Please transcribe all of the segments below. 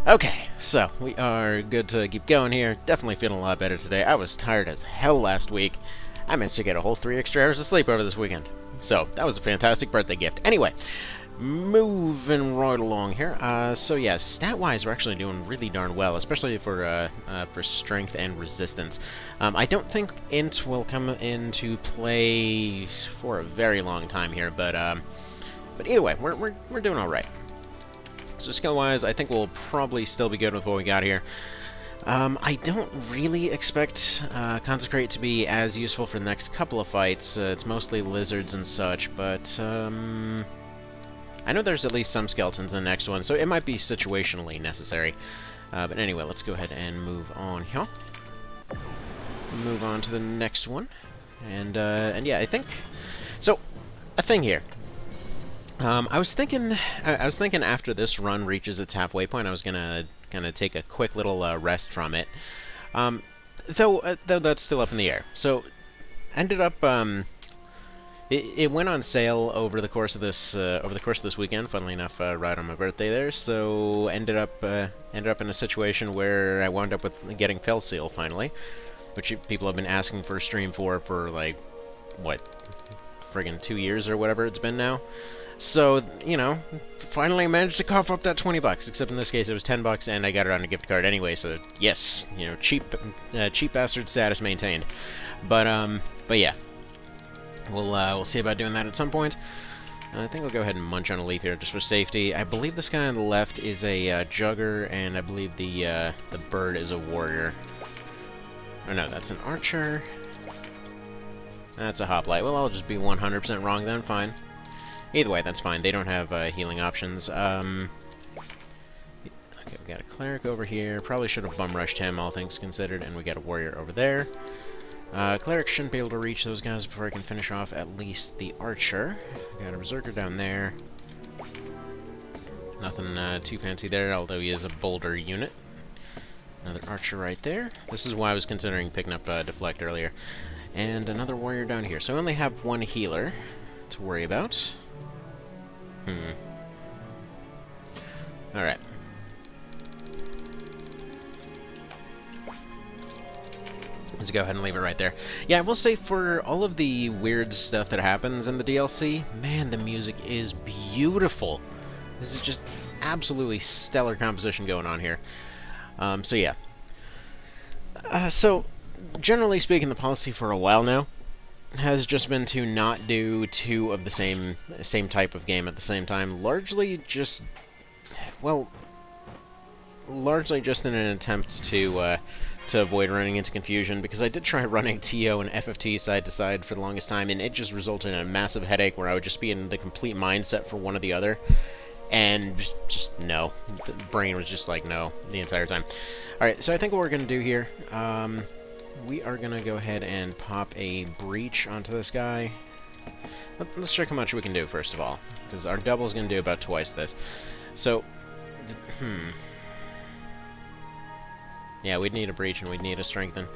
Okay, so we are good to keep going here. Definitely feeling a lot better today. I was tired as hell last week. I managed to get a whole 3 extra hours of sleep over this weekend. So, that was a fantastic birthday gift. Anyway, moving right along here. So yeah, stat-wise, we're actually doing really darn well, especially for strength and resistance. I don't think int will come into play for a very long time here, but either way, we're doing all right. So skill-wise, I think we'll probably still be good with what we got here. I don't really expect Consecrate to be as useful for the next couple of fights. It's mostly lizards and such, but I know there's at least some skeletons in the next one, so it might be situationally necessary. But anyway, let's go ahead and move on here. Move on to the next one. And yeah, I think... So, a thing here. I was thinking after this run reaches its halfway point, I was gonna take a quick little rest from it. Though that's still up in the air. So, ended up it went on sale over the course of this weekend. Funnily enough, right on my birthday there. So ended up in a situation where I wound up with getting Fell Seal finally, which people have been asking for a stream for like what, friggin' 2 years or whatever it's been now. So, you know, finally managed to cough up that $20, except in this case it was $10, and I got it on a gift card anyway, so yes, you know, cheap bastard status maintained. But yeah. We'll see about doing that at some point. I think we'll go ahead and munch on a leaf here, just for safety. I believe this guy on the left is a jugger, and I believe the bird is a warrior. Oh no, that's an archer. That's a hoplite. Well, I'll just be 100% wrong then, fine. Either way, that's fine. They don't have healing options. Okay, we got a cleric over here. Probably should have bum rushed him, all things considered, and we got a warrior over there. Cleric shouldn't be able to reach those guys before I can finish off at least the archer. Got a berserker down there. Nothing too fancy there, although he is a boulder unit. Another archer right there. This is why I was considering picking up Deflect earlier. And another warrior down here. So I only have one healer to worry about. Alright. Let's go ahead and leave it right there. Yeah, I will say, for all of the weird stuff that happens in the DLC, man, the music is beautiful. This is just absolutely stellar composition going on here. So yeah. So, generally speaking, the policy for a while now has just been to not do two of the same type of game at the same time. Largely just in an attempt to avoid running into confusion, because I did try running TO and FFT side to side for the longest time, and it just resulted in a massive headache where I would just be in the complete mindset for one or the other, and just no. The brain was just like no the entire time. Alright, so I think what we're going to do here, we are going to go ahead and pop a breach onto this guy. Let's check how much we can do, first of all, because our double is going to do about twice this. So, yeah, we'd need a breach and we'd need a strengthen.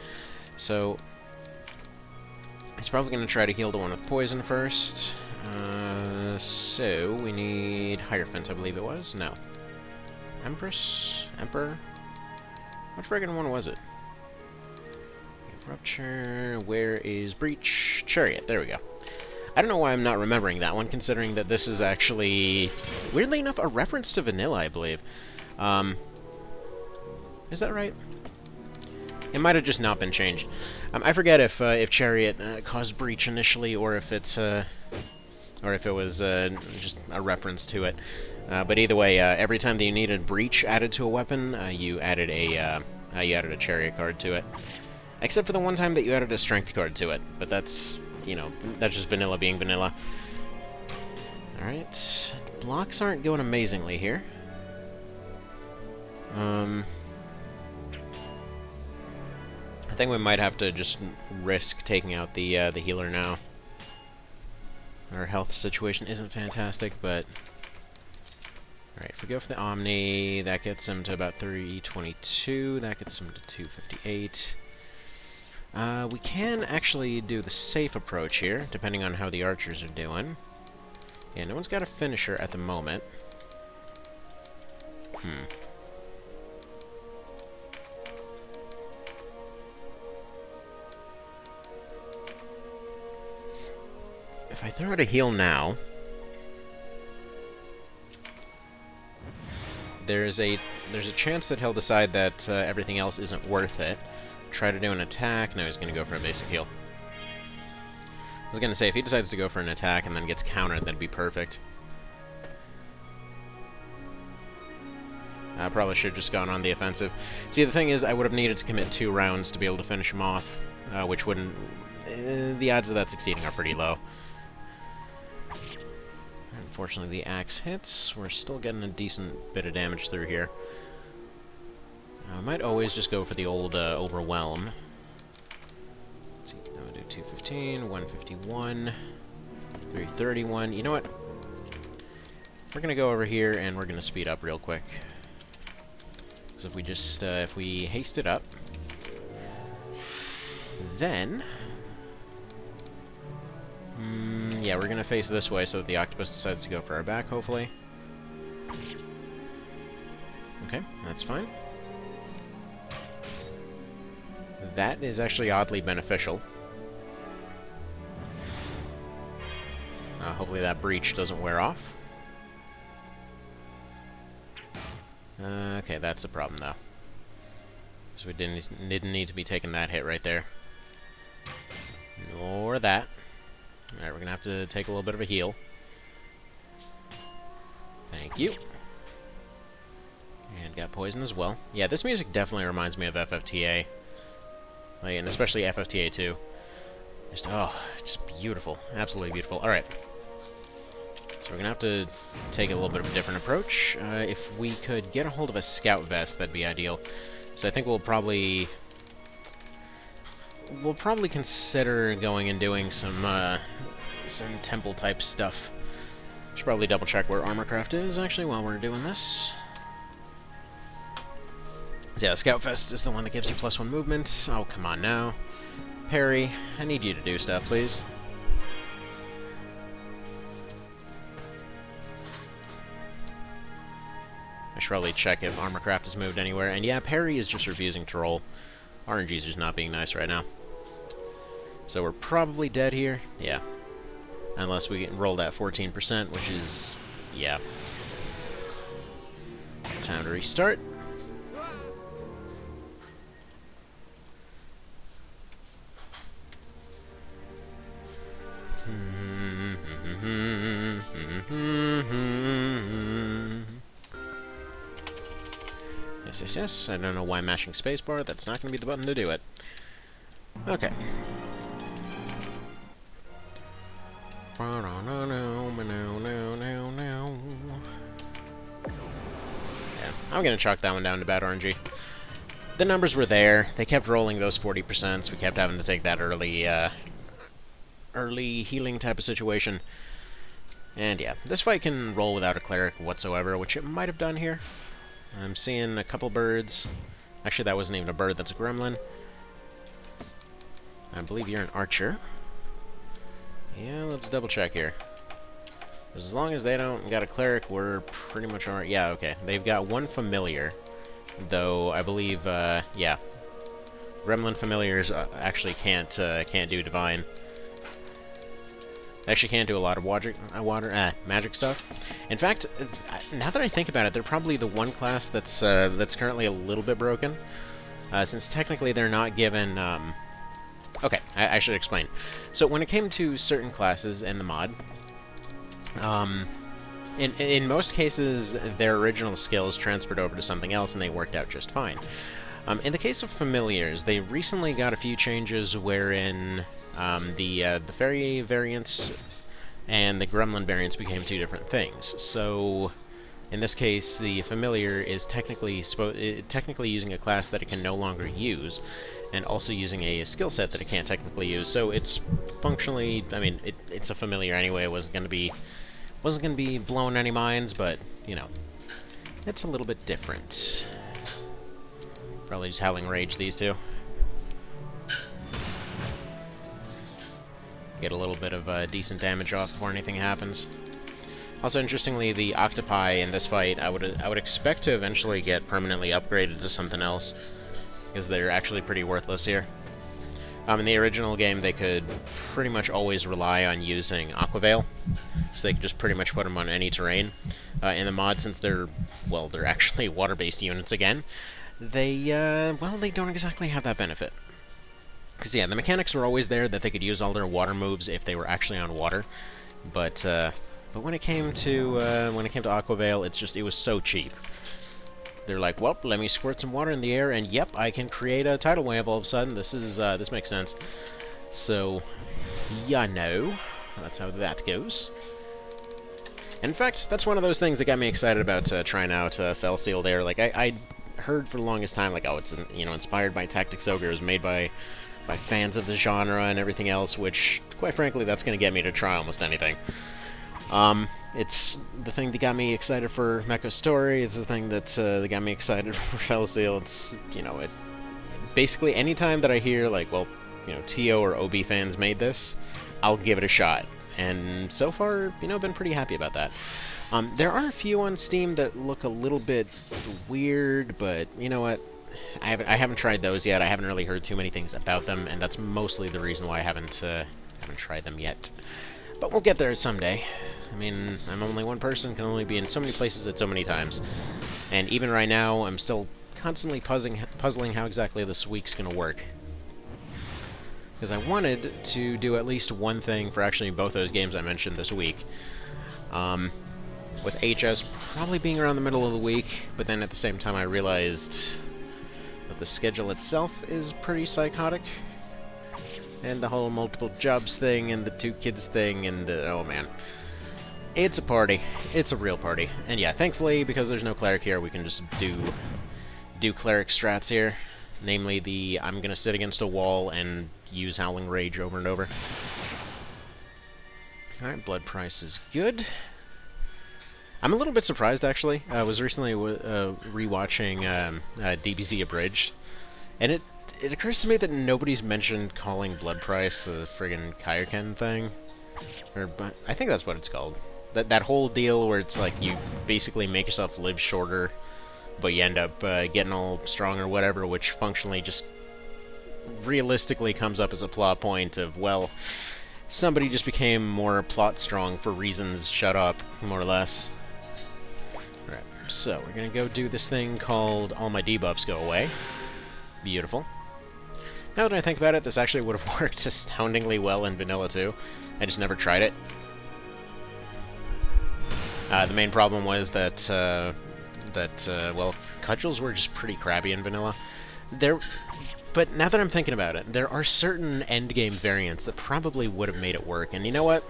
So, he's probably going to try to heal the one with poison first. So, we need Hierophant, I believe it was? No. Empress? Emperor? What friggin' one was it? Rupture, where is Breach? Chariot, there we go. I don't know why I'm not remembering that one, considering that this is actually, weirdly enough, a reference to vanilla, I believe. Is that right? It might have just not been changed. I forget if Chariot caused Breach initially, or if it's or if it was just a reference to it. But either way, every time that you needed Breach added to a weapon, you added a Chariot card to it. Except for the one time that you added a Strength card to it, but that's, you know, that's just vanilla being vanilla. Alright, blocks aren't going amazingly here. I think we might have to just risk taking out the healer now. Our health situation isn't fantastic, but... Alright, if we go for the Omni, that gets him to about 322, that gets him to 258. We can actually do the safe approach here, depending on how the archers are doing. Yeah, no one's got a finisher at the moment. If I throw out a heal now, there's a chance that he'll decide that everything else isn't worth it. Try to do an attack. No, he's going to go for a basic heal. I was going to say, if he decides to go for an attack and then gets countered, that'd be perfect. I probably should have just gone on the offensive. See, the thing is, I would have needed to commit 2 rounds to be able to finish him off, which wouldn't... the odds of that succeeding are pretty low. Unfortunately, the axe hits. We're still getting a decent bit of damage through here. I might always just go for the old Overwhelm. Let's see, I'm going to do 215, 151, 331. You know what? We're going to go over here and we're going to speed up real quick. Because if we just, if we haste it up, then... yeah, we're going to face this way so that the octopus decides to go for our back, hopefully. Okay, that's fine. That is actually oddly beneficial. Hopefully that breach doesn't wear off. Okay, that's the problem, though. So we didn't need to be taking that hit right there. Or that. Alright, we're gonna have to take a little bit of a heal. Thank you. And got poison as well. Yeah, this music definitely reminds me of FFTA. Like, and especially FFTA 2. Just, oh, just beautiful. Absolutely beautiful. Alright. So we're gonna have to take a little bit of a different approach. If we could get a hold of a scout vest, that'd be ideal. So I think we'll probably consider going and doing some temple type stuff. Should probably double check where Armorcraft is actually while we're doing this. So yeah, Scout Vest is the one that gives you +1 movement. Oh, come on now. Parry, I need you to do stuff, please. I should probably check if Armorcraft has moved anywhere. And yeah, Parry is just refusing to roll. RNG's just not being nice right now. So we're probably dead here. Yeah. Unless we get rolled at 14%, which is... yeah. Time to restart. Yes, yes, yes. I don't know why mashing spacebar. That's not going to be the button to do it. Okay. Yeah, I'm going to chalk that one down to bad RNG. The numbers were there. They kept rolling those 40%. We kept having to take that early healing type of situation. And yeah, this fight can roll without a cleric whatsoever, which it might have done here. I'm seeing a couple birds. Actually, that wasn't even a bird, that's a gremlin. I believe you're an archer. Yeah, let's double check here. As long as they don't got a cleric, we're pretty much alright. Yeah, okay. They've got one familiar, though I believe, yeah. Gremlin familiars actually can't do divine. Actually can't do a lot of magic stuff. In fact, now that I think about it, they're probably the one class that's currently a little bit broken, since technically they're not given. Okay, I should explain. So when it came to certain classes in the mod, in most cases their original skills transferred over to something else, and they worked out just fine. In the case of familiars, they recently got a few changes wherein the fairy variants and the gremlin variants became two different things. So, in this case, the familiar is technically using a class that it can no longer use, and also using a skill set that it can't technically use. So it's functionally, I mean, it's a familiar anyway. It wasn't going to be blowing any minds, but you know, it's a little bit different. Probably just Howling Rage these two. Get a little bit of decent damage off before anything happens. Also, interestingly, the octopi in this fight, I would expect to eventually get permanently upgraded to something else, because they're actually pretty worthless here. In the original game, they could pretty much always rely on using Aquavale, so they could just pretty much put them on any terrain. In the mod, since they're actually water-based units again, they don't exactly have that benefit. Because, yeah, the mechanics were always there that they could use all their water moves if they were actually on water, but when it came to Aquavale, it was so cheap. They're like, well, let me squirt some water in the air, and yep, I can create a tidal wave all of a sudden. This makes sense. So, yeah, no, that's how that goes. In fact, that's one of those things that got me excited about trying out Felseal there. Like, I heard for the longest time, like, oh, it's inspired by Tactics Ogre. It was made by fans of the genre and everything else, which, quite frankly, that's going to get me to try almost anything. It's the thing that got me excited for Mecha Story. It's the thing that got me excited for Felseal. It's, basically anytime that I hear, like, well, TO or OB fans made this, I'll give it a shot. And so far, been pretty happy about that. There are a few on Steam that look a little bit weird, but you know what? I haven't tried those yet. I haven't really heard too many things about them, and that's mostly the reason why I haven't tried them yet. But we'll get there someday. I mean, I'm only one person, can only be in so many places at so many times. And even right now, I'm still constantly puzzling how exactly this week's gonna work. Because I wanted to do at least one thing for actually both those games I mentioned this week. With HS probably being around the middle of the week, but then at the same time I realized that the schedule itself is pretty psychotic. And the whole multiple jobs thing, and the 2 kids thing, and oh man. It's a party. It's a real party. And yeah, thankfully, because there's no cleric here, we can just do cleric strats here. Namely I'm gonna sit against a wall and use Howling Rage over and over. Alright, blood price is good. I'm a little bit surprised, actually. I was recently rewatching DBZ Abridged, and it occurs to me that nobody's mentioned calling blood price the friggin' Kaioken thing. But I think that's what it's called. That whole deal where it's like you basically make yourself live shorter, but you end up getting all strong or whatever, which functionally just realistically comes up as a plot point of, well, somebody just became more plot strong for reasons, shut up, more or less. Alright, so we're gonna go do this thing called All My Debuffs Go Away. Beautiful. Now that I think about it, this actually would have worked astoundingly well in Vanilla too. I just never tried it. The main problem was that, well, cudgels were just pretty crabby in Vanilla. But now that I'm thinking about it, there are certain endgame variants that probably would have made it work, and you know what?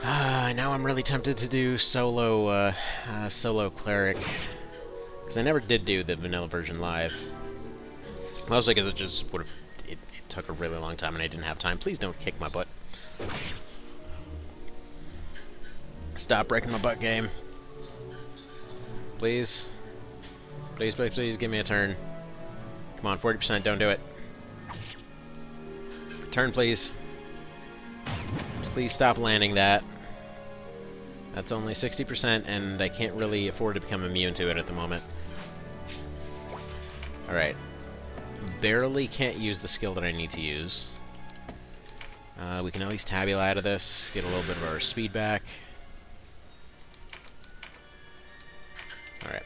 Now I'm really tempted to do solo cleric, because I never did do the vanilla version live. Mostly because it just would have, it took a really long time and I didn't have time. Please don't kick my butt. Stop breaking my butt, game. Please. Please, please, please give me a turn. Come on, 40%, don't do it. Turn, please. Please stop landing that. That's only 60%, and I can't really afford to become immune to it at the moment. Alright. Barely can't use the skill that I need to use. We can at least tabula out of this, get a little bit of our speed back. Alright.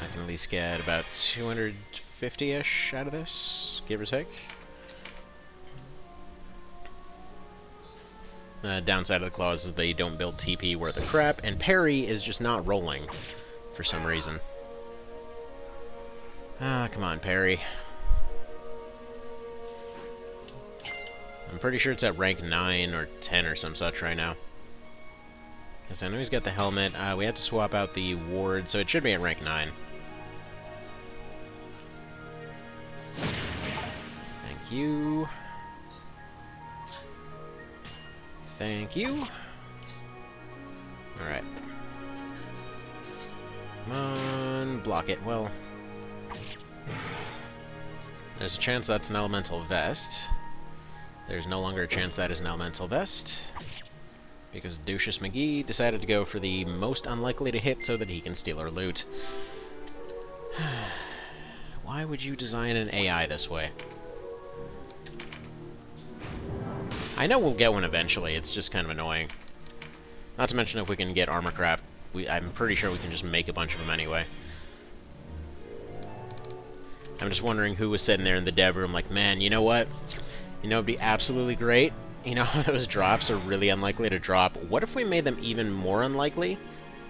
I can at least get about 250-ish out of this, give or take. Downside of the claws is they don't build TP worth of crap, and parry is just not rolling for some reason. Ah, come on, parry. I'm pretty sure it's at rank 9 or 10 or some such right now. Because I know he's got the helmet. We had to swap out the ward, so it should be at rank 9. Thank you. Thank you. Alright. Come on, block it. Well, there's a chance that's an elemental vest. There's no longer a chance that is an elemental vest, because Douchous McGee decided to go for the most unlikely to hit so that he can steal our loot. Why would you design an AI this way? I know we'll get one eventually, it's just kind of annoying. Not to mention if we can get armor craft, I'm pretty sure we can just make a bunch of them anyway. I'm just wondering who was sitting there in the dev room like, man, you know what? You know, it'd be absolutely great. You know how those drops are really unlikely to drop? What if we made them even more unlikely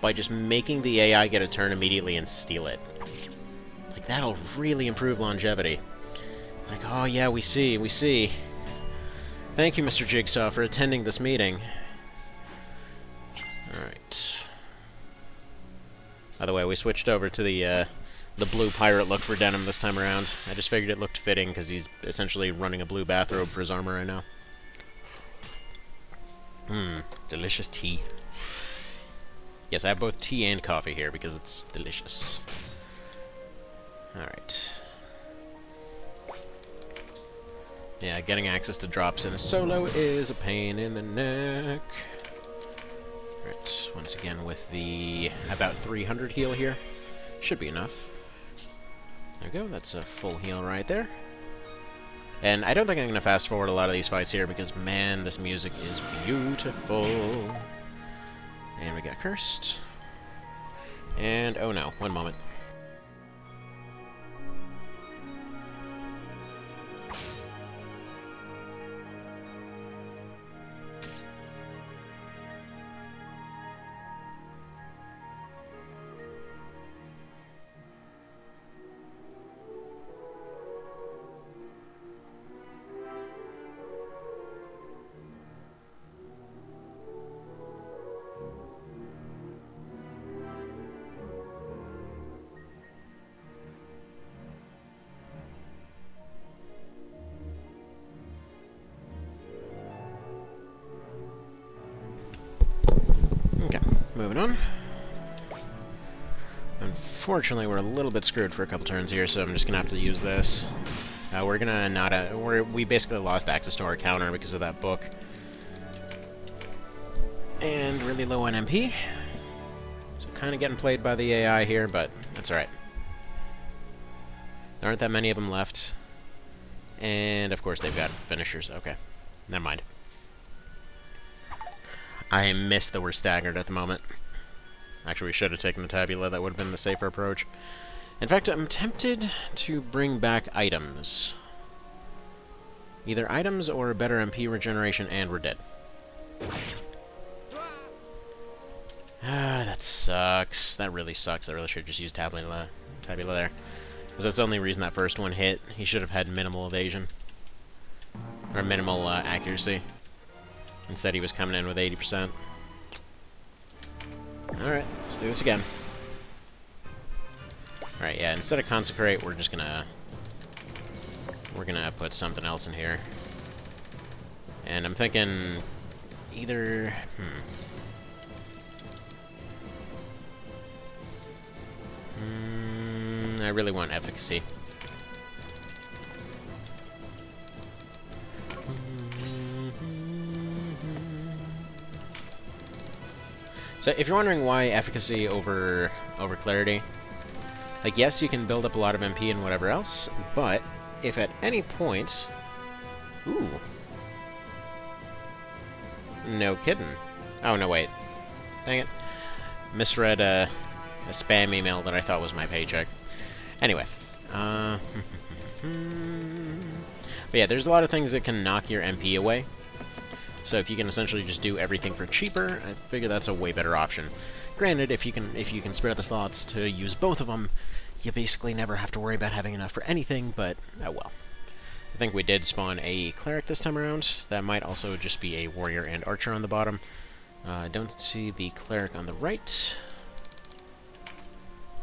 by just making the AI get a turn immediately and steal it? Like, that'll really improve longevity. Like, oh yeah, we see, we see. Thank you, Mr. Jigsaw, for attending this meeting. Alright. By the way, we switched over to the blue pirate look for denim this time around. I just figured it looked fitting because he's essentially running a blue bathrobe for his armor right now. Delicious tea. Yes, I have both tea and coffee here because it's delicious. Alright. Yeah, getting access to drops in a solo is a pain in the neck. Alright, once again with the about 300 heal here. Should be enough. There we go, that's a full heal right there. And I don't think I'm going to fast forward a lot of these fights here because, man, this music is beautiful. And we got cursed. And, oh no, one moment. Okay, moving on. Unfortunately, we're a little bit screwed for a couple turns here, so I'm just gonna have to use this. We're gonna not. We basically lost access to our counter because of that book, and really low on MP. So kind of getting played by the AI here, but that's all right. There aren't that many of them left, and of course they've got finishers. Okay, never mind. I missed that we're staggered at the moment. Actually, we should have taken the tabula. That would have been the safer approach. In fact, I'm tempted to bring back items. Either items or a better MP regeneration, and we're dead. Ah, that sucks. That really sucks. I really should have just used tabula there. Because that's the only reason that first one hit. He should have had minimal evasion. Or minimal accuracy. Instead, he was coming in with 80%. Alright, let's do this again. Alright, yeah, instead of Consecrate, we're just gonna... We're gonna put something else in here. And I'm thinking... Either... I really want Efficacy. So, if you're wondering why Efficacy over Clarity, like, yes, you can build up a lot of MP and whatever else, but if at any point... Ooh. No kidding. Oh, no, wait. Dang it. Misread a spam email that I thought was my paycheck. Anyway. But yeah, there's a lot of things that can knock your MP away. So if you can essentially just do everything for cheaper, I figure that's a way better option. Granted, if you can spare the slots to use both of them, you basically never have to worry about having enough for anything, but oh well. I think we did spawn a cleric this time around. That might also just be a warrior and archer on the bottom. I don't see the cleric on the right.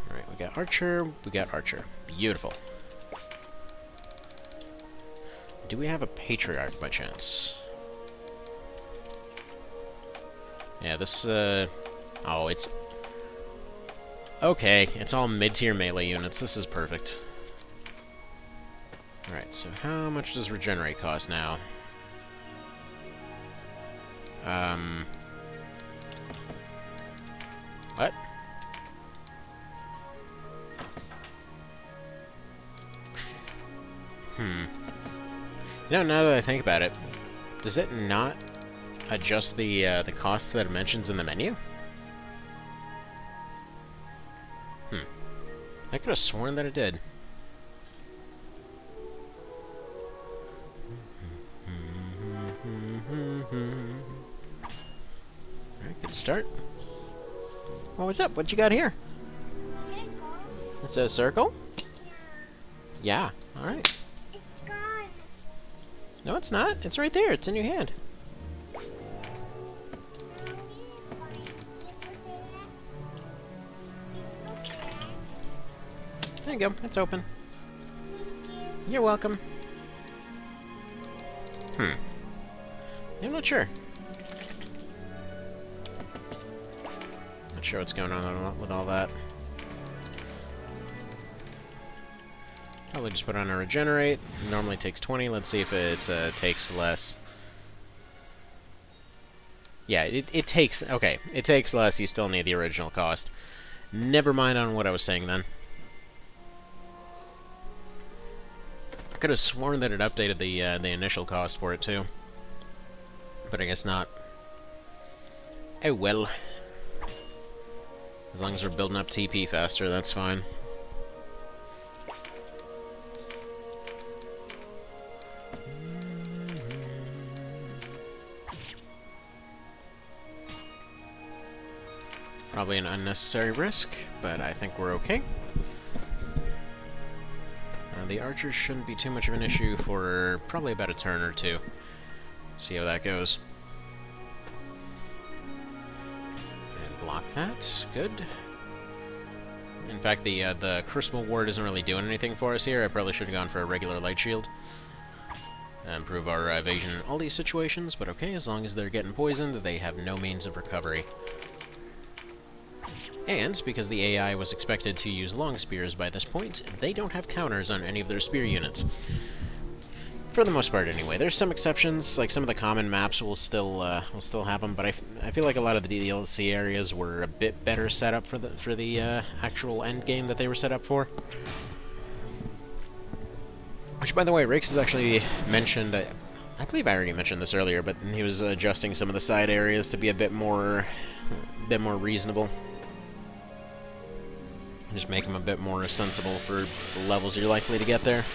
Alright, we got archer, Beautiful. Do we have a patriarch by chance? Yeah, this, oh, it's... Okay, it's all mid-tier melee units. This is perfect. Alright, so how much does Regenerate cost now? What? You know, now that I think about it, does it not adjust the costs that it mentions in the menu? I could have sworn that it did. Alright, good start. Oh, what's up? What you got here? Circle? It's a circle? Yeah. Yeah. Alright. It's gone. No, it's not. It's right there. It's in your hand. There you go. It's open. You're welcome. I'm not sure. Not sure what's going on with all that. Probably just put on a regenerate. Normally takes 20. Let's see if it takes less. Yeah, it takes... Okay, it takes less. You still need the original cost. Never mind on what I was saying then. I could have sworn that it updated the initial cost for it too. But I guess not. Oh well. As long as we're building up TP faster, that's fine. Probably an unnecessary risk, but I think we're okay. The archers shouldn't be too much of an issue for probably about a turn or two. See how that goes. And block that. Good. In fact, the Crucible Ward isn't really doing anything for us here. I probably should have gone for a regular light shield. Improve our evasion in all these situations, but okay, as long as they're getting poisoned, they have no means of recovery. And, because the AI was expected to use long spears by this point, they don't have counters on any of their spear units. For the most part, anyway. There's some exceptions, like some of the common maps will still have them, but I feel like a lot of the DLC areas were a bit better set up for the actual end game that they were set up for. Which, by the way, Rakes has actually mentioned. I believe I already mentioned this earlier, but he was adjusting some of the side areas to be a bit more reasonable. Just make them a bit more sensible for the levels you're likely to get there.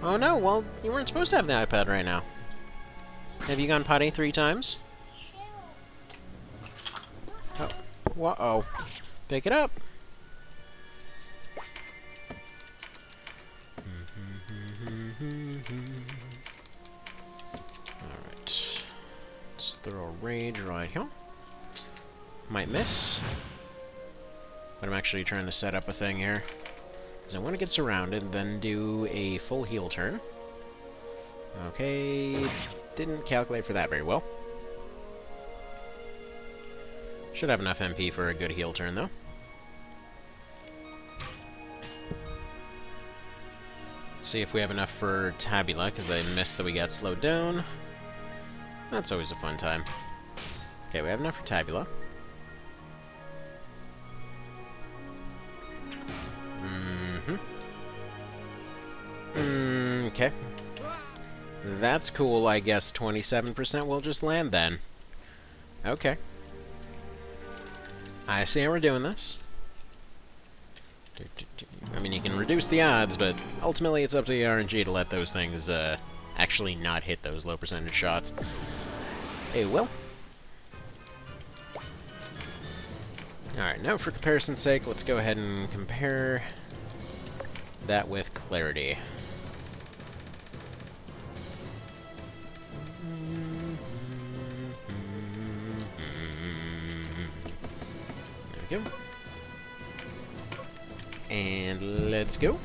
Oh no, well, you weren't supposed to have the iPad right now. Have you gone potty 3 times? Oh, whoa-oh. Pick it up. Alright. Let's throw a rage right here. Might miss. But I'm actually trying to set up a thing here. Because I want to get surrounded, then do a full heal turn. Okay, didn't calculate for that very well. Should have enough MP for a good heal turn, though. See if we have enough for Tabula, because I missed that we got slowed down. That's always a fun time. Okay, we have enough for Tabula. Okay. That's cool, I guess 27% will just land then. Okay. I see how we're doing this. I mean, you can reduce the odds, but ultimately it's up to the RNG to let those things actually not hit those low percentage shots. Hey, well. Alright, now for comparison's sake, let's go ahead and compare that with Clarity. There we go. And let's go.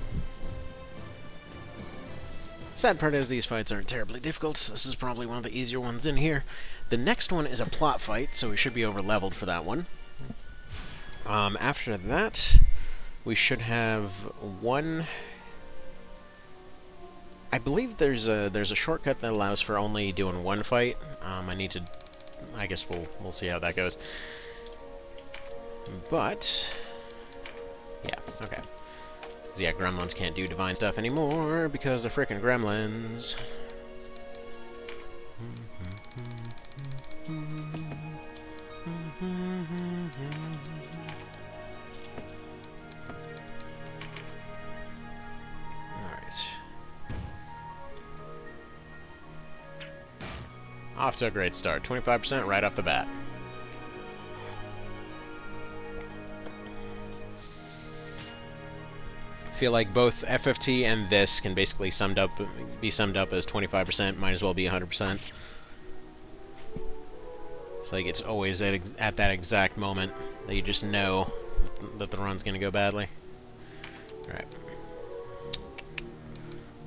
Sad part is these fights aren't terribly difficult. This is probably one of the easier ones in here. The next one is a plot fight, so we should be over-leveled for that one. After that, we should have one... I believe there's a shortcut that allows for only doing one fight. I need to... I guess we'll see how that goes. But... yeah, okay. 'Cause yeah, gremlins can't do divine stuff anymore because they're frickin' gremlins. Alright. Off to a great start. 25% right off the bat. I feel like both FFT and this can basically be summed up as 25%, might as well be 100%. It's like it's always at that exact moment that you just know that the run's gonna go badly. Alright.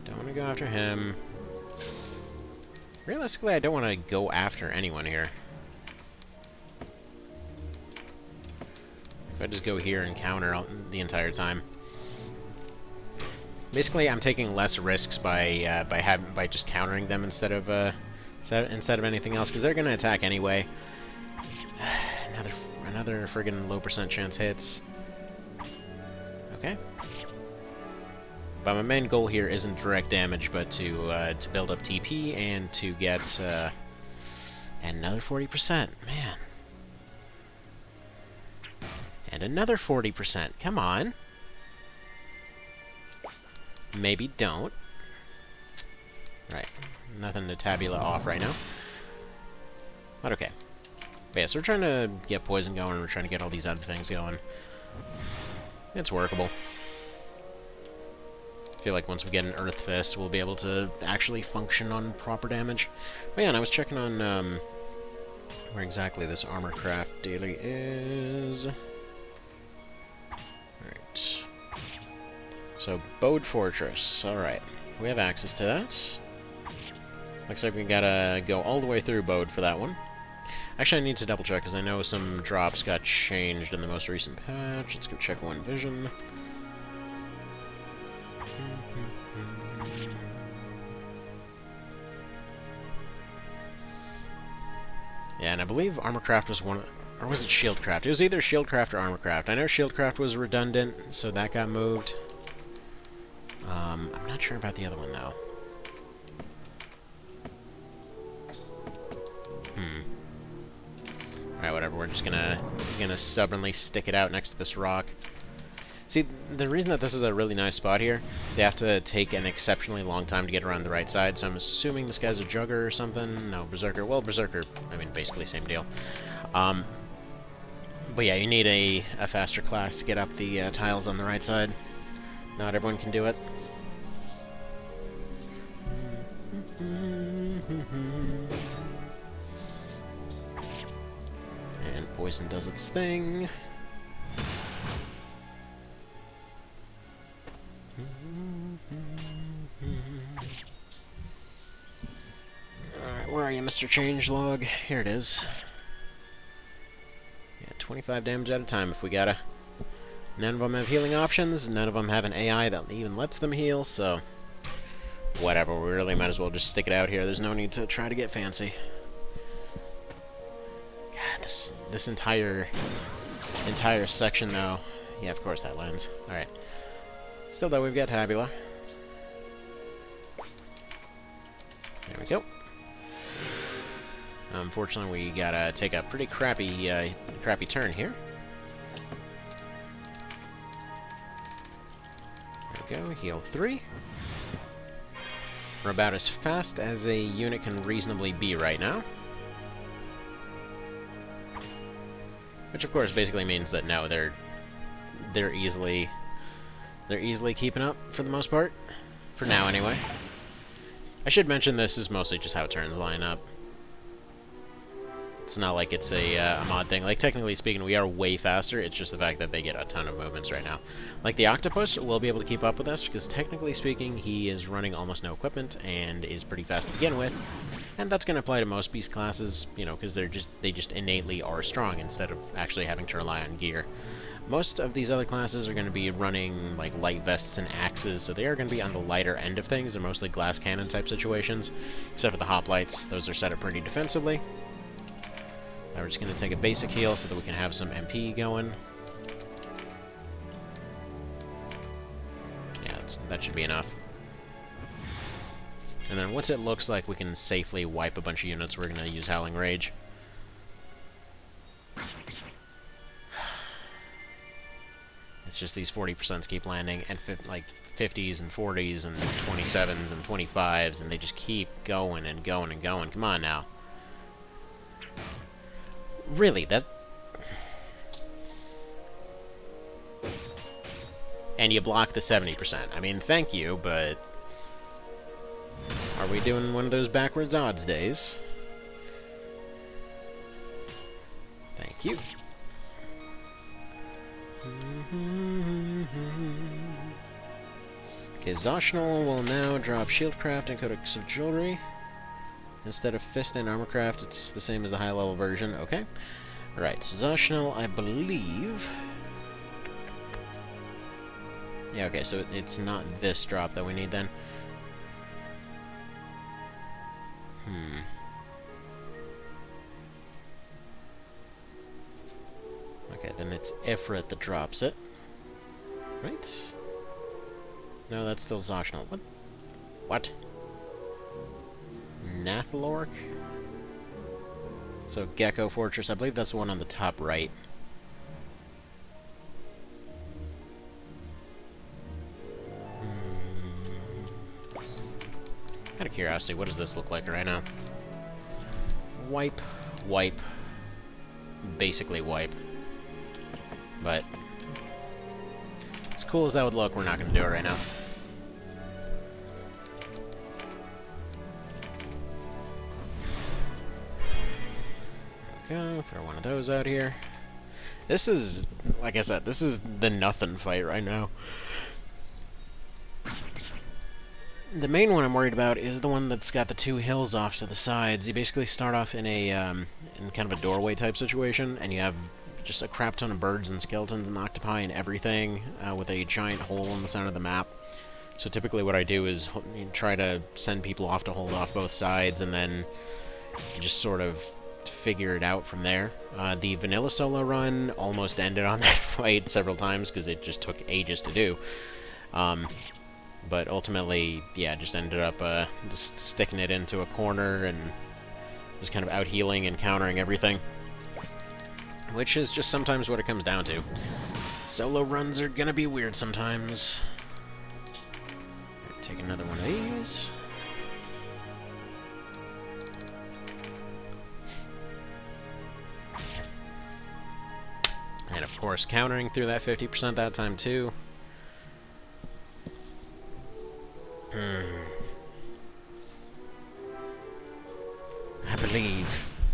Don't want to go after him. Realistically, I don't want to go after anyone here. If I just go here and counter the entire time. Basically, I'm taking less risks by just countering them instead of anything else, because they're gonna attack anyway. Another friggin' low percent chance hits. Okay. But my main goal here isn't direct damage, but to build up TP and to get another 40%. Man. And another 40%. Come on. Maybe don't. Right. Nothing to tabula off right now. But okay. But yeah, so we're trying to get poison going, we're trying to get all these other things going. It's workable. I feel like once we get an Earth Fist, we'll be able to actually function on proper damage. But yeah, and I was checking on where exactly this armor craft daily is. Alright. So, Bode Fortress. Alright. We have access to that. Looks like we gotta go all the way through Bode for that one. Actually, I need to double check, because I know some drops got changed in the most recent patch. Let's go check One Vision. Yeah, and I believe Armorcraft was one, or was it Shieldcraft? It was either Shieldcraft or Armorcraft. I know Shieldcraft was redundant, so that got moved. I'm not sure about the other one, though. Alright, whatever, we're just gonna stubbornly stick it out next to this rock. See, the reason that this is a really nice spot here, they have to take an exceptionally long time to get around the right side, so I'm assuming this guy's a Jugger or something. No, Berserker. Well, Berserker, I mean, basically same deal. But yeah, you need a faster class to get up the tiles on the right side. Not everyone can do it. And poison does its thing. Alright, where are you, Mr. Changelog? Here it is. Yeah, 25 damage at a time if we gotta. None of them have healing options, none of them have an AI that even lets them heal, so whatever, we really might as well just stick it out here. There's no need to try to get fancy. God, this entire section, though. Yeah, of course that lands. Alright. Still, though, we've got Tabula. There we go. Unfortunately, we gotta take a pretty crappy turn here. There we go, heal 3. We're about as fast as a unit can reasonably be right now. Which, of course, basically means that no, they're easily keeping up for the most part. For now, anyway. I should mention this is mostly just how turns line up. It's not like it's a mod thing. Like, technically speaking, we are way faster. It's just the fact that they get a ton of movements right now. Like, the Octopus will be able to keep up with us, because technically speaking, he is running almost no equipment and is pretty fast to begin with. And that's going to apply to most beast classes, you know, because they just innately are strong instead of actually having to rely on gear. Most of these other classes are going to be running, like, light vests and axes, so they are going to be on the lighter end of things. They're mostly glass cannon type situations, except for the hoplites. Those are set up pretty defensively. Now we're just going to take a basic heal so that we can have some MP going. that should be enough. And then once it looks like we can safely wipe a bunch of units, we're going to use Howling Rage. It's just these 40% keep landing, and like 50s and 40s and 27s and 25s, and they just keep going and going and going. Come on now. Really, that... And you block the 70%. I mean, thank you, but... Are we doing one of those backwards odds days? Thank you. Okay, Zoshnal will now drop Shieldcraft and Codex of Jewelry. Instead of Fist and Armorcraft, it's the same as the high-level version. Okay. Alright, so Zoshnal, I believe... Yeah, okay, so it's not this drop that we need then. Okay, then it's Ifrit that drops it. Right? No, that's still Zoshnal. What? What? Nathalorc? So, Gecko Fortress, I believe that's the one on the top right. Out of curiosity, what does this look like right now? Wipe, wipe, basically wipe. But, as cool as that would look, we're not going to do it right now. Go, throw one of those out here. This is, like I said, this is the nothing fight right now. The main one I'm worried about is the one that's got the two hills off to the sides. You basically start off in a in kind of a doorway type situation, and you have just a crap ton of birds and skeletons and octopi and everything, with a giant hole in the center of the map. So typically what I do is try to send people off to hold off both sides, and then just sort of figure it out from there. The vanilla solo run almost ended on that fight several times because it just took ages to do. But ultimately, yeah, just ended up just sticking it into a corner and just kind of out-healing and countering everything. Which is just sometimes what it comes down to. Solo runs are gonna be weird sometimes. Take another one of these. And of course, countering through that 50% that time too. I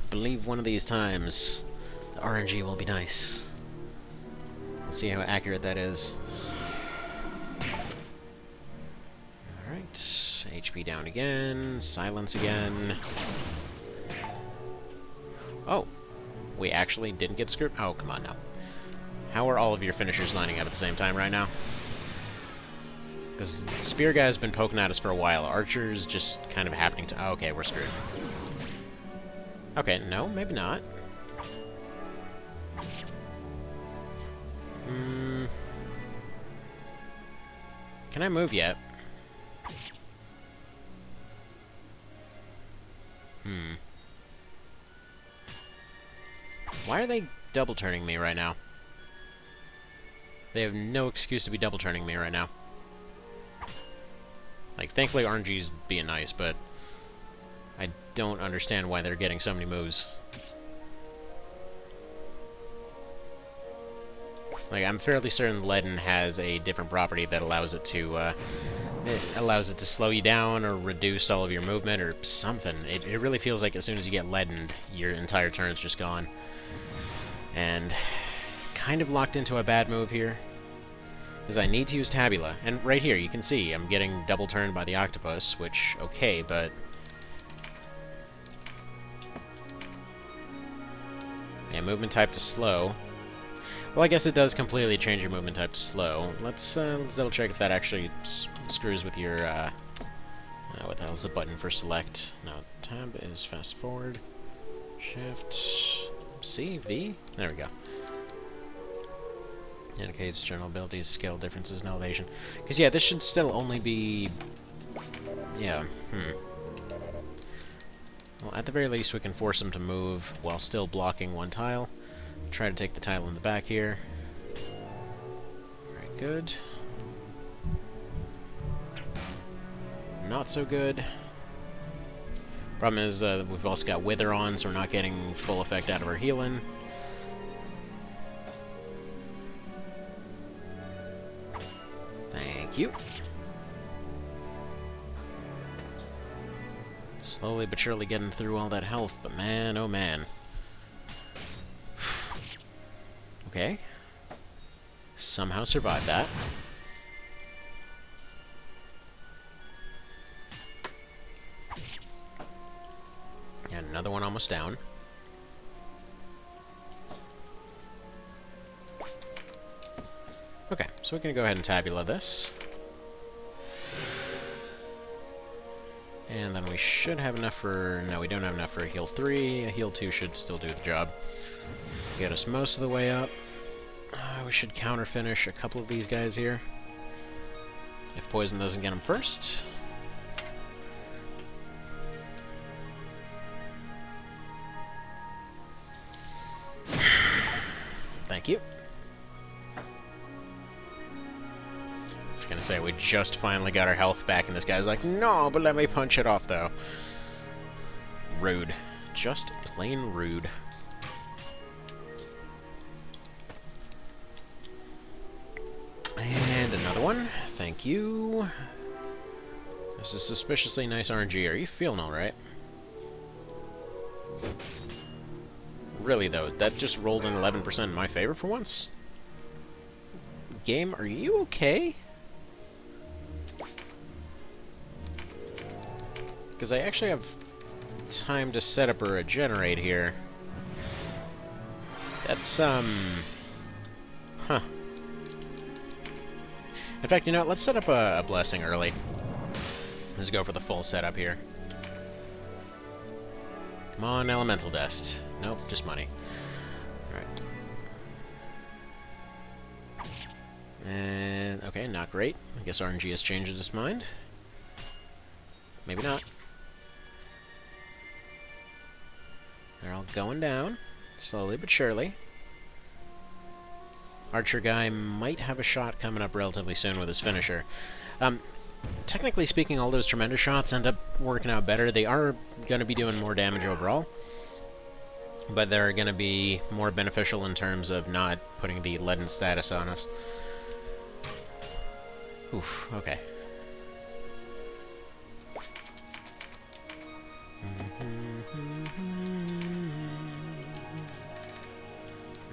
believe one of these times the RNG will be nice. Let's see how accurate that is. Alright, HP down again, silence again. Oh, we actually didn't get screwed. Oh, come on now. How are all of your finishers lining up at the same time right now? Because the spear guy's been poking at us for a while. Archer's just kind of happening to... Oh, okay, we're screwed. Okay, no, maybe not. Can I move yet? Why are they double turning me right now? They have no excuse to be double turning me right now. Like, thankfully RNG's being nice, but I don't understand why they're getting so many moves. Like, I'm fairly certain Leaden has a different property that allows it to slow you down or reduce all of your movement or something. It really feels like as soon as you get Leadened, your entire turn's just gone. And kind of locked into a bad move here. Because I need to use Tabula. And right here, you can see, I'm getting double turned by the octopus, which, okay, but... Yeah, movement type to slow. Well, I guess it does completely change your movement type to slow. Let's double check if that actually screws with your, what the hell is the button for select? No, tab is fast forward. Shift... C? V? There we go. Indicates general abilities, skill differences, and elevation. Because, yeah, this should still only be... Yeah, Well, at the very least, we can force him to move while still blocking one tile. Try to take the tile in the back here. Very good. Not so good. Problem is, we've also got Wither on, so we're not getting full effect out of our healing. Thank you. Slowly but surely getting through all that health, but man, oh man. Okay. Somehow survived that. And another one almost down. Okay, so we're going to go ahead and tabula this. And then we should have enough for... No, we don't have enough for a heal 3. A heal 2 should still do the job. Get us most of the way up. We should counter-finish a couple of these guys here. If poison doesn't get them first. Thank you. I was gonna say, we just finally got our health back, and this guy's like, no, but let me punch it off, though. Rude. Just plain rude. And another one. Thank you. This is suspiciously nice RNG. Are you feeling alright? Really, though, that just rolled an 11% in my favor for once? Game, are you okay? Because I actually have time to set up a regenerate here. That's, Huh. In fact, you know what? Let's set up a blessing early. Let's go for the full setup here. Come on, elemental dust. Nope, just money. Alright. And, okay, not great. I guess RNG has changed its mind. Maybe not. They're all going down, slowly but surely. Archer guy might have a shot coming up relatively soon with his finisher. Technically speaking, all those tremendous shots end up working out better. They are going to be doing more damage overall, but they're going to be more beneficial in terms of not putting the leaden status on us. Oof, okay.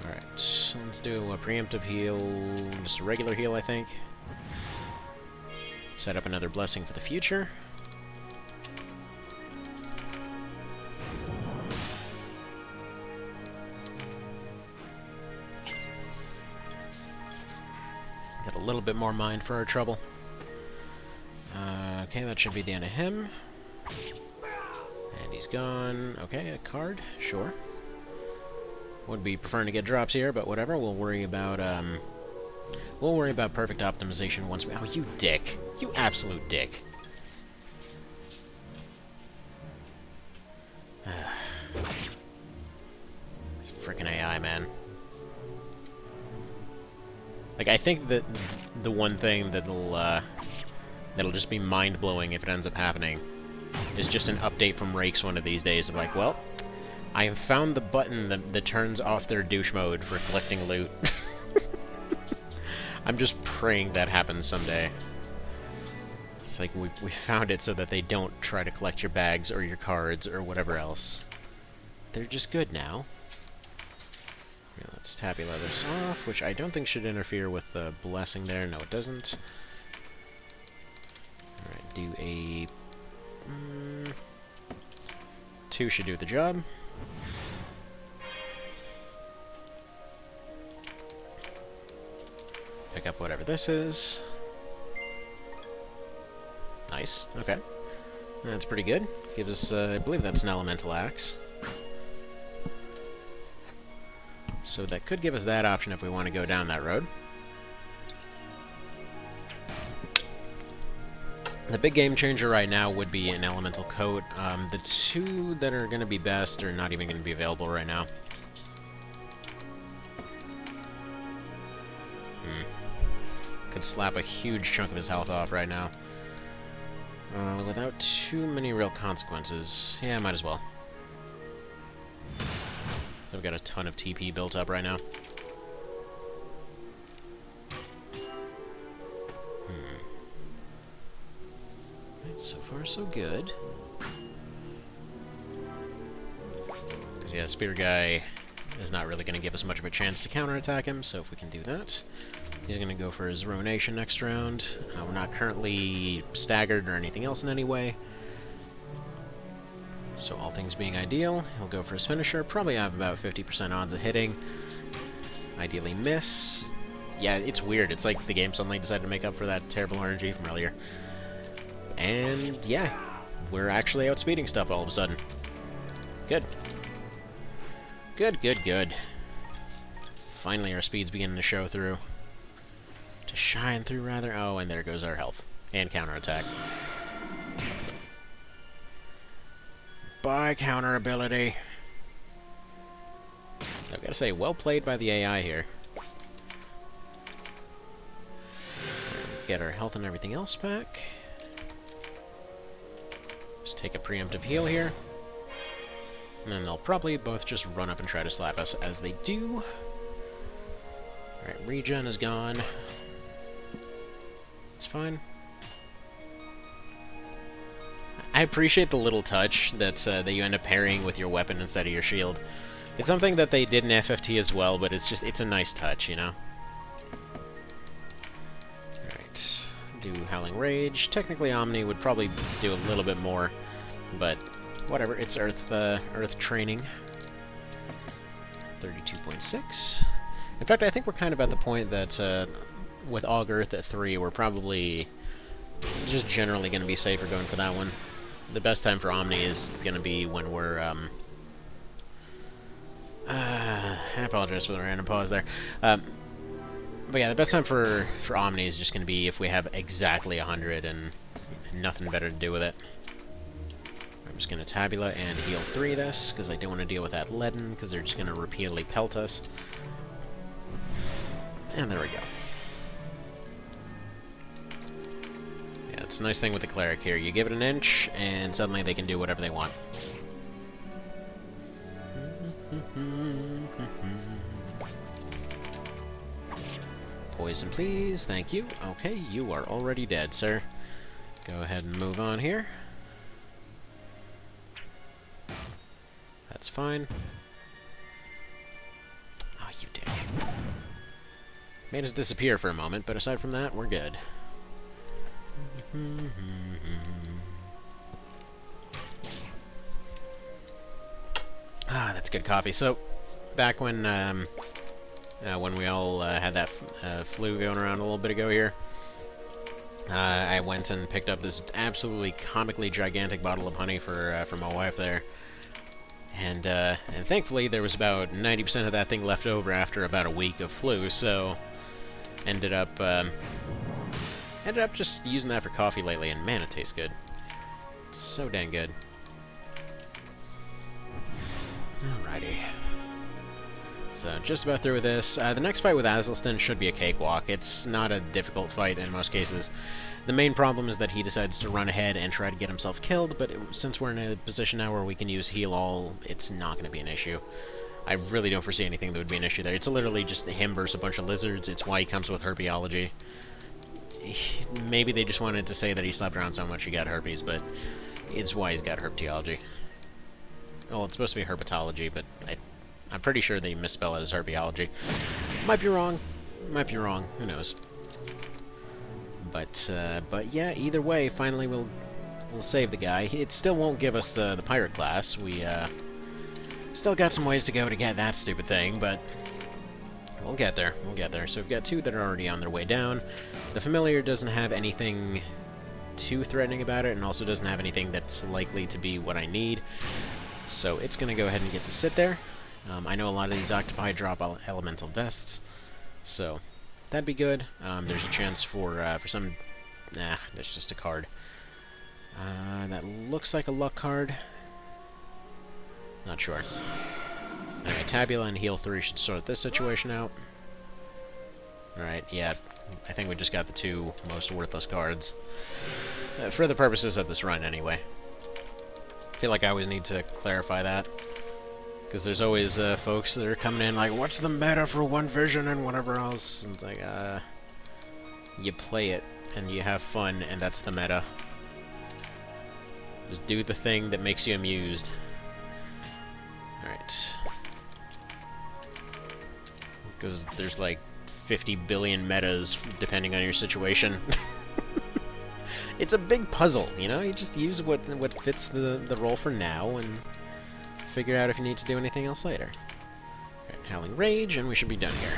Alright, so let's do a preemptive heal, just a regular heal, I think. Set up another blessing for the future. Got a little bit more mind for our trouble. Okay, that should be the end of him. And he's gone. Okay, a card, sure. Would be preferring to get drops here, but whatever. We'll worry about perfect optimization once we... Oh, you dick. You absolute dick. Freaking AI, man. Like, I think that the one thing that'll just be mind-blowing if it ends up happening is just an update from Rakes one of these days of like, well, I have found the button that turns off their douche mode for collecting loot. I'm just praying that happens someday. It's like, we found it so that they don't try to collect your bags or your cards or whatever else. They're just good now. Here, let's tabula this off, which I don't think should interfere with the blessing there. No, it doesn't. Alright, do a... 2 should do the job. Pick up whatever this is. Nice, okay. That's pretty good. Gives us, I believe that's an elemental axe. So that could give us that option if we want to go down that road. The big game changer right now would be an elemental coat. The two that are going to be best are not even going to be available right now. Could slap a huge chunk of his health off right now. Without too many real consequences. Yeah, might as well. I've got a ton of TP built up right now. Right, so far so good. Because yeah, Spear Guy is not really going to give us much of a chance to counterattack him, so if we can do that. He's going to go for his Ruination next round. We're not currently staggered or anything else in any way. So all things being ideal, he'll go for his finisher. Probably have about 50% odds of hitting. Ideally miss. Yeah, it's weird. It's like the game suddenly decided to make up for that terrible RNG from earlier. And yeah, we're actually outspeeding stuff all of a sudden. Good. Good, good, good. Finally our speed's beginning to show through. To shine through, rather. Oh, and there goes our health. And counterattack. Bye, counter ability. I've got to say, well played by the AI here. Get our health and everything else back. Just take a preemptive heal here. And then they'll probably both just run up and try to slap us as they do. Alright, regen is gone. It's fine. I appreciate the little touch that you end up parrying with your weapon instead of your shield. It's something that they did in FFT as well, but it's a nice touch, you know? Alright, do Howling Rage. Technically Omni would probably do a little bit more, but whatever, it's Earth training. 32.6. In fact, I think we're kind of at the point that with Ogre at 3, we're probably just generally going to be safer going for that one. The best time for Omni is going to be when we're, I apologize for the random pause there. But yeah, the best time for Omni is just going to be if we have exactly 100 and nothing better to do with it. I'm just going to Tabula and heal 3 this, because I don't want to deal with that Leaden, because they're just going to repeatedly pelt us. And there we go. Yeah, it's a nice thing with the Cleric here. You give it an inch, and suddenly they can do whatever they want. Poison, please. Thank you. Okay, you are already dead, sir. Go ahead and move on here. That's fine. Oh, you dick. Made us disappear for a moment, but aside from that, we're good. Ah, that's good coffee. So, back when we all had that flu going around a little bit ago here, I went and picked up this absolutely comically gigantic bottle of honey for my wife there. And thankfully there was about 90% of that thing left over after about a week of flu, so ended up just using that for coffee lately, and man, it tastes good. It's so dang good. Alrighty. So, just about through with this. The next fight with Azelstan should be a cakewalk. It's not a difficult fight in most cases. The main problem is that he decides to run ahead and try to get himself killed, but since we're in a position now where we can use Heal All, it's not going to be an issue. I really don't foresee anything that would be an issue there. It's literally just him versus a bunch of lizards. It's why he comes with herpetology. Maybe they just wanted to say that he slept around so much he got herpes, but it's why he's got herpetology. Well, it's supposed to be herpetology, but I'm pretty sure they misspell it as herpetology. Might be wrong. Might be wrong. Who knows? But yeah, either way, finally we'll save the guy. It still won't give us the pirate class. We still got some ways to go to get that stupid thing, but we'll get there. We'll get there. So we've got 2 that are already on their way down. The familiar doesn't have anything too threatening about it, and also doesn't have anything that's likely to be what I need. So it's going to go ahead and get to sit there. I know a lot of these octopi drop elemental vests, so that'd be good. There's a chance for some... Nah, that's just a card. That looks like a luck card. Not sure. Anyway, Tabula and Heal 3 should sort this situation out. Alright, yeah. I think we just got the two most worthless cards. For the purposes of this run, anyway. I feel like I always need to clarify that. Because there's always folks that are coming in like, what's the meta for one vision and whatever else? And it's like, you play it, and you have fun, and that's the meta. Just do the thing that makes you amused. Alright. Because there's like 50 billion metas, depending on your situation. It's a big puzzle, you know? You just use what fits the role for now, and figure out if you need to do anything else later. Alright, Howling Rage, and we should be done here.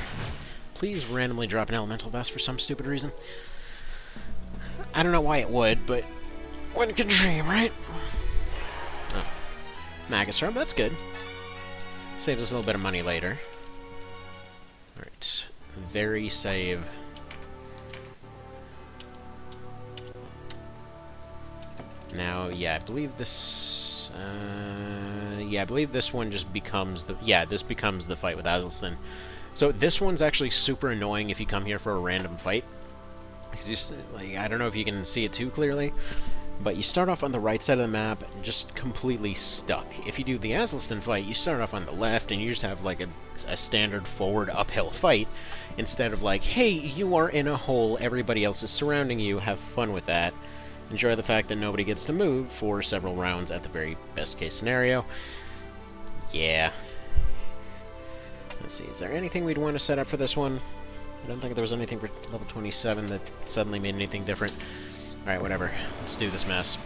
Please randomly drop an Elemental Vest for some stupid reason. I don't know why it would, but one can dream, right? Oh. Magus Herb, that's good. Saves us a little bit of money later. Alright. Very save. Now, yeah, I believe this... yeah, I believe this one just becomes the... Yeah, this becomes the fight with Azelstan. So this one's actually super annoying if you come here for a random fight. Because like, I don't know if you can see it too clearly, but you start off on the right side of the map, just completely stuck. If you do the Azelstan fight, you start off on the left, and you just have like a standard forward uphill fight, instead of like, hey, you are in a hole, everybody else is surrounding you, have fun with that. Enjoy the fact that nobody gets to move for several rounds at the very best case scenario. Yeah. Let's see, is there anything we'd want to set up for this one? I don't think there was anything for level 27 that suddenly made anything different. Alright, whatever. Let's do this mess.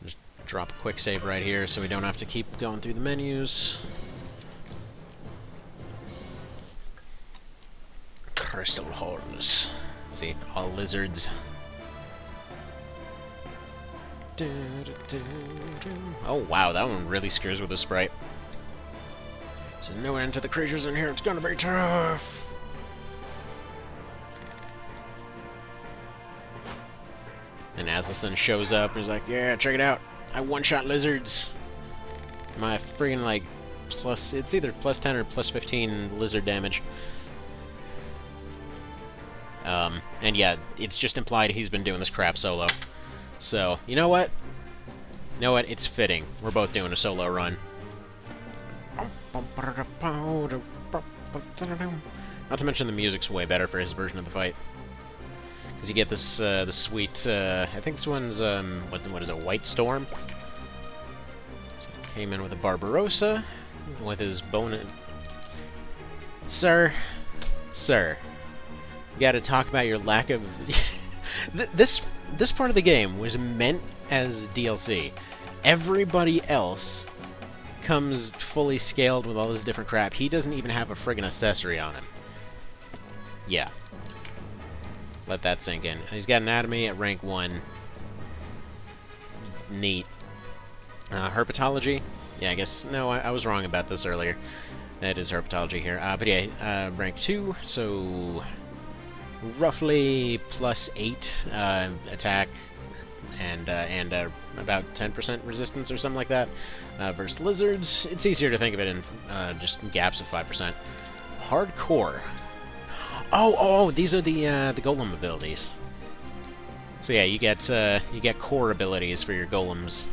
Just drop a quick save right here so we don't have to keep going through the menus. Crystal Horns. See, all lizards. Oh wow, that one really screws with the sprite. So no end to the creatures in here, it's gonna be tough! And Azelstan shows up and is like, yeah, check it out, I one-shot lizards! My friggin' like, it's either plus 10 or plus 15 lizard damage. And yeah, it's just implied he's been doing this crap solo. So, you know what? You know what? It's fitting. We're both doing a solo run. Not to mention the music's way better for his version of the fight. Because you get this, the sweet, I think this one's, what is it, White Storm? So came in with a Barbarossa, with his bonus... Sir, you gotta talk about your lack of... This part of the game was meant as DLC. Everybody else comes fully scaled with all this different crap. He doesn't even have a friggin' accessory on him. Yeah. Let that sink in. He's got Anatomy at rank 1. Neat. Herpetology? Yeah, I guess... No, I was wrong about this earlier. That is Herpetology here. But yeah, rank 2, so... roughly plus 8 attack and about 10% resistance or something like that. Versus lizards, it's easier to think of it in just gaps of 5%. Hardcore. Oh, these are the golem abilities. So yeah, you get core abilities for your golems.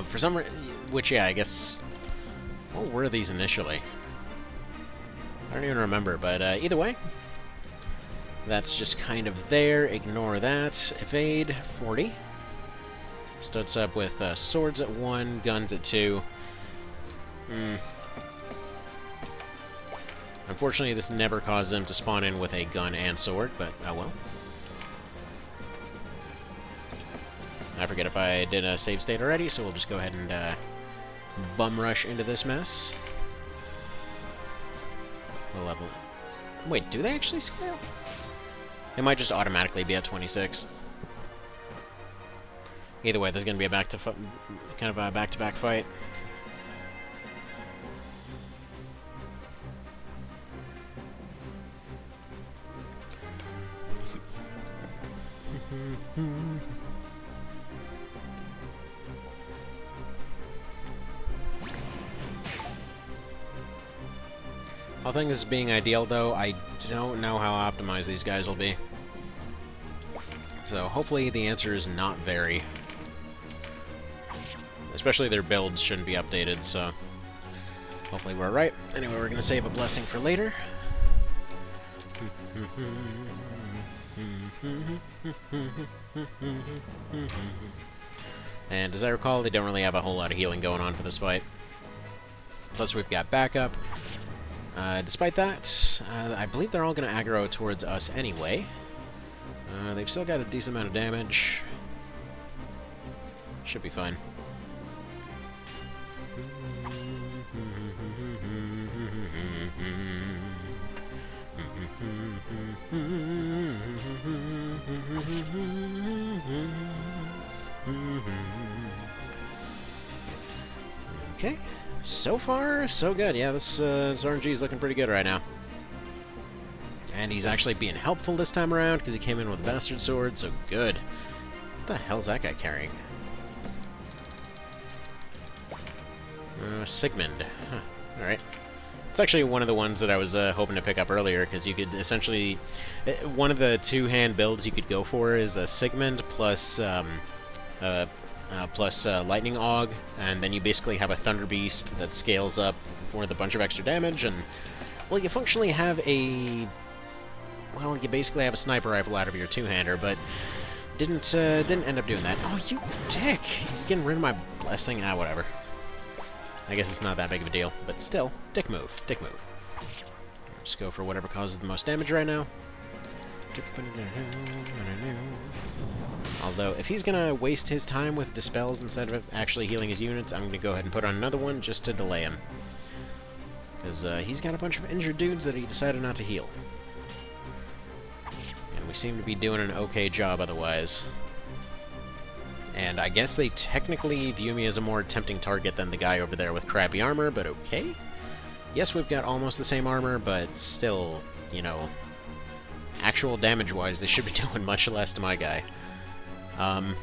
For some which yeah, I guess. What were these initially? I don't even remember, but either way. That's just kind of there. Ignore that. Evade, 40. Starts up with swords at 1, guns at 2. Unfortunately, this never caused them to spawn in with a gun and sword, but oh well. I forget if I did a save state already, so we'll just go ahead and bum rush into this mess. We'll level. Wait, do they actually scale? It might just automatically be at 26. Either way, there's going to be a kind of a back-to-back fight. All things being ideal, though, I don't know how optimized these guys will be. So hopefully the answer is not very. Especially their builds shouldn't be updated, so hopefully we're right. Anyway, we're going to save a blessing for later. And as I recall, they don't really have a whole lot of healing going on for this fight. Plus we've got backup. Despite that, I believe they're all going to aggro towards us anyway. They've still got a decent amount of damage. Should be fine. Okay, so far, so good. Yeah, this RNG is looking pretty good right now. And he's actually being helpful this time around, because he came in with a Bastard Sword, so good. What the hell's that guy carrying? Sigmund. Huh. Alright. It's actually one of the ones that I was hoping to pick up earlier, because you could essentially... one of the two-hand builds you could go for is a Sigmund plus Lightning Aug, and then you basically have a Thunder Beast that scales up with a bunch of extra damage, and, well, you functionally have a... Well, you basically have a sniper rifle out of your two-hander, but didn't end up doing that. Oh, you dick! He's getting rid of my blessing. Ah, whatever. I guess it's not that big of a deal, but still, dick move, dick move. Just go for whatever causes the most damage right now. Although, if he's gonna waste his time with dispels instead of actually healing his units, I'm gonna go ahead and put on another one just to delay him. Because he's got a bunch of injured dudes that he decided not to heal. And we seem to be doing an okay job otherwise. And I guess they technically view me as a more tempting target than the guy over there with crappy armor, but okay. Yes, we've got almost the same armor, but still, you know, actual damage-wise, they should be doing much less to my guy. Not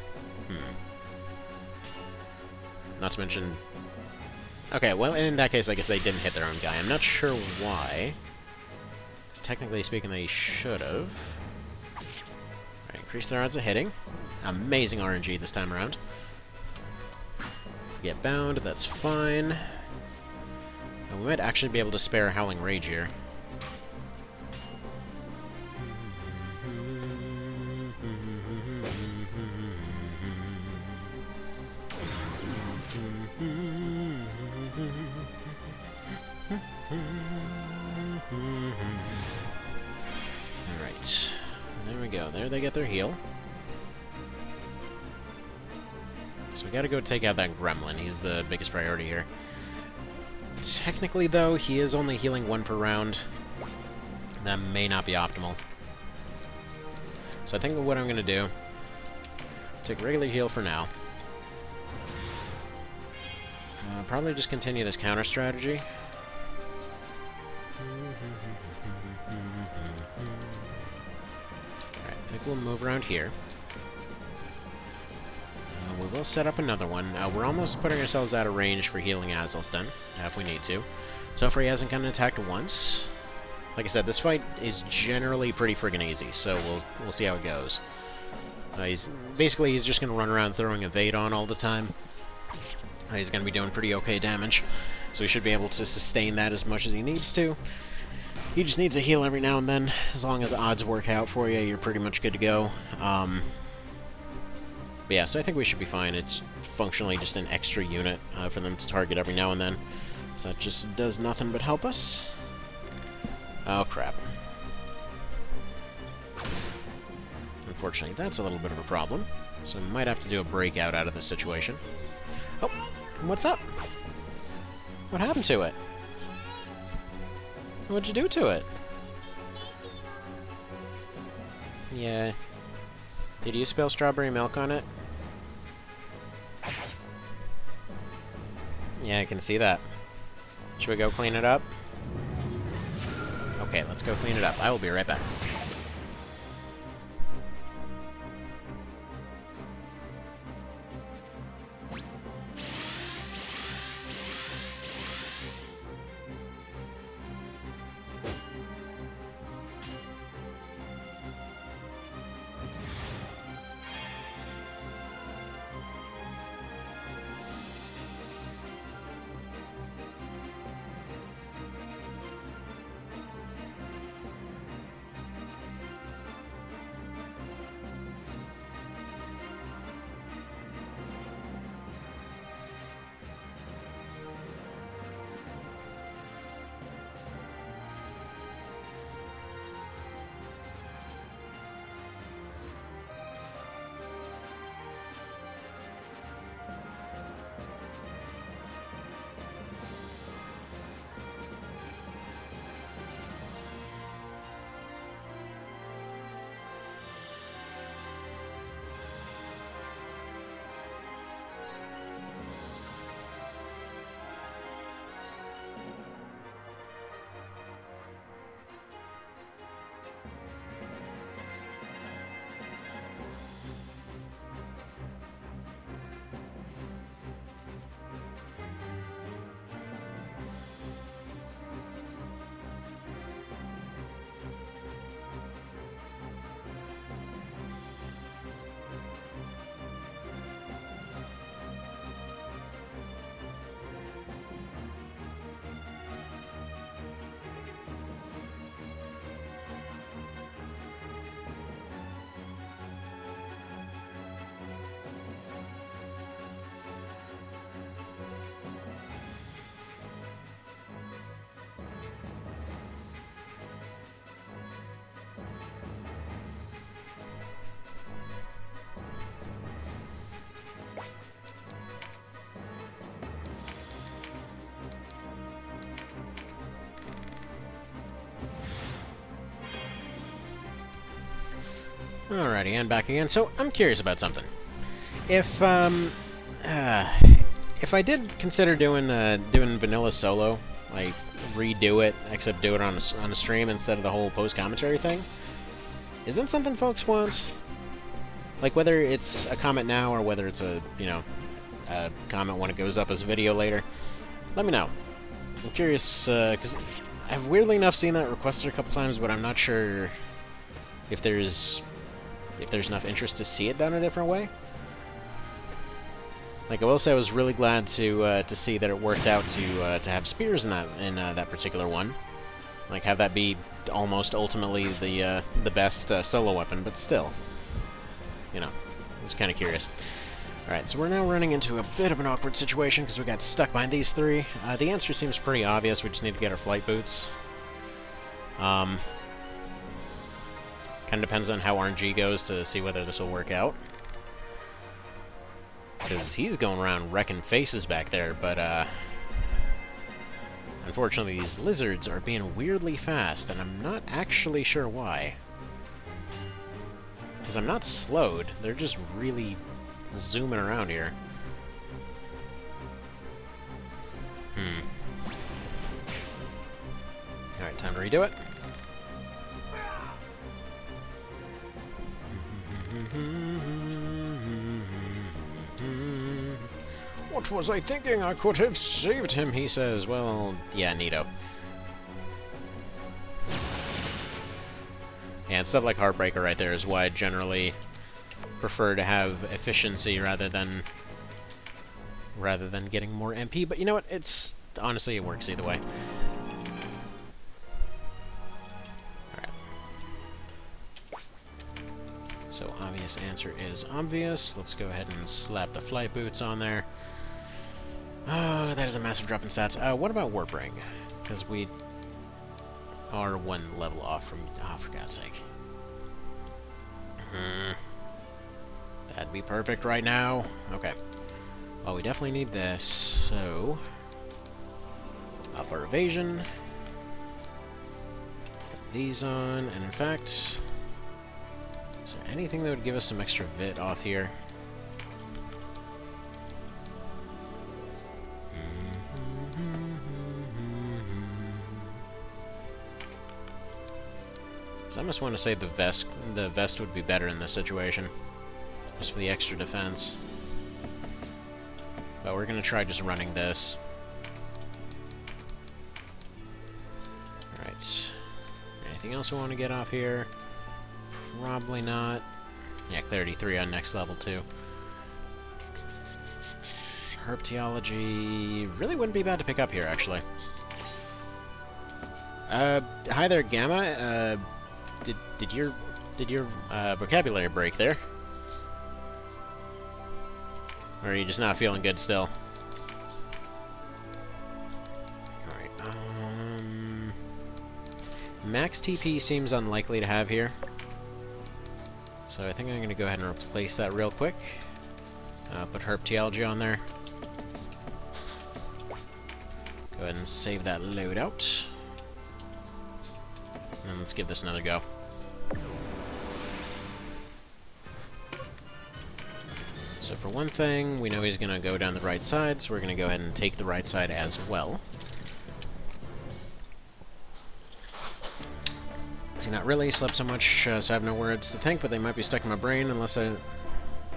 to mention... Okay, well, in that case, I guess they didn't hit their own guy. I'm not sure why. Because technically speaking, they should have. Alright, increase their odds of hitting. Amazing RNG this time around. Get bound, that's fine. And we might actually be able to spare Howling Rage here. Alright. There we go. There they get their heal. So we gotta go take out that gremlin. He's the biggest priority here. Technically, though, he is only healing 1 per round. That may not be optimal. So I think what I'm gonna do... Take regular heal for now. Probably just continue this counter strategy. Alright, I think we'll move around here. We will set up another one. We're almost putting ourselves out of range for healing Azelstan, if we need to. So far he hasn't gotten attacked once. Like I said, this fight is generally pretty friggin' easy, so we'll see how it goes. He's just gonna run around throwing evade on all the time. He's gonna be doing pretty okay damage, so he should be able to sustain that as much as he needs to. He just needs a heal every now and then. As long as the odds work out for you, you're pretty much good to go. But yeah, so I think we should be fine. It's functionally just an extra unit for them to target every now and then. So that just does nothing but help us. Oh, crap. Unfortunately, that's a little bit of a problem. So we might have to do a breakout out of this situation. Oh, what's up? What happened to it? What'd you do to it? Yeah. Did you spill strawberry milk on it? Yeah, I can see that. Should we go clean it up? Okay, let's go clean it up. I will be right back. Alrighty, and back again. So, I'm curious about something. If I did consider doing vanilla solo, like redo it, except do it on a stream instead of the whole post-commentary thing, is that something folks want? Like, whether it's a comment now or whether it's a, a comment when it goes up as a video later, let me know. I'm curious, because I've weirdly enough seen that requested a couple times, but I'm not sure if there's enough interest to see it done a different way. Like, I will say I was really glad to see that it worked out to have spears in that particular one. Like, have that be almost ultimately the best solo weapon, but still, I was kind of curious. Alright, so we're now running into a bit of an awkward situation because we got stuck behind these three. The answer seems pretty obvious. We just need to get our flight boots. Kind of depends on how RNG goes to see whether this will work out. Because he's going around wrecking faces back there, but unfortunately these lizards are being weirdly fast, and I'm not actually sure why. Because I'm not slowed, they're just really zooming around here. Alright, time to redo it. What was I thinking? I could have saved him, he says. Well, yeah, neato. Yeah, and stuff like Heartbreaker right there is why I generally prefer to have efficiency rather than getting more MP. But you know what? It's honestly, it works either way. Alright. So obvious answer is obvious. Let's go ahead and slap the flight boots on there. Oh, that is a massive drop in stats. What about Warp Ring? Because we are one level off from... Oh, for God's sake. That'd be perfect right now. Okay. Well, we definitely need this, so... Up our evasion. Put these on, and in fact... Is there anything that would give us some extra vit off here? I almost want to say the vest would be better in this situation, just for the extra defense. But we're gonna try just running this. Alright. Anything else we want to get off here? Probably not. Yeah, Clarity 3 on next level too. Herb Theology really wouldn't be bad to pick up here, actually. Hi there, Gamma. Did your vocabulary break there? Or are you just not feeling good still? Alright, max TP seems unlikely to have here. So I think I'm going to go ahead and replace that real quick. Put Herb Theology on there. Go ahead and save that loadout. And let's give this another go. So for one thing, we know he's going to go down the right side, so we're going to go ahead and take the right side as well. See, not really, slept so much, so I have no words to think, but they might be stuck in my brain unless I...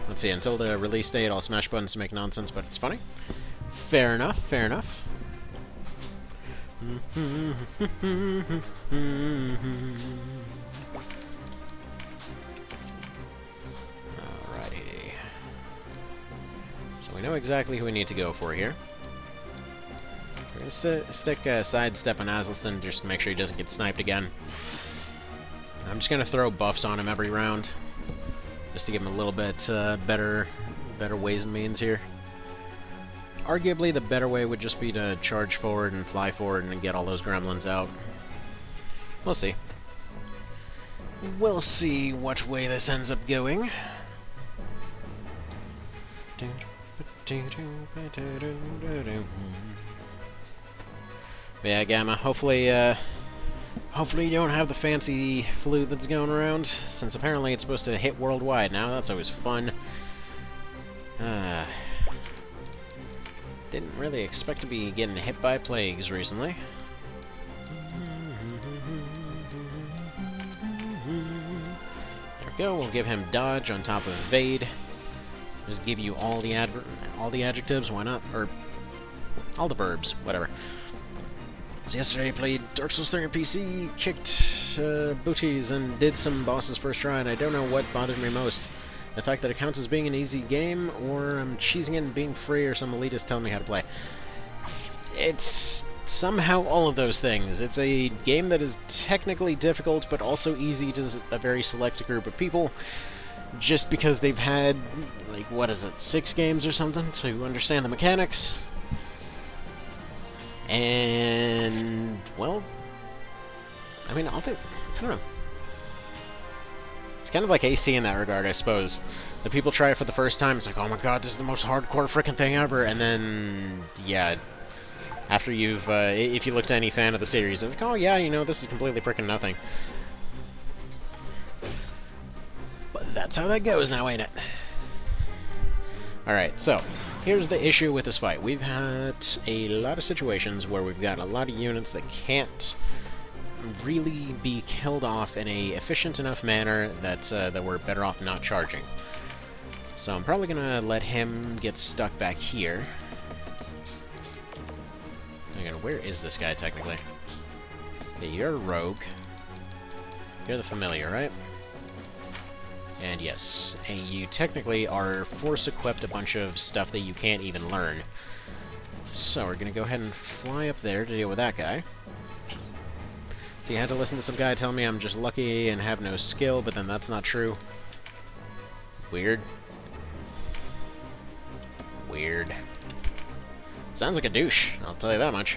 Let's see, until the release date, I'll smash buttons to make nonsense, but it's funny. Fair enough, fair enough. Alrighty. So we know exactly who we need to go for here. We're going to stick a sidestep on Azelstan just to make sure he doesn't get sniped again. I'm just going to throw buffs on him every round, just to give him a little bit better ways and means here. Arguably, the better way would just be to charge forward and fly forward and get all those gremlins out. We'll see. We'll see what way this ends up going. But yeah, Gamma, hopefully Hopefully you don't have the fancy flu that's going around, since apparently it's supposed to hit worldwide now. That's always fun. Didn't really expect to be getting hit by plagues recently. There we go. We'll give him dodge on top of evade. Just give you all the adjectives. Why not? Or all the verbs. Whatever. So yesterday I played Dark Souls 3 on PC, kicked booties, and did some bosses first try, and I don't know what bothered me most. The fact that it counts as being an easy game, or I'm cheesing it and being free, or some elitist telling me how to play. It's somehow all of those things. It's a game that is technically difficult, but also easy to a very select group of people, just because they've had, like, what is it, 6 games or something to understand the mechanics. And, well, I mean, I don't know. It's kind of like AC in that regard, I suppose. The people try it for the first time, it's like, oh my god, this is the most hardcore frickin' thing ever, and then, yeah, after you've, if you look to any fan of the series, they're like, oh yeah, you know, this is completely frickin' nothing. But that's how that goes now, ain't it? Alright, so, here's the issue with this fight. We've had a lot of situations where we've got a lot of units that can't really be killed off in a efficient enough manner that we're better off not charging. So I'm probably gonna let him get stuck back here. Again, where is this guy technically? Okay, you're a rogue. You're the familiar, right? And yes, and you technically are force-equipped a bunch of stuff that you can't even learn. So we're gonna go ahead and fly up there to deal with that guy. So you had to listen to some guy tell me I'm just lucky and have no skill, but then that's not true. Weird. Weird. Sounds like a douche, I'll tell you that much.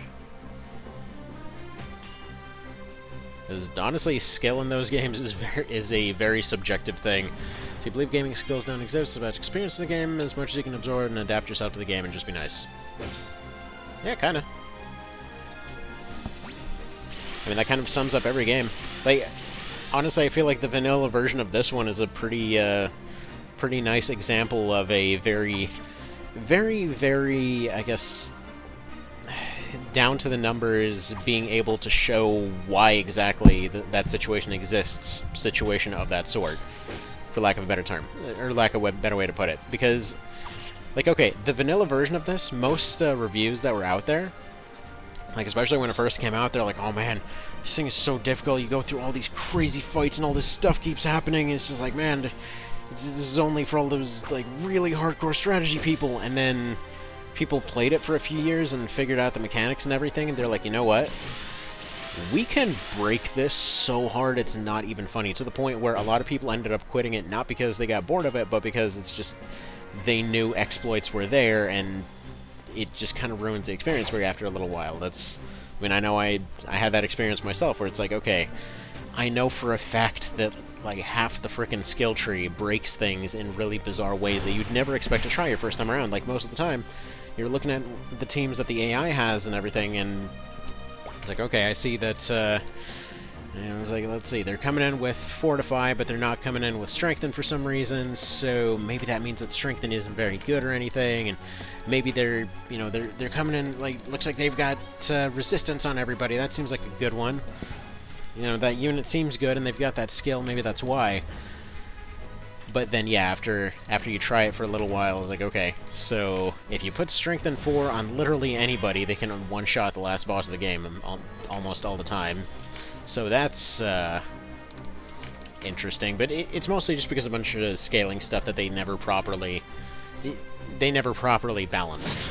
Because honestly, skill in those games is a very subjective thing. So you believe gaming skills don't exist, it's about experience in the game as much as you can absorb and adapt yourself to the game and just be nice. Yeah, kinda. I mean, that kind of sums up every game. Like, honestly, I feel like the vanilla version of this one is a pretty nice example of a very, I guess, down to the numbers, being able to show why exactly that situation exists, situation of that sort, for lack of a better term, or lack of a better way to put it. Because, like, okay, the vanilla version of this, most reviews that were out there, like, especially when it first came out, they're like, oh man, this thing is so difficult, you go through all these crazy fights and all this stuff keeps happening, it's just like, man, this is only for all those, like, really hardcore strategy people. And then people played it for a few years and figured out the mechanics and everything, and they're like, you know what? We can break this so hard it's not even funny, to the point where a lot of people ended up quitting it, not because they got bored of it, but because it's just, they knew exploits were there, and it just kind of ruins the experience for you after a little while. That's, I mean, I know I had that experience myself, where it's like, okay, I know for a fact that, like, half the frickin' skill tree breaks things in really bizarre ways that you'd never expect to try your first time around. Like, most of the time, you're looking at the teams that the AI has and everything, and it's like, okay, I see that, and I was like, let's see, they're coming in with Fortify, but they're not coming in with Strengthen for some reason, so maybe that means that Strengthen isn't very good or anything, and maybe they're, you know, they're coming in, like, looks like they've got Resistance on everybody. That seems like a good one. You know, that unit seems good, and they've got that skill, maybe that's why. But then, yeah, after you try it for a little while, it's like, okay, so if you put Strengthen 4 on literally anybody, they can one-shot the last boss of the game almost all the time. So that's interesting, but it's mostly just because of a bunch of scaling stuff that they never properly balanced.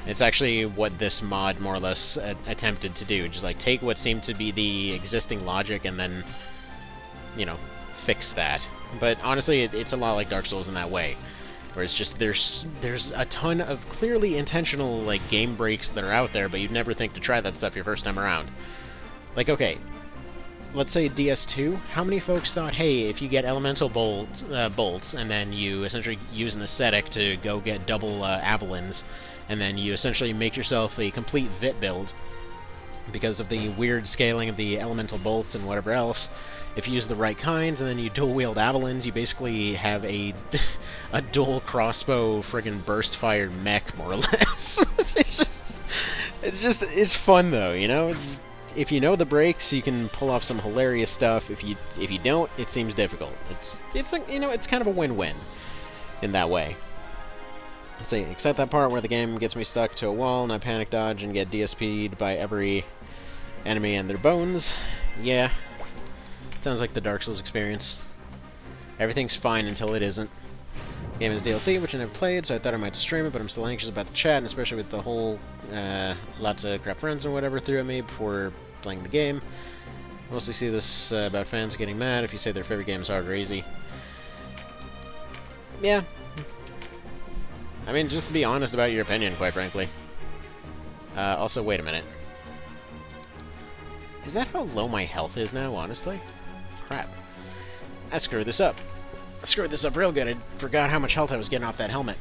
It's actually what this mod more or less attempted to do, just like take what seemed to be the existing logic and then, you know, fix that. But honestly, it's a lot like Dark Souls in that way, where it's just there's a ton of clearly intentional, like, game breaks that are out there, but you'd never think to try that stuff your first time around. Like, okay, let's say DS2, how many folks thought, hey, if you get elemental bolts, and then you essentially use an ascetic to go get double Avalons, and then you essentially make yourself a complete Vit build, because of the weird scaling of the elemental bolts and whatever else. If you use the right kinds and then you dual-wield javelins, you basically have a a dual crossbow friggin' burst-fired mech, more or less. It's fun though, you know? If you know the breaks, you can pull off some hilarious stuff. If you don't, it seems difficult. It's like, you know, it's kind of a win-win in that way. So, except that part where the game gets me stuck to a wall and I panic dodge and get DSP'd by every enemy and their bones. Yeah. Sounds like the Dark Souls experience. Everything's fine until it isn't. Game is DLC, which I never played, so I thought I might stream it, but I'm still anxious about the chat, and especially with the whole lots of crap friends and whatever threw at me before playing the game. Mostly see this about fans getting mad if you say their favorite game is hard or easy. Yeah. I mean, just be honest about your opinion, quite frankly. Also, wait a minute. Is that how low my health is now, honestly? Crap. I screwed this up. I screwed this up real good. I forgot how much health I was getting off that helmet.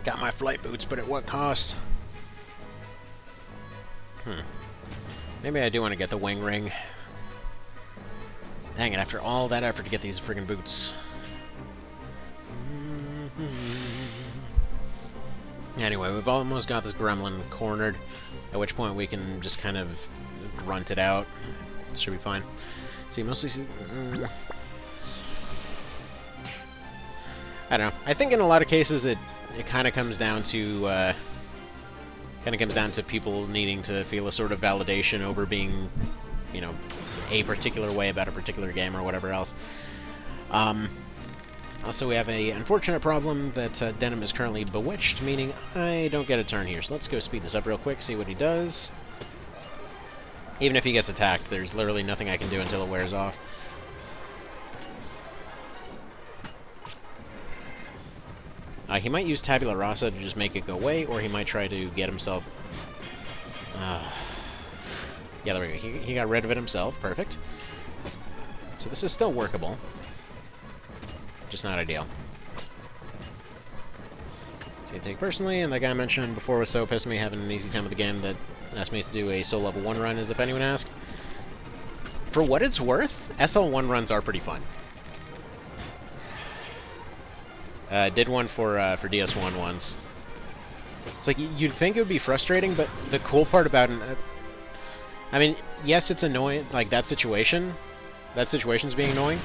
Got my flight boots, but at what cost? Maybe I do want to get the wing ring. Dang it, after all that effort to get these friggin' boots. Anyway, we've almost got this gremlin cornered, at which point we can just kind of grunt it out. Should be fine. So you mostly see... I don't know. I think in a lot of cases it kind of comes down to... people needing to feel a sort of validation over being, you know, a particular way about a particular game or whatever else. Also, we have a unfortunate problem that Denim is currently bewitched, meaning I don't get a turn here. So let's go speed this up real quick, see what he does. Even if he gets attacked, there's literally nothing I can do until it wears off. He might use Tabula Rasa to just make it go away, or he might try to get himself... yeah, there we go. He got rid of it himself. Perfect. So this is still workable. Just not ideal. So you take personally, and the guy I mentioned before was so pissed at me having an easy time with the game that asked me to do a Soul Level 1 run, as if anyone asked. For what it's worth, SL1 runs are pretty fun. Did one for DS1 once. It's like, you'd think it would be frustrating, but the cool part about it... I mean, yes, it's annoying, like, that situation's being annoying.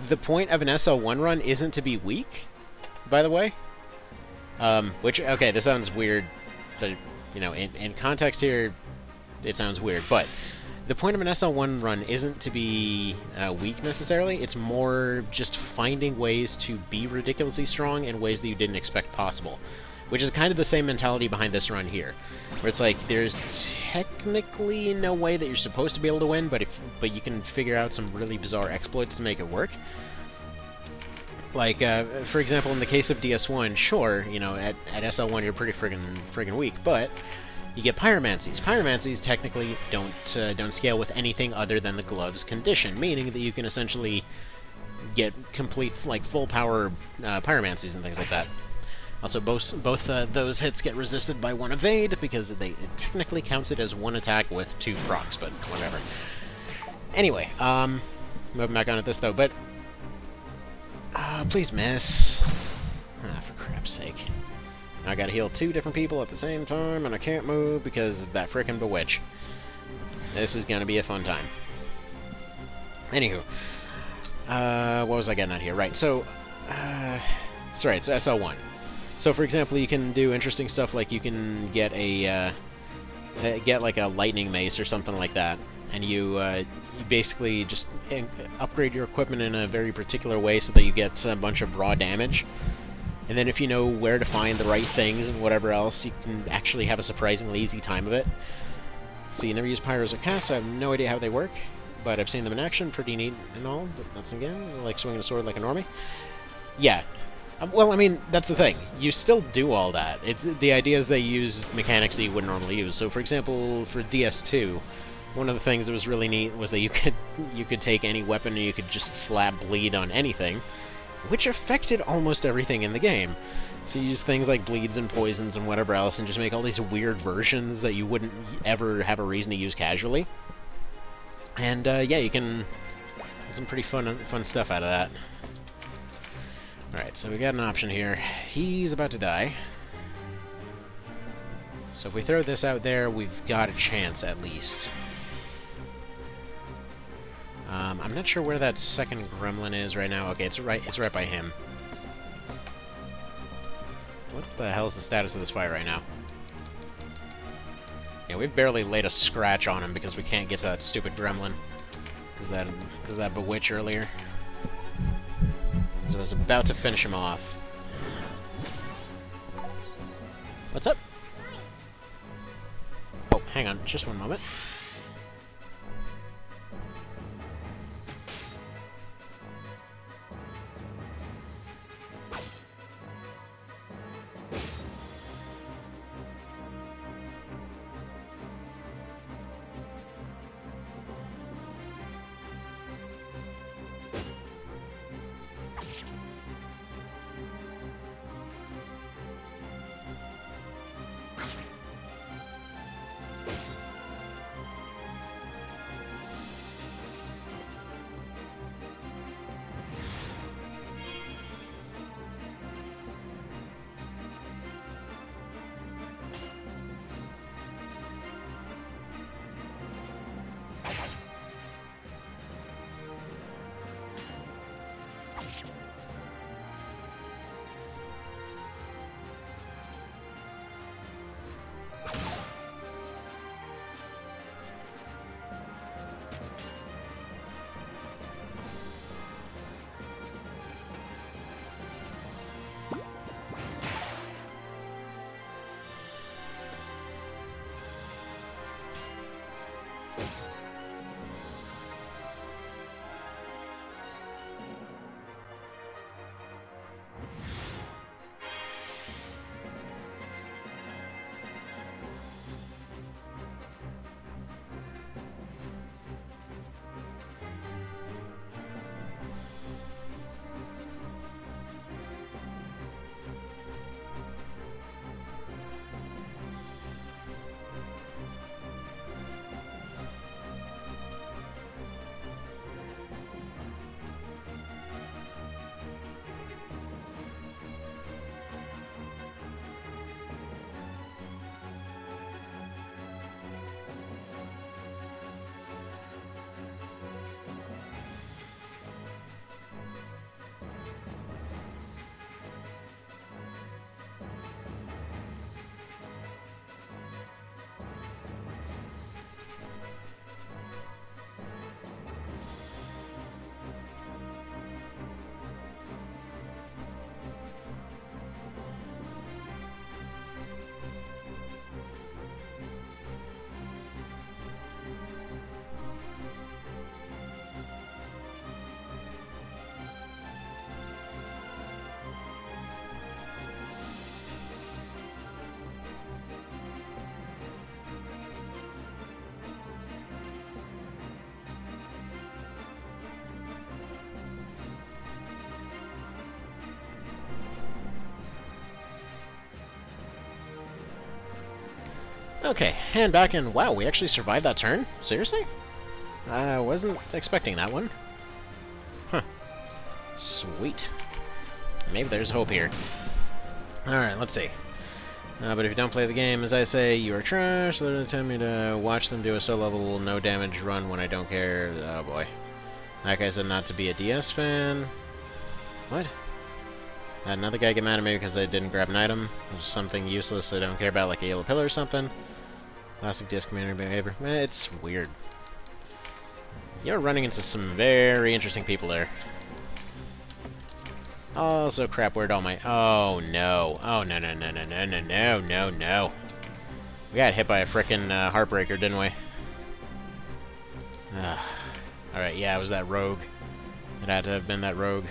The point of an SL1 run isn't to be weak, by the way. Which, okay, this sounds weird, but, you know, in context here, it sounds weird, but the point of an SL1 run isn't to be weak, necessarily. It's more just finding ways to be ridiculously strong in ways that you didn't expect possible. Which is kind of the same mentality behind this run here. Where it's like, there's technically no way that you're supposed to be able to win, but you can figure out some really bizarre exploits to make it work. Like, for example, in the case of DS1, sure, you know, at SL1 you're pretty friggin' weak, but you get pyromancies. Pyromancies technically don't scale with anything other than the glove's condition, meaning that you can essentially get complete, like, full power pyromancies and things like that. Also, both those hits get resisted by one evade, because it technically counts it as one attack with 2 procs, but whatever. Anyway, moving back on at this, though, but... please miss. For crap's sake. I gotta heal 2 different people at the same time, and I can't move because of that frickin' bewitch. This is gonna be a fun time. Anywho. What was I getting at here? Right, so... that's right, so SL1. So, for example, you can do interesting stuff like you can get get like a lightning mace or something like that, and you basically just upgrade your equipment in a very particular way so that you get a bunch of raw damage. And then if you know where to find the right things and whatever else, you can actually have a surprisingly easy time of it. So you never use pyros or casts, so I have no idea how they work, but I've seen them in action, pretty neat and all, but that's again, like swinging a sword like a normie. Yeah. Well, I mean, that's the thing. You still do all that. The idea is they use mechanics that you wouldn't normally use. So, for example, for DS2, one of the things that was really neat was that you could take any weapon and you could just slap bleed on anything, which affected almost everything in the game. So you use things like bleeds and poisons and whatever else, and just make all these weird versions that you wouldn't ever have a reason to use casually. And yeah, you can get some pretty fun stuff out of that. Alright, so we got an option here. He's about to die. So if we throw this out there, we've got a chance at least. I'm not sure where that second gremlin is right now. Okay, it's right by him. What the hell is the status of this fight right now? Yeah, we've barely laid a scratch on him because we can't get to that stupid gremlin. Because that bewitch earlier. So I was about to finish him off. What's up? Oh, hang on, just one moment. Okay, and back in. Wow, we actually survived that turn? Seriously? I wasn't expecting that one. Huh. Sweet. Maybe there's hope here. Alright, let's see. But if you don't play the game, as I say, you are trash. They're telling me to watch them do a solo level, no damage run when I don't care. Oh boy. That guy said not to be a DS fan. What? Had another guy get mad at me because I didn't grab an item. It was something useless I don't care about, like a yellow pillar or something. Classic DS community behavior. It's weird. You're running into some very interesting people there. Also, crap, where'd all my... Oh, no. Oh, no, no, no, no, no, no, no, no, no. We got hit by a frickin' Heartbreaker, didn't we? Alright, yeah, it was that rogue. It had to have been that rogue.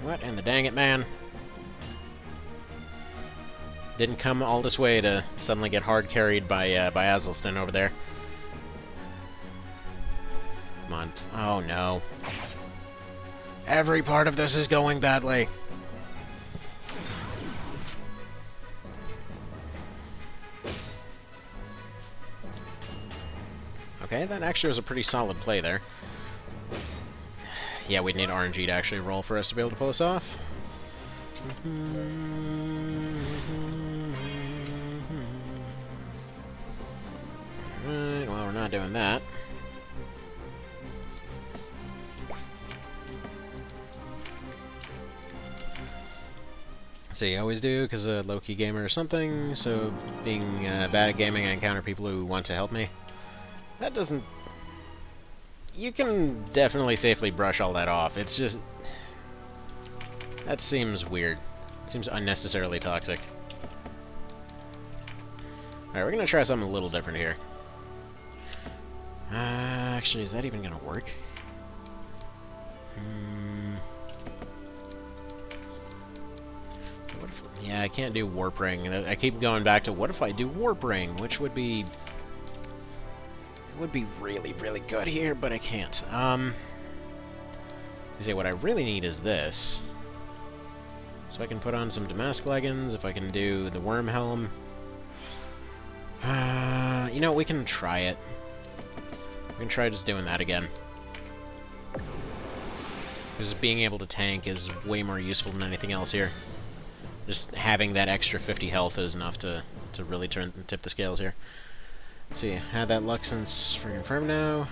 What in the dang it, man? Didn't come all this way to suddenly get hard carried by Azelstan over there. Pokemon. Oh no. Every part of this is going badly. Okay, that actually was a pretty solid play there. Yeah, we'd need RNG to actually roll for us to be able to pull this off. Alright, well, we're not doing that. So you always do, because a low-key gamer or something, so being bad at gaming, I encounter people who want to help me. That doesn't... You can definitely safely brush all that off. It's just... That seems weird. It seems unnecessarily toxic. Alright, we're gonna try something a little different here. Actually, is that even gonna work? What if, yeah, I can't do Warp Ring. I keep going back to, what if I do Warp Ring? Which would be... It would be really, really good here, but I can't. You see, what I really need is this. So I can put on some Damask leggings, if I can do the Worm Helm. You know, we can try it. We can try just doing that again. Because being able to tank is way more useful than anything else here. Just having that extra 50 health is enough to really tip the scales here. Let's see, had that luck since friggin' Firm now.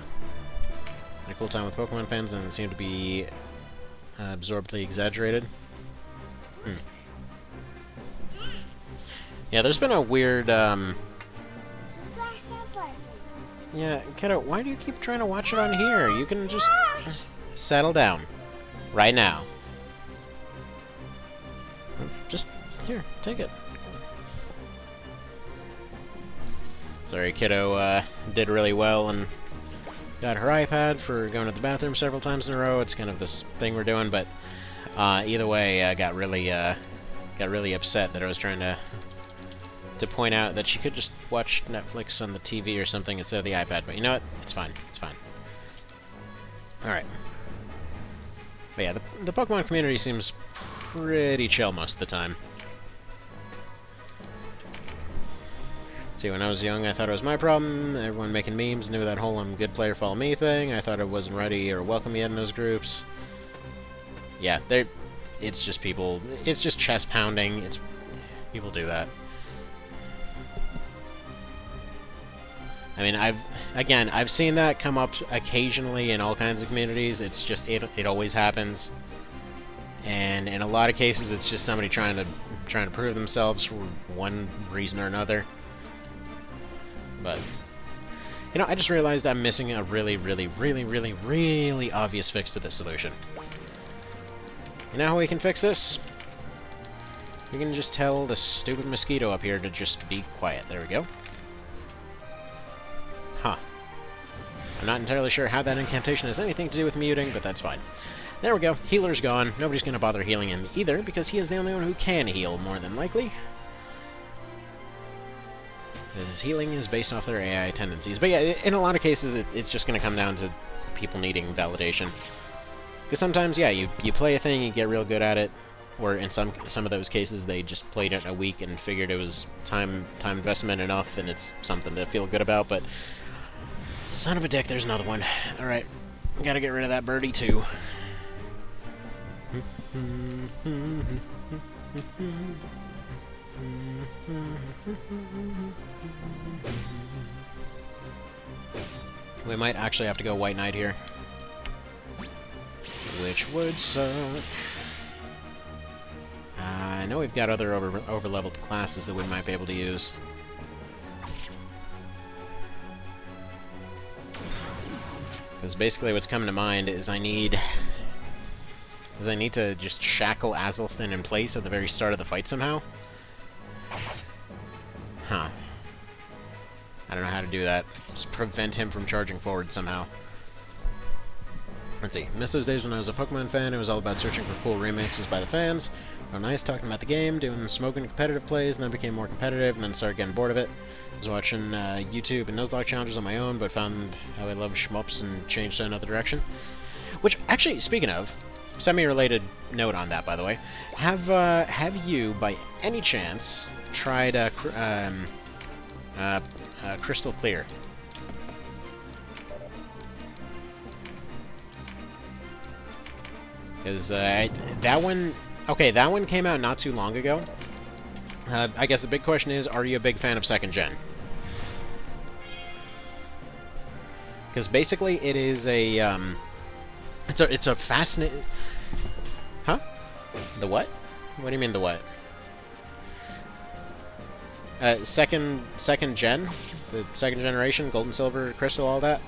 Had a cool time with Pokemon fans, and it seemed to be absorbedly exaggerated. Yeah, there's been a weird, Yeah, kiddo, why do you keep trying to watch it on here? You can just settle down. Right now. Just, here, take it. Sorry, kiddo did really well and got her iPad for going to the bathroom several times in a row. It's kind of this thing we're doing, but either way, I got really upset that I was trying to point out that she could just watch Netflix on the TV or something instead of the iPad. But you know what? It's fine. It's fine. Alright. But yeah, the Pokemon community seems pretty chill most of the time. See, when I was young, I thought it was my problem. Everyone making memes knew that whole "I'm a good player, follow me" thing. I thought I wasn't ready or welcome yet in those groups. Yeah, it's just people. It's just chest pounding. People do that. I mean, I've seen that come up occasionally in all kinds of communities. It's just it always happens, and in a lot of cases, it's just somebody trying to prove themselves for one reason or another. But you know, I just realized I'm missing a really, really, really, really, really obvious fix to this solution. You know how we can fix this? We can just tell the stupid mosquito up here to just be quiet. There we go. Huh. I'm not entirely sure how that incantation has anything to do with muting, but that's fine. There we go. Healer's gone. Nobody's going to bother healing him either, because he is the only one who can heal, more than likely. His healing is based off their AI tendencies. But yeah, in a lot of cases, it's just going to come down to people needing validation. Because sometimes, yeah, you play a thing, you get real good at it, or in some of those cases, they just played it in a week and figured it was time investment enough, and it's something to feel good about, but... Son of a dick, there's another one. Alright, gotta get rid of that birdie, too. We might actually have to go White Knight here. Which would suck. I know we've got other over-leveled classes that we might be able to use. Because basically what's coming to mind is I need to just shackle Azelstan in place at the very start of the fight somehow. Huh. I don't know how to do that. Just prevent him from charging forward somehow. Let's see. Miss those days when I was a Pokemon fan. It was all about searching for cool remixes by the fans. Real nice talking about the game, doing smoking competitive plays, and then became more competitive, and then started getting bored of it. I was watching YouTube and Nuzlocke challenges on my own, but found how I love shmups and changed to another direction. Which, actually, speaking of, semi-related note on that, by the way, have you, by any chance, tried Crystal Clear? Because that one came out not too long ago. I guess the big question is, are you a big fan of second gen? Because basically, it is a it's a fascinating. Huh? The what? What do you mean the what? Second gen, the second generation, gold and silver, crystal, all that.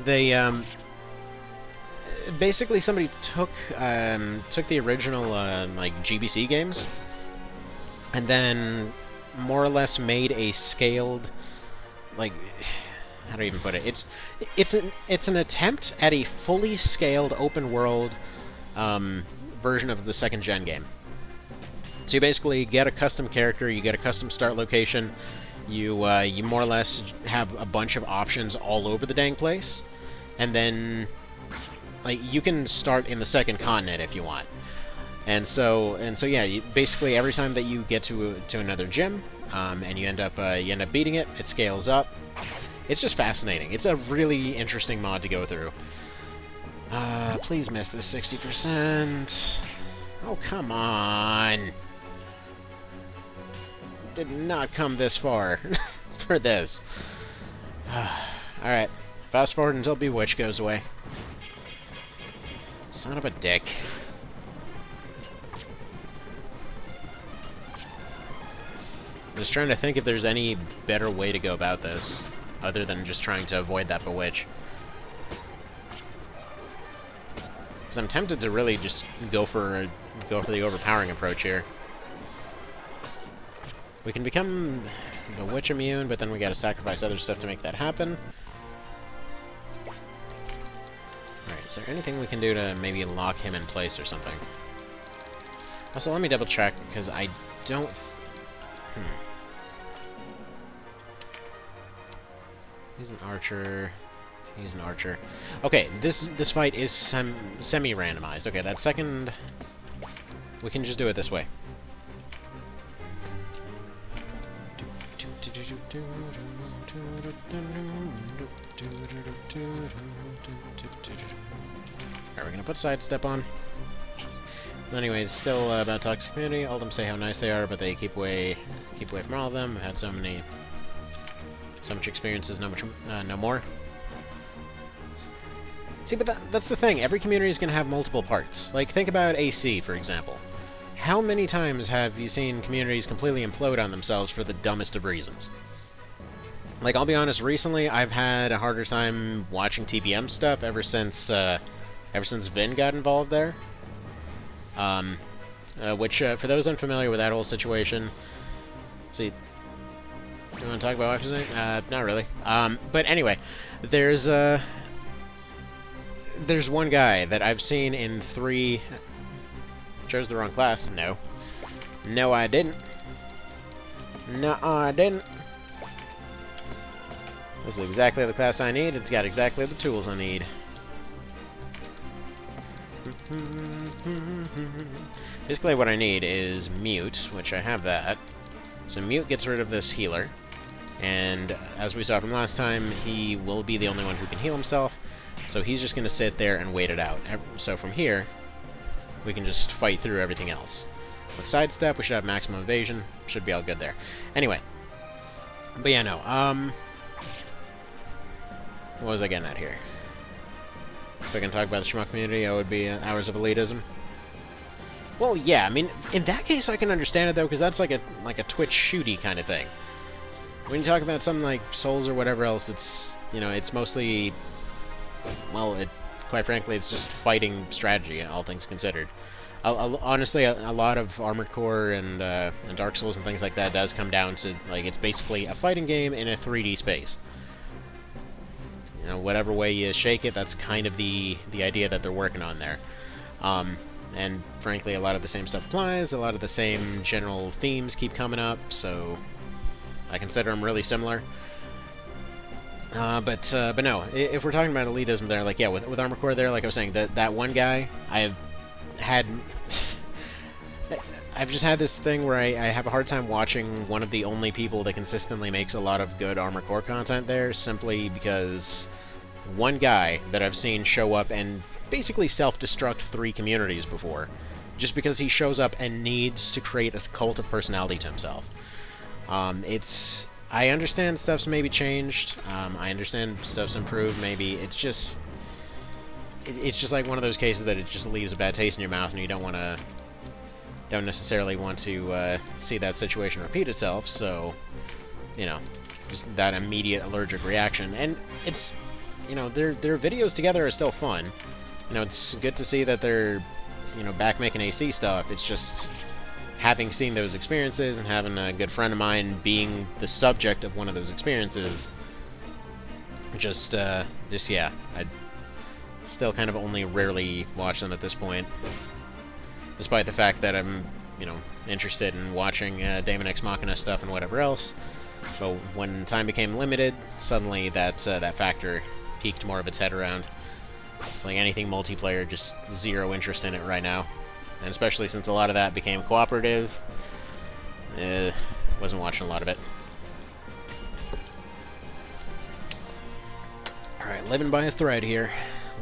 They basically somebody took the original like GBC games and then more or less made a scaled, like, how do I even put it? It's an attempt at a fully scaled open world version of the second gen game. So you basically get a custom character, you get a custom start location, you more or less have a bunch of options all over the dang place, and then like you can start in the second continent if you want. And so yeah, basically every time that you get to another gym, and you end up beating it, it scales up. It's just fascinating. It's a really interesting mod to go through. Please miss this 60%. Oh, come on. Did not come this far for this. Alright. Fast forward until Bewitch goes away. Son of a dick. I'm just trying to think if there's any better way to go about this, other than just trying to avoid that Bewitch. Because I'm tempted to really just go for the overpowering approach here. We can become Bewitch immune, but then we gotta sacrifice other stuff to make that happen. Alright, is there anything we can do to maybe lock him in place or something? Also, let me double check, because I don't... He's an archer. He's an archer. Okay, this fight is semi-randomized. Okay, that second... We can just do it this way. Alright, we're gonna put sidestep on. Anyways, still about toxic community. All of them say how nice they are, but they keep away from all of them. I've had so much experiences, no more. See, but that's the thing. Every community is going to have multiple parts. Like, think about AC, for example. How many times have you seen communities completely implode on themselves for the dumbest of reasons? Like, I'll be honest, recently I've had a harder time watching TBM stuff ever since Vin got involved there. Which, for those unfamiliar with that whole situation, let's see... You want to talk about what you're saying? Not really. But anyway, there's one guy that I've seen in 3... Chose the wrong class. No. No, I didn't. No, I didn't. This is exactly the class I need. It's got exactly the tools I need. Basically what I need is Mute, which I have that. So Mute gets rid of this healer. And as we saw from last time, he will be the only one who can heal himself. So he's just going to sit there and wait it out. So from here, we can just fight through everything else. With sidestep, we should have maximum evasion. Should be all good there. Anyway. But yeah, no. What was I getting at here? If I can talk about the schmuck community, it would be hours of elitism. Well, yeah, I mean, in that case I can understand it, though, because that's like a Twitch shooty kind of thing. When you talk about something like Souls or whatever else, it's, you know, it's mostly, well, quite frankly, it's just fighting strategy, all things considered. Honestly, a lot of Armored Core and Dark Souls and things like that does come down to, like, it's basically a fighting game in a 3D space. You know, whatever way you shake it, that's kind of the idea that they're working on there. And frankly, a lot of the same stuff applies. A lot of the same general themes keep coming up, so I consider them really similar. But no, if we're talking about elitism there, like, yeah, with Armor Core there, like I was saying, that one guy, I've just had this thing where I have a hard time watching one of the only people that consistently makes a lot of good Armor Core content there, simply because one guy that I've seen show up and basically self-destruct 3 communities before, just because he shows up and needs to create a cult of personality to himself. I understand stuff's maybe changed, I understand stuff's improved, maybe, it's just like one of those cases that it just leaves a bad taste in your mouth and you don't necessarily want to see that situation repeat itself, so, you know, just that immediate allergic reaction. And it's, you know, their videos together are still fun. You know, it's good to see that they're, you know, back making AC stuff. It's just, having seen those experiences and having a good friend of mine being the subject of one of those experiences, yeah, I still kind of only rarely watch them at this point, despite the fact that I'm, you know, interested in watching Daemon X Machina stuff and whatever else. But when time became limited, suddenly that factor peaked more of its head around. It's like anything multiplayer, just zero interest in it right now. And especially since a lot of that became cooperative, wasn't watching a lot of it. Alright, living by a thread here.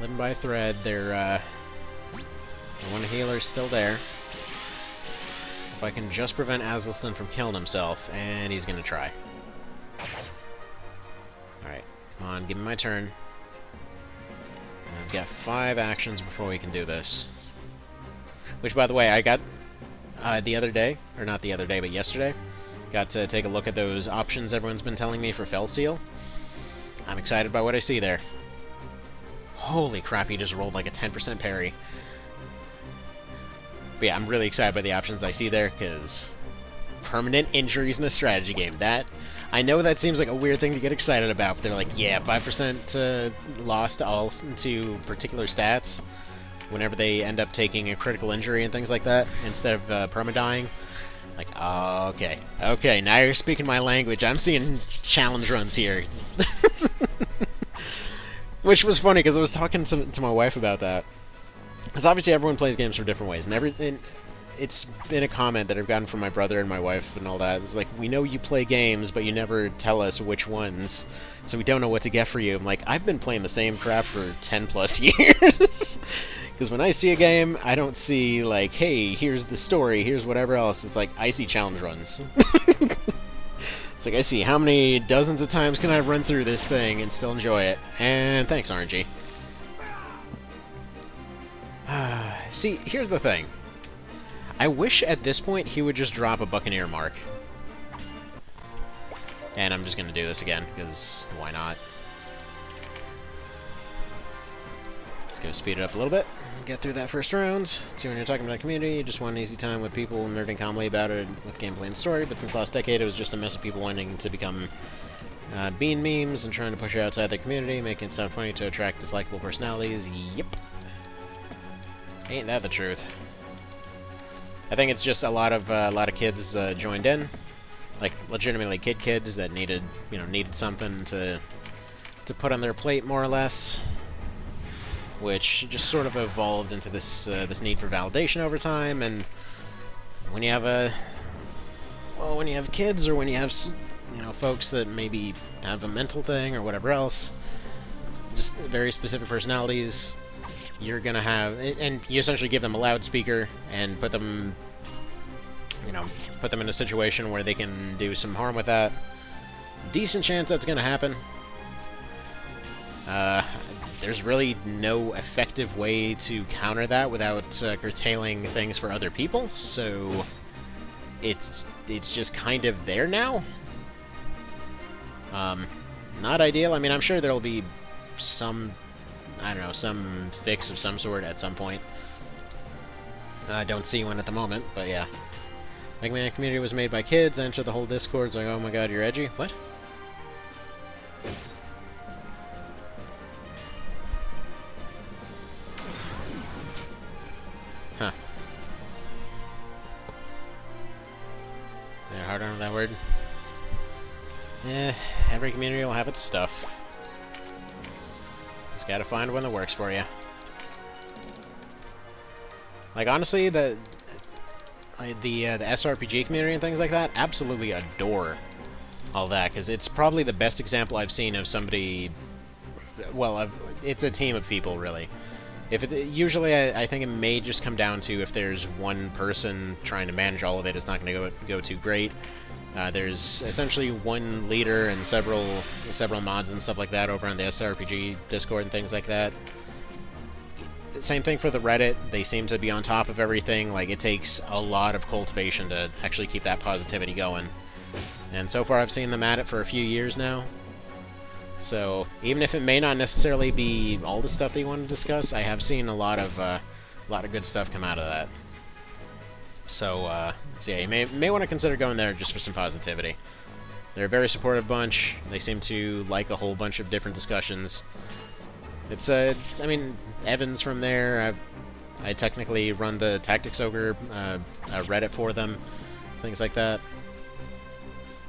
Living by a thread. The one healer's still there. If I can just prevent Azelstan from killing himself, and he's gonna try. Alright, come on, give me my turn. I've got 5 actions before we can do this. Which, by the way, I got the other day, or not the other day, but yesterday, got to take a look at those options everyone's been telling me for Fell Seal. I'm excited by what I see there. Holy crap, he just rolled like a 10% parry. But yeah, I'm really excited by the options I see there, because permanent injuries in a strategy game, I know that seems like a weird thing to get excited about, but they're like, yeah, 5% loss to all to particular stats whenever they end up taking a critical injury and things like that, instead of permadying. Like, oh, okay. Okay, now you're speaking my language. I'm seeing challenge runs here. Which was funny, because I was talking to my wife about that. Because obviously everyone plays games for different ways, and it's been a comment that I've gotten from my brother and my wife and all that. It's like, we know you play games, but you never tell us which ones, so we don't know what to get for you. I'm like, I've been playing the same crap for 10 plus years. Because when I see a game, I don't see, like, hey, here's the story, here's whatever else. It's like, I see challenge runs. It's like, I see how many dozens of times can I run through this thing and still enjoy it. And thanks, RNG. See, here's the thing. I wish at this point he would just drop a Buccaneer mark. And I'm just going to do this again, because why not? Let's go speed it up a little bit. Get through that first round. See, when you're talking about a community, you just want an easy time with people nerding calmly about it with gameplay and story, but since last decade it was just a mess of people wanting to become bean memes and trying to push it outside their community, making it sound funny to attract dislikable personalities. Yep. Ain't that the truth? I think it's just a lot of kids joined in, like legitimately kids that needed something to put on their plate, more or less, which just sort of evolved into this this need for validation over time. And when you have when you have kids, or when you have folks that maybe have a mental thing or whatever else, just very specific personalities, you're gonna have, and you essentially give them a loudspeaker and put them in a situation where they can do some harm with that. Decent chance that's gonna happen. There's really no effective way to counter that without curtailing things for other people, so it's just kind of there now. Not ideal. I mean, I'm sure there'll be some, I don't know, some fix of some sort at some point. I don't see one at the moment, but yeah. Mega Man community was made by kids. I entered the whole Discord. It's like, oh my god, you're edgy. What? word. Every community will have its stuff. Just gotta find one that works for you. Like, honestly, the SRPG community and things like that absolutely adore all that, because it's probably the best example I've seen of somebody... Well, it's a team of people, really. Usually, I think it may just come down to if there's one person trying to manage all of it, it's not going to go too great. There's essentially one leader and several mods and stuff like that over on the SRPG Discord and things like that. Same thing for the Reddit. They seem to be on top of everything. Like, it takes a lot of cultivation to actually keep that positivity going. And so far I've seen them at it for a few years now. So, even if it may not necessarily be all the stuff they want to discuss, I have seen a lot of good stuff come out of that. So yeah, you may want to consider going there just for some positivity. They're a very supportive bunch. They seem to like a whole bunch of different discussions. I mean, Evan's from there. I technically run the Tactics Ogre Reddit for them, things like that.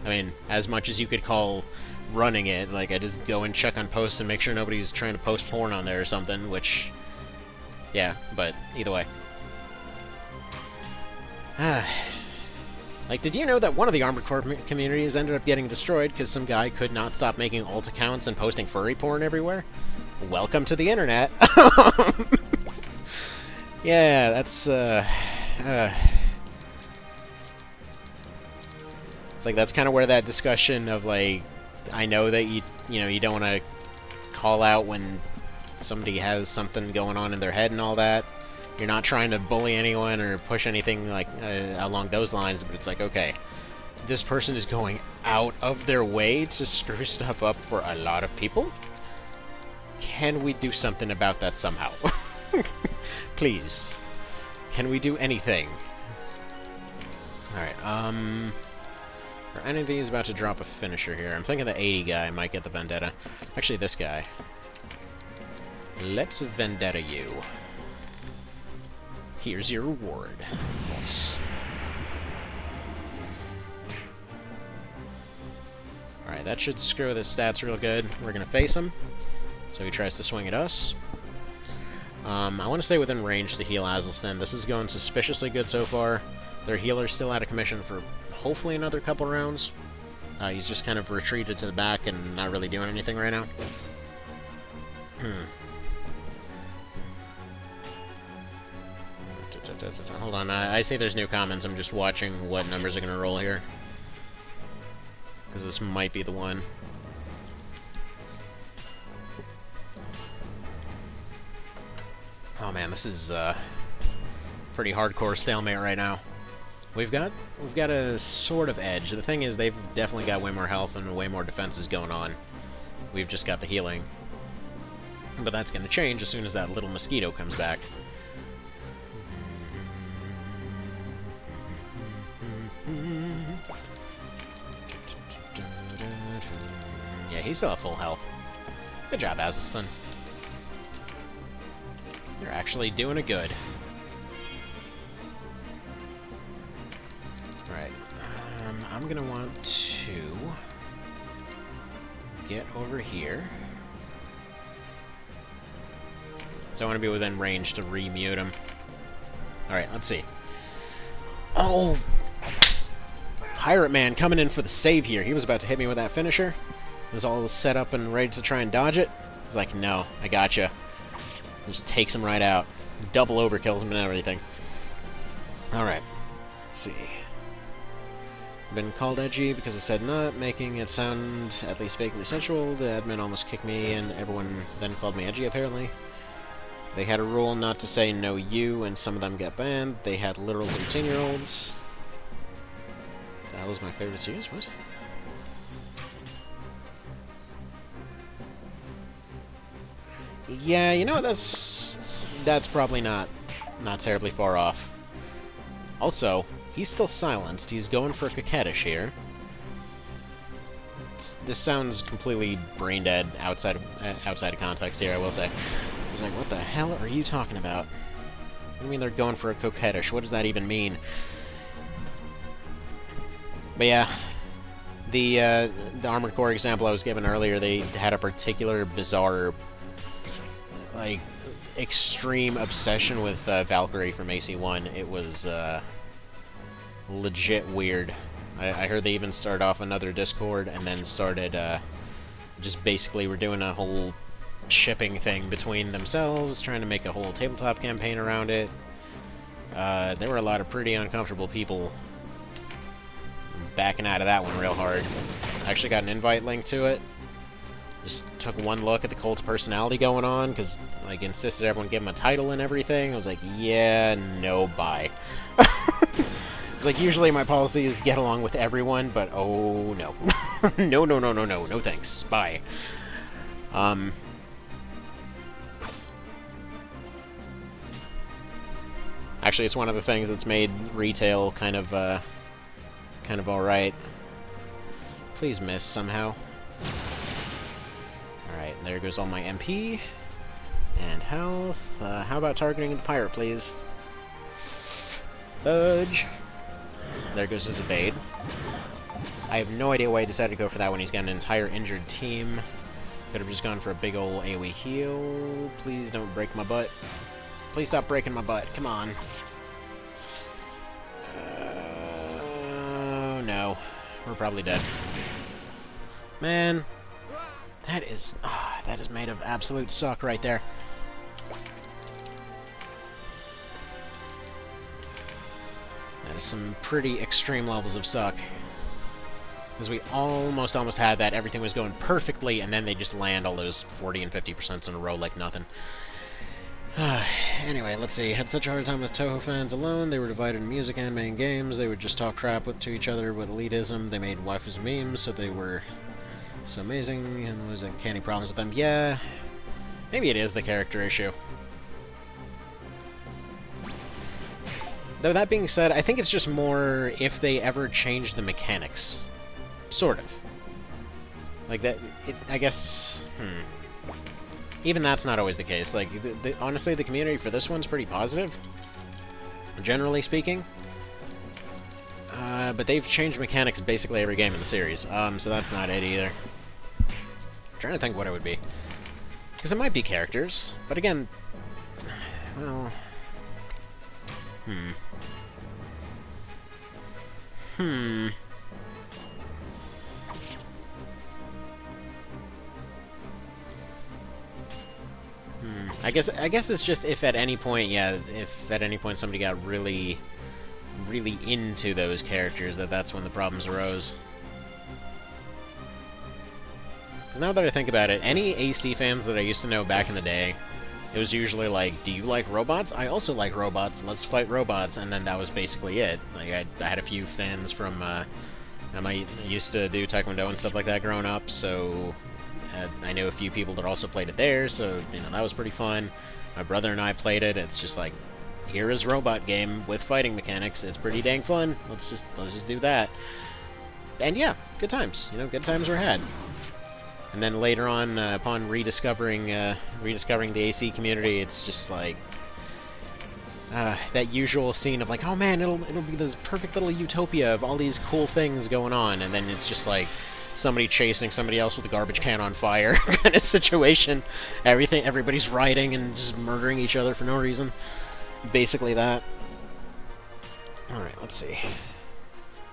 I mean, as much as you could call running it, like, I just go and check on posts and make sure nobody's trying to post porn on there or something, which, yeah, but either way. Like, did you know that one of the Armored Core communities ended up getting destroyed because some guy could not stop making alt accounts and posting furry porn everywhere? Welcome to the internet. Yeah, that's, it's like, that's kind of where that discussion of, like, I know that you don't want to call out when somebody has something going on in their head and all that. You're not trying to bully anyone or push anything like along those lines, but it's like, okay, this person is going out of their way to screw stuff up for a lot of people. Can we do something about that somehow? Please. Can we do anything? Alright, are any of these about to drop a finisher here? I'm thinking the 80 guy might get the Vendetta. Actually, this guy. Let's Vendetta you. Here's your reward. Nice. Alright, that should screw with his stats real good. We're gonna face him. So he tries to swing at us. I want to stay within range to heal Azelstan. This is going suspiciously good so far. Their healer's still out of commission for hopefully another couple rounds. He's just kind of retreated to the back and not really doing anything right now. Hold on, I see there's new comments. I'm just watching what numbers are going to roll here. Because this might be the one. Oh man, this is pretty hardcore stalemate right now. We've got a sort of edge. The thing is, they've definitely got way more health and way more defenses going on. We've just got the healing. But that's going to change as soon as that little mosquito comes back. Yeah, he's still at full health. Good job, Azelstan. You're actually doing it good. Alright. I'm gonna want to get over here. So I want to be within range to re-mute him. Alright, let's see. Oh! Pirate Man coming in for the save here. He was about to hit me with that finisher. He was all set up and ready to try and dodge it. He's like, no, I gotcha. Just takes him right out. Double overkills him and everything. Alright. Let's see. Been called edgy because I said not, making it sound at least vaguely sensual. The admin almost kicked me and everyone then called me edgy apparently. They had a rule not to say no you and some of them get banned. They had literal 13-year-olds. That was my favorite series, what? Yeah, you know, that's probably not terribly far off. Also, he's still silenced. He's going for coquettish here. This sounds completely brain dead outside of context here, I will say. He's like, what the hell are you talking about? What do you mean they're going for a coquettish? What does that even mean? But yeah, The Armored Core example I was given earlier, they had a particular bizarre, like, extreme obsession with Valkyrie from AC1. It was legit weird. I heard they even started off another Discord and then started just basically were doing a whole shipping thing between themselves, trying to make a whole tabletop campaign around it. There were a lot of pretty uncomfortable people backing out of that one real hard. I actually got an invite link to it. Just took one look at the cult of personality going on, because, like, insisted everyone give him a title and everything. I was like, yeah, no, bye. It's like, usually my policy is get along with everyone, but oh, no. No thanks. Bye. Actually, it's one of the things that's made retail kind of alright. Please miss somehow. Alright, there goes all my MP. And health. How about targeting the pirate, please? Fudge. There goes his evade. I have no idea why he decided to go for that when he's got an entire injured team. Could have just gone for a big ol' AoE heal. Please don't break my butt. Please stop breaking my butt. Come on. Oh, no. We're probably dead. Man. That is made of absolute suck right there. That is some pretty extreme levels of suck. Because we almost had that. Everything was going perfectly, and then they just land all those 40 and 50% in a row like nothing. Anyway, let's see. Had such a hard time with Toho fans alone. They were divided in music, anime, and games. They would just talk crap to each other with elitism. They made waifus memes, so they were so amazing. And was like any problems with them? Yeah. Maybe it is the character issue. Though that being said, I think it's just more if they ever change the mechanics. Sort of. Like that, I guess, even that's not always the case. Like, honestly, the community for this one's pretty positive, generally speaking. But they've changed mechanics basically every game in the series, so that's not it either. I'm trying to think what it would be. Because it might be characters, but again, well, I guess it's just if at any point, yeah, if at any point somebody got really into those characters, that's when the problems arose. Because now that I think about it, any AC fans that I used to know back in the day, it was usually like, do you like robots? I also like robots, let's fight robots, and then that was basically it. Like, I had a few fans from, I used to do Taekwondo and stuff like that growing up, so I knew a few people that also played it there, so, you know, that was pretty fun. My brother and I played it. It's just like, here is robot game with fighting mechanics. It's pretty dang fun. Let's just do that. And yeah, good times. You know, good times were had. And then later on, upon rediscovering the AC community, it's just like that usual scene of like, oh man, it'll be this perfect little utopia of all these cool things going on, and then it's just like somebody chasing somebody else with a garbage can on fire kind of situation. Everybody's rioting and just murdering each other for no reason. Basically that. Alright, let's see.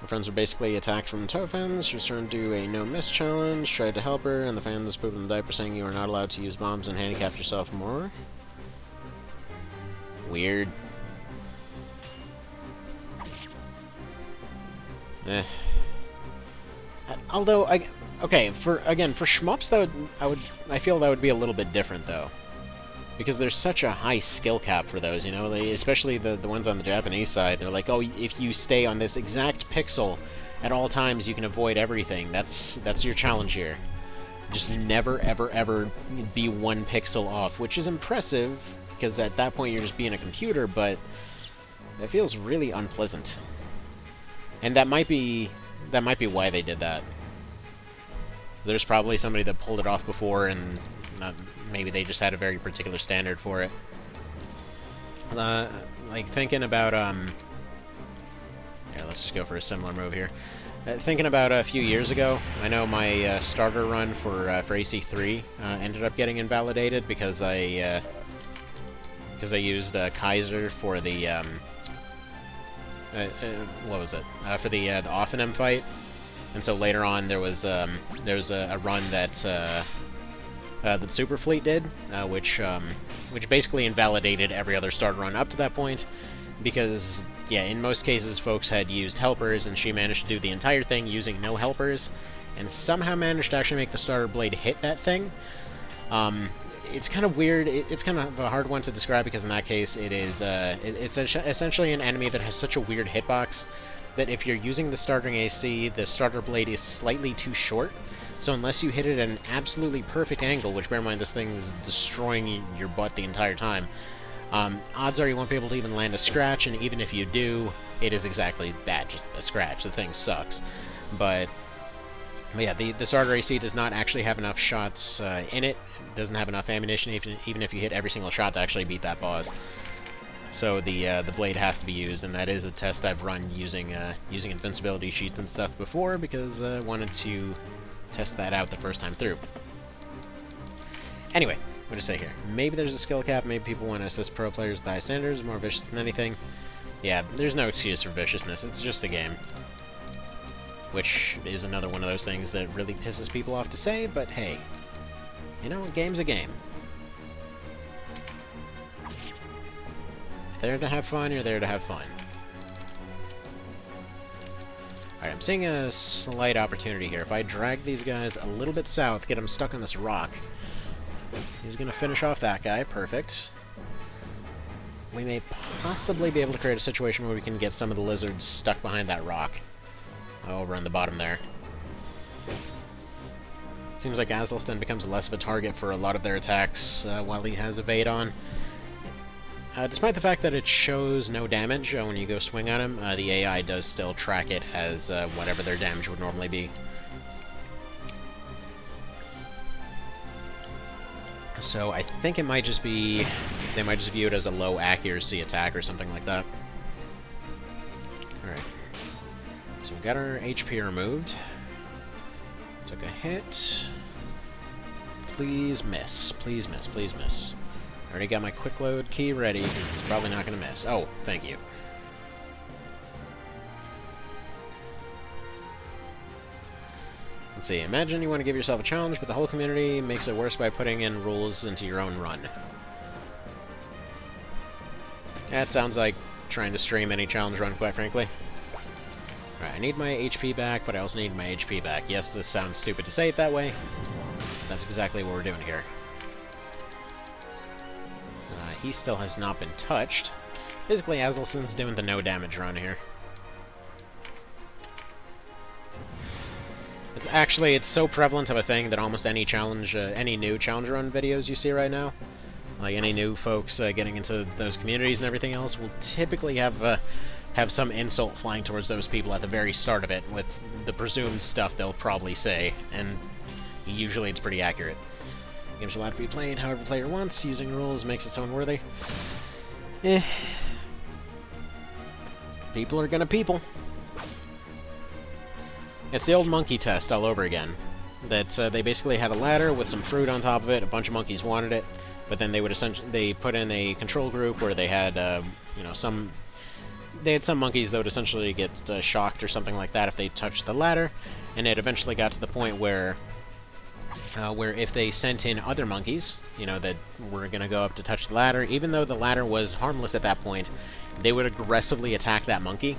My friends were basically attacked from Toho fans. She was trying to do a no-miss challenge, tried to help her, and the fans pooped in the diaper saying you are not allowed to use bombs and handicap yourself more. Weird. Although, okay, for shmups, I feel that would be a little bit different, though. Because there's such a high skill cap for those, you know? Especially the ones on the Japanese side. They're like, oh, if you stay on this exact pixel at all times, you can avoid everything. That's your challenge here. Just never, ever, ever be one pixel off, which is impressive, because at that point you're just being a computer, but that feels really unpleasant. And that might be why they did that. There's probably somebody that pulled it off before, and maybe they just had a very particular standard for it. Like, thinking about, here, let's just go for a similar move here. Thinking about a few years ago, I know my starter run for AC3 ended up getting invalidated because I used Kaiser for the what was it? For the Offenham fight, and so later on there was a run that that Superfleet did, which basically invalidated every other starter run up to that point, because yeah, in most cases folks had used helpers, and she managed to do the entire thing using no helpers, and somehow managed to actually make the starter blade hit that thing. It's kind of weird. It's kind of a hard one to describe because in that case, it's essentially an enemy that has such a weird hitbox that if you're using the starting AC, the starter blade is slightly too short. So unless you hit it at an absolutely perfect angle, which bear in mind this thing is destroying your butt the entire time, odds are you won't be able to even land a scratch, and even if you do, it is exactly that, just a scratch. The thing sucks. But yeah, the starter AC does not actually have enough shots in it. It doesn't have enough ammunition, even if you hit every single shot to actually beat that boss. So the blade has to be used, and that is a test I've run using invincibility sheets and stuff before, because I wanted to test that out the first time through. Anyway, what to say here? Maybe there's a skill cap, maybe people want to assist pro players with high standards, more vicious than anything. Yeah, there's no excuse for viciousness, it's just a game. Which is another one of those things that really pisses people off to say, but hey, you know, a game's a game. If there to have fun, you're there to have fun. Alright, I'm seeing a slight opportunity here. If I drag these guys a little bit south, get them stuck on this rock, he's going to finish off that guy. Perfect. We may possibly be able to create a situation where we can get some of the lizards stuck behind that rock. Over on the bottom there. Seems like Azelstan becomes less of a target for a lot of their attacks while he has evade on. Despite the fact that it shows no damage when you go swing on him, the AI does still track it as whatever their damage would normally be. So I think it might just be... they might just view it as a low accuracy attack or something like that. Alright. So we got our HP removed. Took a hit. Please miss. Please miss. Please miss. I already got my quick load key ready, because it's probably not going to miss. Oh, thank you. Let's see. Imagine you want to give yourself a challenge, but the whole community makes it worse by putting in rules into your own run. That sounds like trying to stream any challenge run, quite frankly. Alright, I need my HP back, but I also need my HP back. Yes, this sounds stupid to say it that way. That's exactly what we're doing here. He still has not been touched. Basically, Azelstan's doing the no damage run here. It's so prevalent of a thing that almost any challenge, any new challenge run videos you see right now, like any new folks getting into those communities and everything else, will typically have some insult flying towards those people at the very start of it, with the presumed stuff they'll probably say, and usually it's pretty accurate. Games are allowed to be played however the player wants. Using rules makes it so unworthy. People are gonna people. It's the old monkey test all over again. That they basically had a ladder with some fruit on top of it. A bunch of monkeys wanted it, but then they put in a control group where they had you know, some monkeys that would essentially get shocked or something like that if they touched the ladder, and it eventually got to the point where if they sent in other monkeys, you know, that were going to go up to touch the ladder, even though the ladder was harmless at that point, they would aggressively attack that monkey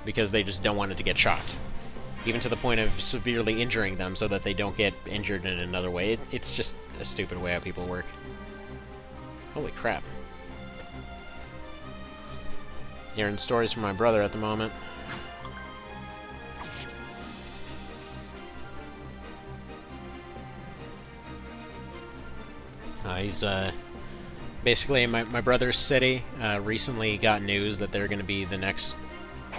because they just don't want it to get shocked. Even to the point of severely injuring them so that they don't get injured in another way. It's just a stupid way how people work. Holy crap. Hearing stories from my brother at the moment. He's basically in my brother's city. Recently got news that they're going to be the next,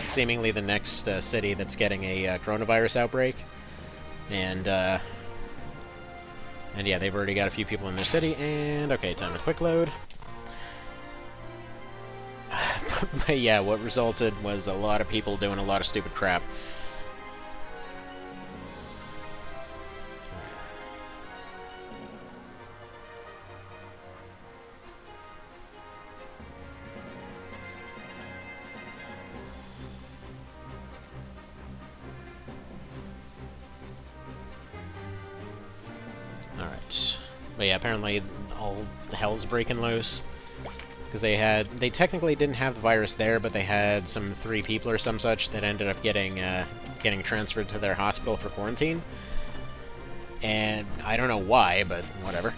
seemingly the next city that's getting a coronavirus outbreak, and yeah, they've already got a few people in their city. And okay, time to quick load. But yeah, what resulted was a lot of people doing a lot of stupid crap. But yeah, apparently all hell's breaking loose. Because they technically didn't have the virus there, but they had some 3 people or some such that ended up getting transferred to their hospital for quarantine. And I don't know why, but whatever.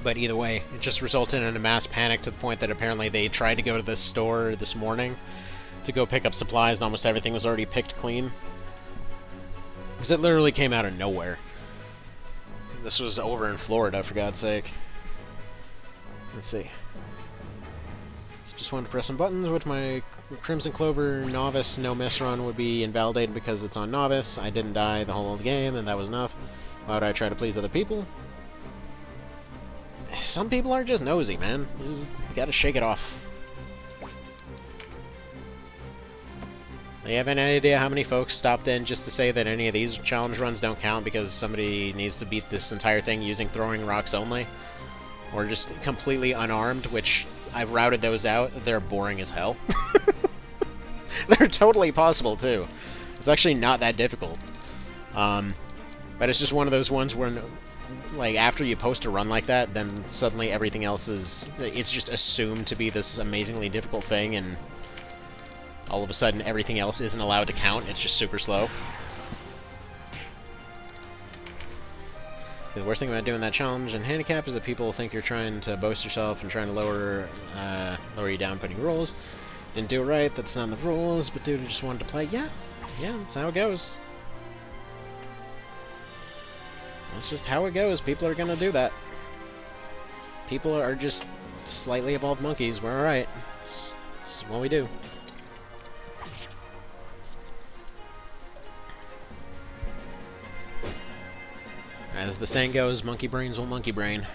But either way, it just resulted in a mass panic to the point that apparently they tried to go to this store this morning to go pick up supplies, and almost everything was already picked clean. Because it literally came out of nowhere. This was over in Florida, for God's sake. Let's see. So just wanted to press some buttons, which my Crimson Clover Novice No Miss run would be invalidated because it's on Novice. I didn't die the whole of the game, and that was enough. Why would I try to please other people? Some people are just nosy, man. You just gotta shake it off. Do you have any idea how many folks stopped in just to say that any of these challenge runs don't count because somebody needs to beat this entire thing using throwing rocks only? Or just completely unarmed, which I've routed those out. They're boring as hell. They're totally possible, too. It's actually not that difficult. But it's just one of those ones where, like, after you post a run like that, then suddenly everything else is... It's just assumed to be this amazingly difficult thing, and all of a sudden everything else isn't allowed to count. It's just super slow. The worst thing about doing that challenge and handicap is that people think you're trying to boast yourself and trying to lower you down putting rules. Didn't do it right, that's not in the rules, but dude just wanted to play. Yeah, that's how it goes. That's just how it goes. People are gonna do that. People are just slightly evolved monkeys. We're alright. This is what we do. As the saying goes, monkey brains will monkey brain.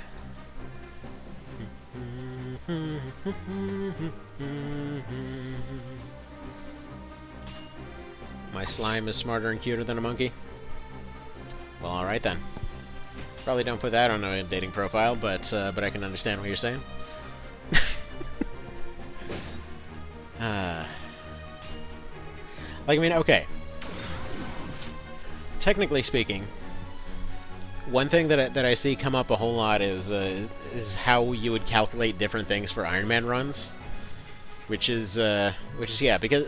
My slime is smarter and cuter than a monkey? Well, alright then. Probably don't put that on a dating profile, but I can understand what you're saying. Like, I mean, okay. Technically speaking, one thing that I see come up a whole lot is how you would calculate different things for Iron Man runs, which is yeah, because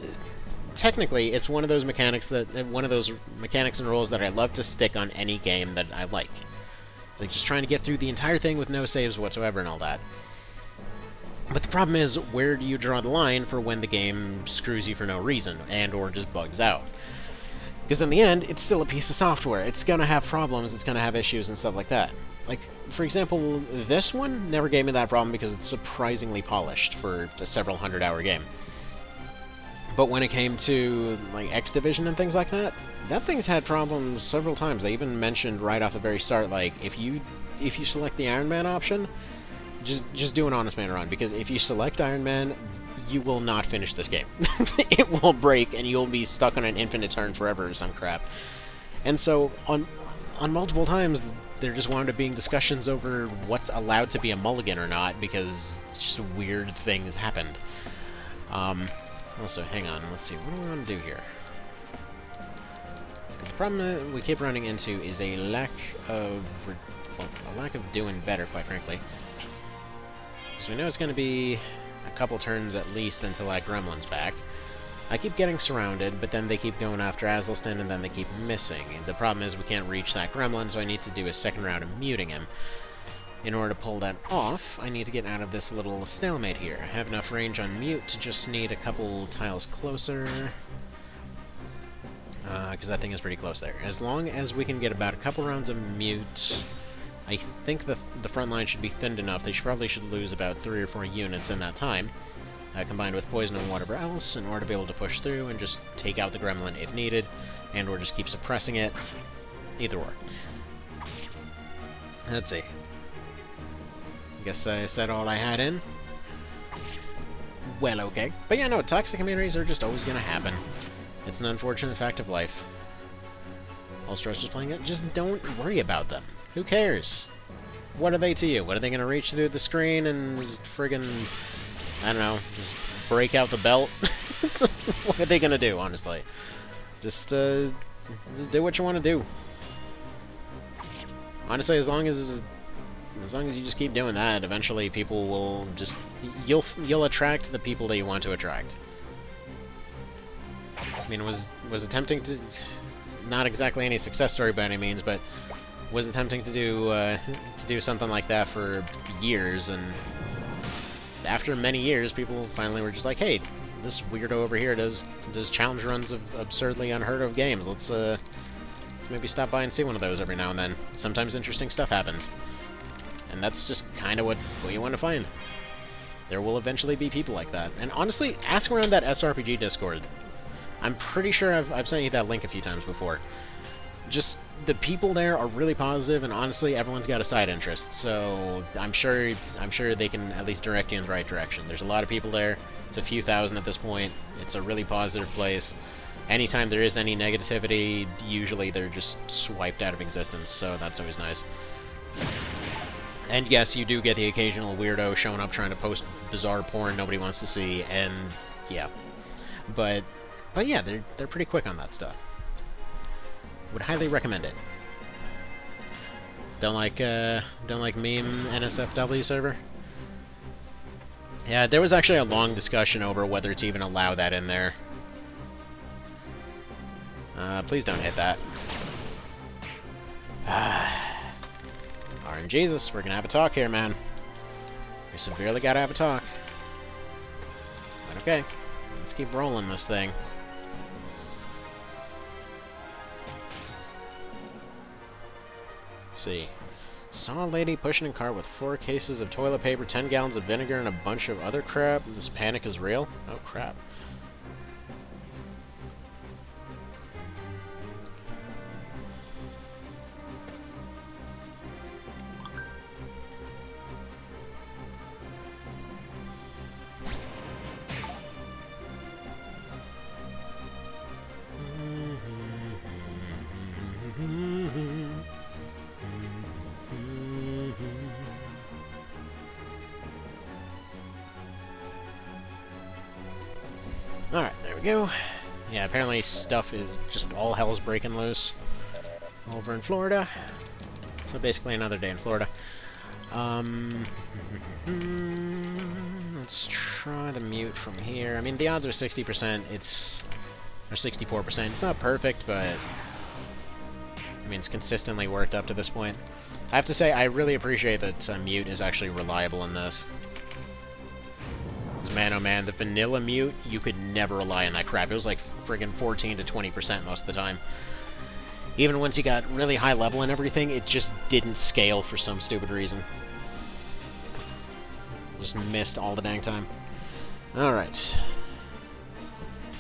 technically it's one of those mechanics and rules that I love to stick on any game that I like. It's like just trying to get through the entire thing with no saves whatsoever and all that. But the problem is, where do you draw the line for when the game screws you for no reason and or just bugs out? Because in the end, it's still a piece of software. It's going to have problems, it's going to have issues and stuff like that. Like, for example, this one never gave me that problem because it's surprisingly polished for a several hundred-hour game. But when it came to, like, X Division and things like that, that thing's had problems several times. They even mentioned right off the very start, like, if you select the Iron Man option, just do an Honest Man run, because if you select Iron Man, you will not finish this game. It will break, and you'll be stuck on an infinite turn forever or some crap. And so, on multiple times, there just wound up being discussions over what's allowed to be a mulligan or not, because just weird things happened. Also, hang on, let's see, what do we want to do here? Because the problem that we keep running into is a lack of doing better, quite frankly. So we know it's going to be a couple turns at least until that gremlin's back. I keep getting surrounded, but then they keep going after Azelstan, and then they keep missing. And the problem is we can't reach that gremlin, so I need to do a second round of muting him. In order to pull that off, I need to get out of this little stalemate here. I have enough range on mute to just need a couple tiles closer. Because that thing is pretty close there. As long as we can get about a couple rounds of mute, I think the front line should be thinned enough. They probably should lose about 3 or 4 units in that time, combined with poison and whatever else, in order to be able to push through and just take out the gremlin if needed, and or just keep suppressing it. Either or. Let's see. I guess I said all I had in. Well, okay. But yeah, no, toxic communities are just always going to happen. It's an unfortunate fact of life. All stressors playing it, just don't worry about them. Who cares? What are they to you? What are they going to reach through the screen and friggin', I don't know, just break out the belt? What are they going to do, honestly? Just do what you want to do. Honestly, as long as you just keep doing that, eventually people will just you'll attract the people that you want to attract. I mean, was attempting to, not exactly any success story by any means, but was attempting to do something like that for years, and after many years, people finally were just like, hey, this weirdo over here does challenge runs of absurdly unheard of games. Let's maybe stop by and see one of those every now and then. Sometimes interesting stuff happens. And that's just kind of what you want to find. There will eventually be people like that. And honestly, ask around that SRPG Discord. I'm pretty sure I've sent you that link a few times before. Just, the people there are really positive, and honestly, everyone's got a side interest. So, I'm sure they can at least direct you in the right direction. There's a lot of people there. It's a few thousand at this point. It's a really positive place. Anytime there is any negativity, usually they're just swiped out of existence, so that's always nice. And yes, you do get the occasional weirdo showing up trying to post bizarre porn nobody wants to see, and yeah. But yeah, they're pretty quick on that stuff. Would highly recommend it. Don't like meme NSFW server? Yeah, there was actually a long discussion over whether to even allow that in there. Please don't hit that. RNGesus, we're gonna have a talk here, man. We severely gotta have a talk. But okay, let's keep rolling this thing. Let's see. Saw a lady pushing a cart with 4 cases of toilet paper, 10 gallons of vinegar, and a bunch of other crap. This panic is real? Oh, crap. Alright, there we go. Yeah, apparently stuff is just all hell's breaking loose over in Florida. So basically another day in Florida. Let's try to mute from here. I mean, the odds are 60%. Or 64%. It's not perfect, but I mean, it's consistently worked up to this point. I have to say, I really appreciate that mute is actually reliable in this. Man, oh man, the vanilla mute, you could never rely on that crap. It was like friggin' 14 to 20% most of the time. Even once you got really high level and everything, it just didn't scale for some stupid reason. Just missed all the dang time. Alright.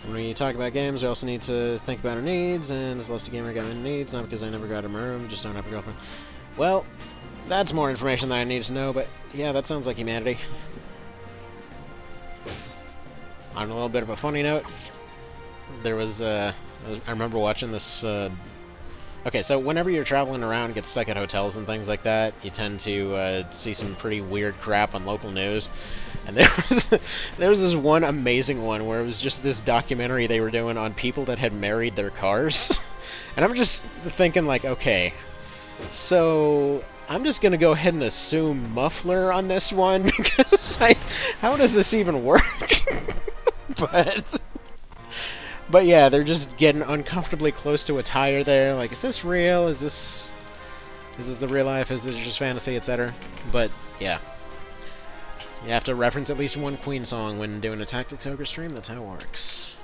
When we talk about games, we also need to think about our needs, and as Lusty Gamer got many needs, not because I never got a room, just don't have a girlfriend. Well, that's more information than I need to know, but yeah, that sounds like humanity. On a little bit of a funny note, there was, I remember watching this, okay, so whenever you're traveling around, get stuck at hotels and things like that, you tend to see some pretty weird crap on local news. And there was this one amazing one where it was just this documentary they were doing on people that had married their cars. And I'm just thinking, like, okay, so I'm just gonna go ahead and assume muffler on this one, because how does this even work? But yeah, they're just getting uncomfortably close to a tire there. Like, is this real? Is this the real life? Is this just fantasy, etc.? But yeah, you have to reference at least one Queen song when doing a Tactics Ogre stream. That's how it works.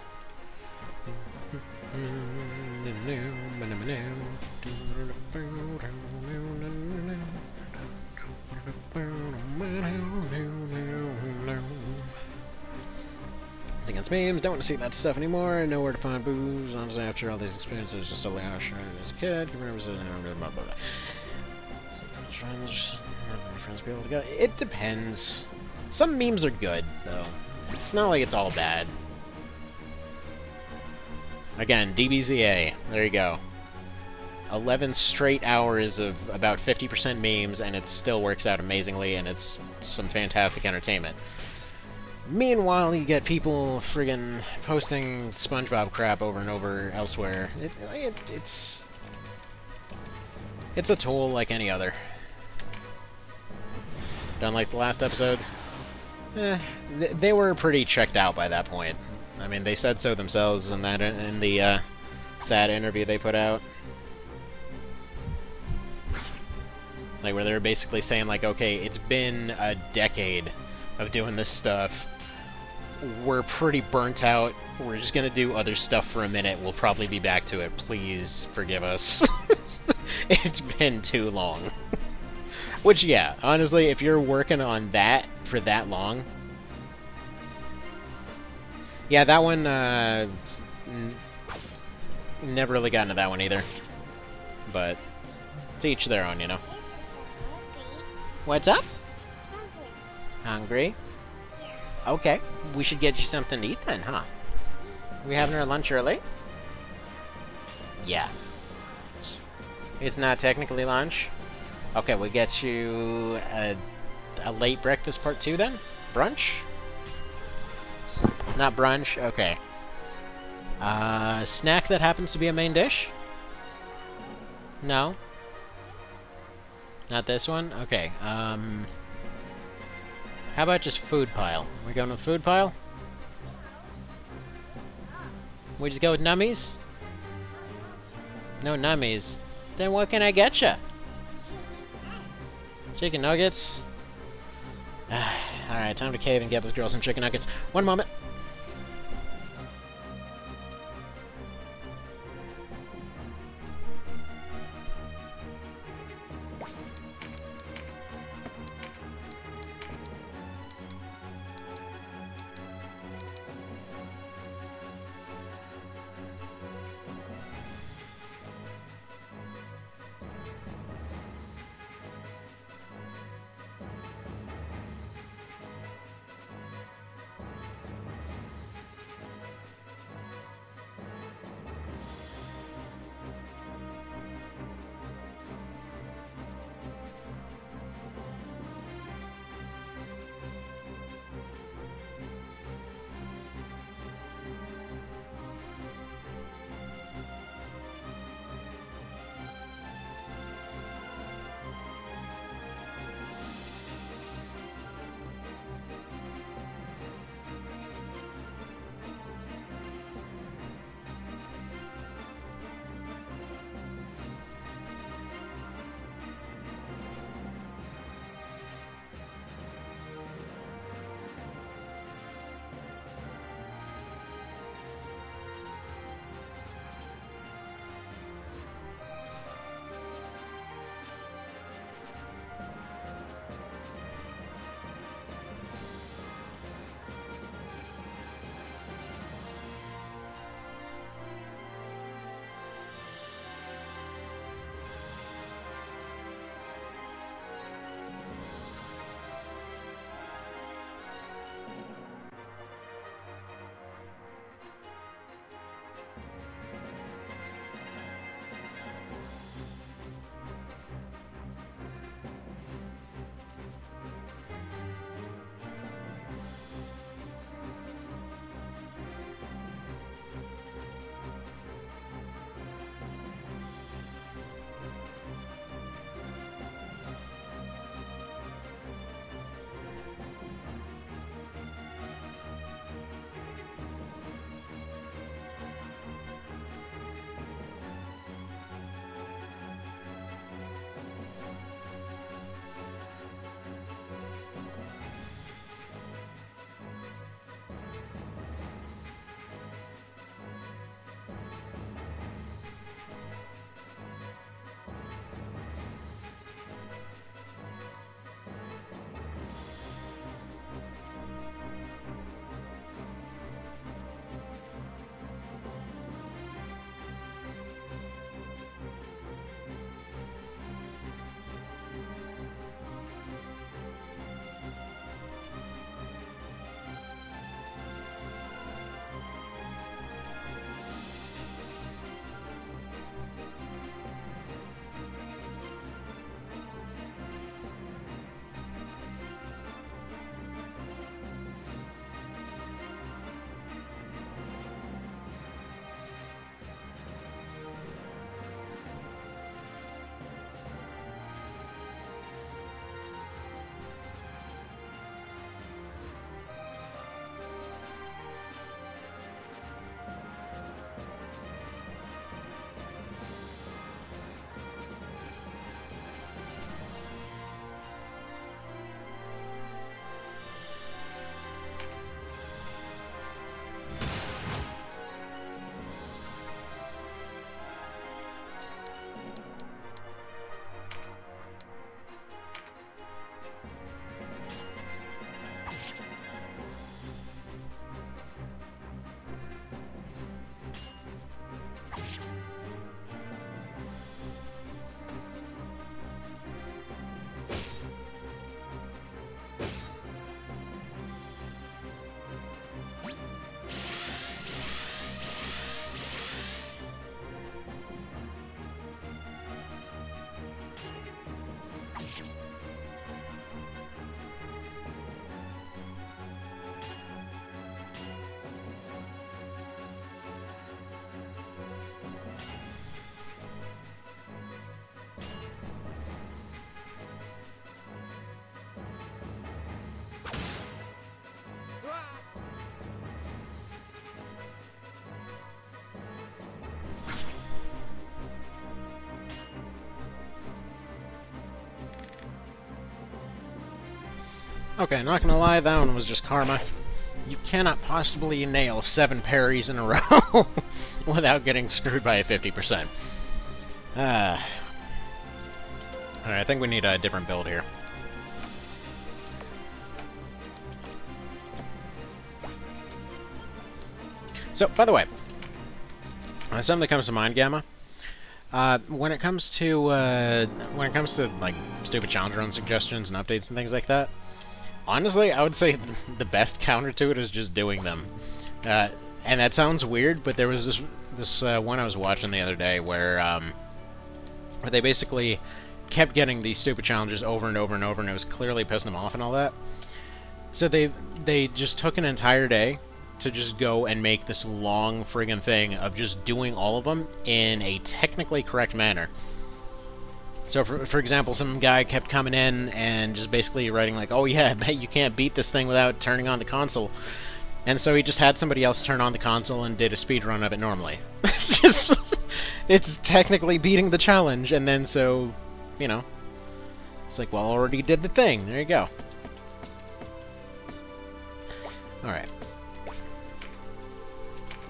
Against memes, don't want to see that stuff anymore. I know where to find booze. Honestly, after all these experiences, just solely how I started as a kid. Blah, blah, blah. Some friends be able to go. It depends. Some memes are good, though. It's not like it's all bad. Again, DBZA. There you go. 11 straight hours of about 50% memes, and it still works out amazingly, and it's some fantastic entertainment. Meanwhile, you get people friggin' posting SpongeBob crap over and over elsewhere. It's a tool like any other. Don't like the last episodes? They were pretty checked out by that point. I mean, they said so themselves in the sad interview they put out. Like, where they were basically saying, like, okay, it's been a decade of doing this stuff. We're pretty burnt out. We're just gonna do other stuff for a minute. We'll probably be back to it. Please forgive us. It's been too long. Which, yeah, honestly, if you're working on that for that long... Yeah, that one, never really got into that one either. But, to each their own, you know. What's up? Hungry? Okay, we should get you something to eat then, huh? We having our lunch early? Yeah. It's not technically lunch? Okay, we'll get you a late breakfast part 2 then? Brunch? Not brunch? Okay. Snack that happens to be a main dish? No? Not this one? Okay, how about just food pile? We going with food pile? We just go with nummies? No nummies. Then what can I get ya? Chicken nuggets? Alright, time to cave and get this girl some chicken nuggets. One moment. Okay, not gonna lie, that one was just karma. You cannot possibly nail 7 parries in a row without getting screwed by a 50%. Alright, I think we need a different build here. So, by the way, something that comes to mind, Gamma. When it comes to like stupid challenge run suggestions and updates and things like that, honestly, I would say the best counter to it is just doing them. And that sounds weird, but there was this one I was watching the other day where they basically kept getting these stupid challenges over and over and over, and it was clearly pissing them off and all that. So they just took an entire day to just go and make this long friggin' thing of just doing all of them in a technically correct manner. So, for example, some guy kept coming in and just basically writing like, oh yeah, I bet you can't beat this thing without turning on the console. And so he just had somebody else turn on the console and did a speed run of it normally. It's technically beating the challenge, and then so, you know, it's like, well, already did the thing. There you go. Alright.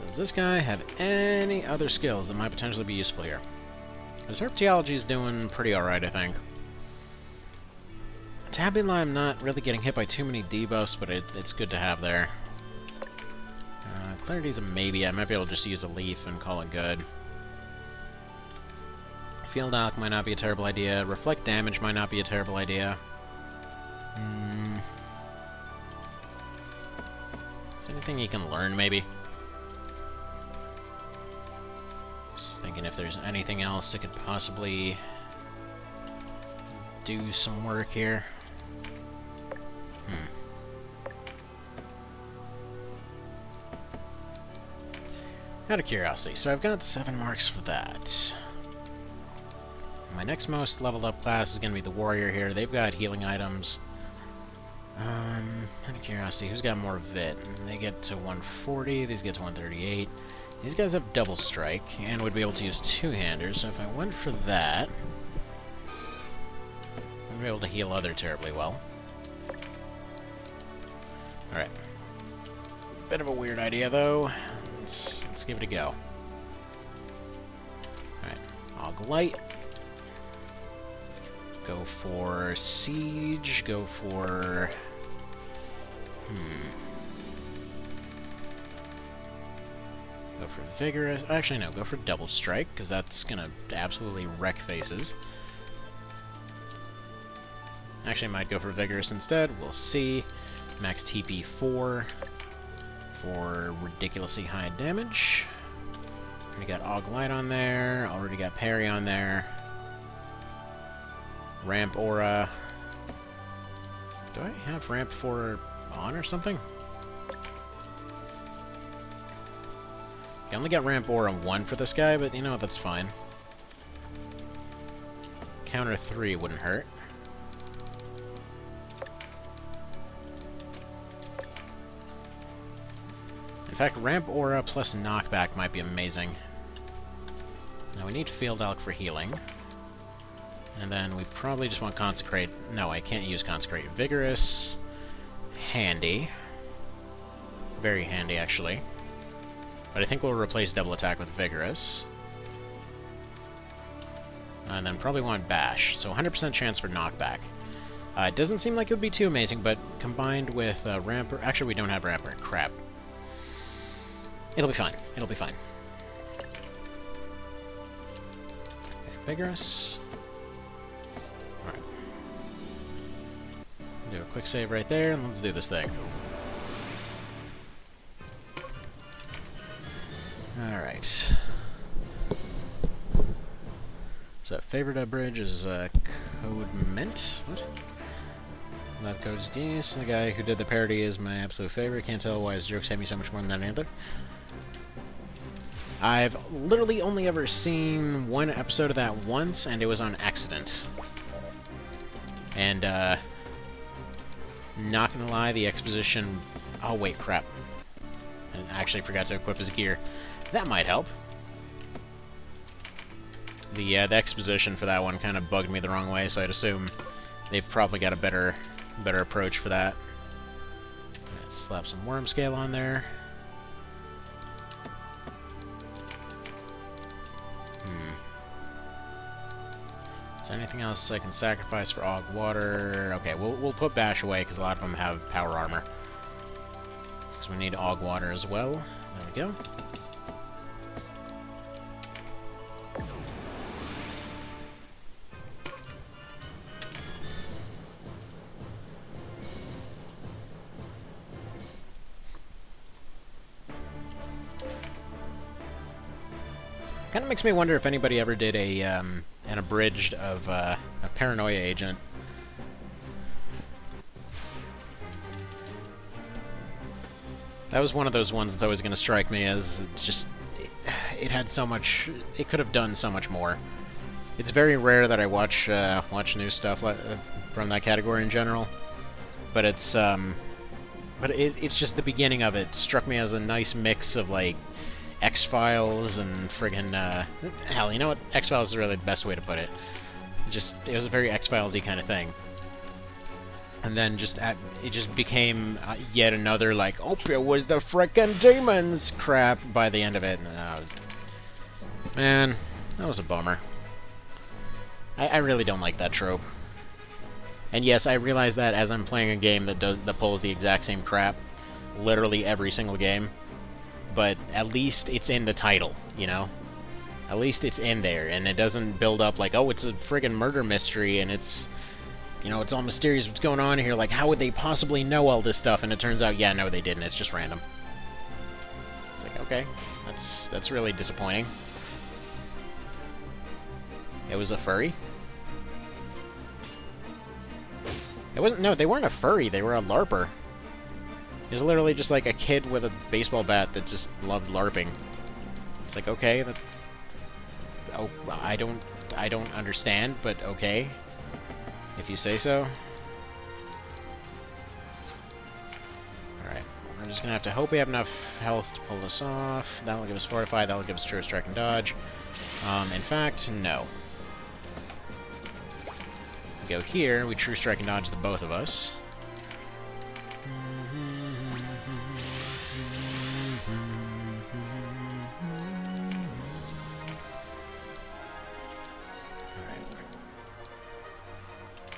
Does this guy have any other skills that might potentially be useful here? His herpetology is doing pretty alright, I think. Tabula, I'm not really getting hit by too many debuffs, but it's good to have there. Clarity's a maybe. I might be able to just use a leaf and call it good. Field Alk might not be a terrible idea. Reflect damage might not be a terrible idea. Is there anything you can learn, maybe? Just thinking if there's anything else that could possibly do some work here. Out of curiosity, so I've got 7 marks for that. My next most leveled up class is going to be the warrior here. They've got healing items. Out of curiosity, who's got more Vit? They get to 140, these get to 138. These guys have double strike, and would be able to use two-handers, so if I went for that, I'd be able to heal other terribly well. Alright. Bit of a weird idea, though. Let's give it a go. Alright, Og Light. Go for Siege, go for... Go for Vigorous. Actually, no, go for Double Strike, because that's gonna absolutely wreck faces. Actually, I might go for Vigorous instead. We'll see. Max TP 4 for ridiculously high damage. Already got Og Light on there. Already got Parry on there. Ramp Aura. Do I have Ramp 4 on or something? I only got Ramp Aura 1 for this guy, but you know, that's fine. Counter 3 wouldn't hurt. In fact, Ramp Aura plus Knockback might be amazing. Now we need Field Alk for healing. And then we probably just want Consecrate. No, I can't use Consecrate. Vigorous. Handy. Very handy, actually. But I think we'll replace Double Attack with Vigorous. And then probably want Bash. So 100% chance for Knockback. It doesn't seem like it would be too amazing, but combined with Ramper... Actually, we don't have Ramper. Crap. It'll be fine. It'll be fine. Okay, Vigorous. Alright. Do a quick save right there, and let's do this thing. Alright. So, favorite bridge is Code Mint. What? Love Code's Geese. The guy who did the parody is my absolute favorite. Can't tell why his jokes hit me so much more than any other. I've literally only ever seen one episode of that once, and it was on accident. And, not gonna lie, the exposition... Oh, wait, crap. I actually forgot to equip his gear. That might help. The exposition for that one kind of bugged me the wrong way, so I'd assume they've probably got a better better approach for that. Let's slap some worm scale on there. Is there anything else I can sacrifice for Og Water? Okay, we'll put Bash away because a lot of them have power armor. Because we need Og Water as well. There we go. Kind of makes me wonder if anybody ever did an abridged of a Paranoia Agent. That was one of those ones that's always going to strike me as just... It had so much... It could have done so much more. It's very rare that I watch new stuff from that category in general. But it's... it's just the beginning of it struck me as a nice mix of, like, X-Files and friggin', hell, you know what? X-Files is really the best way to put it. It was a very X-Files-y kind of thing. And then it just became yet another, like, oh, it was the frickin' demons crap by the end of it. And, man, that was a bummer. I really don't like that trope. And yes, I realize that as I'm playing a game that pulls the exact same crap, literally every single game. But at least it's in the title, you know? At least it's in there, and it doesn't build up like, oh, it's a friggin' murder mystery, and it's, you know, it's all mysterious what's going on here, like, how would they possibly know all this stuff? And it turns out, yeah, no, they didn't, it's just random. It's like, okay, that's really disappointing. It was a furry? It wasn't, no, they weren't a furry, they were a LARPer. He was literally just like a kid with a baseball bat that just loved LARPing. It's like, okay, oh, I don't understand, but okay, if you say so. Alright, we're just gonna have to hope we have enough health to pull this off. That'll give us Fortify, that'll give us True Strike and Dodge. In fact, no. We go here, we True Strike and Dodge the both of us.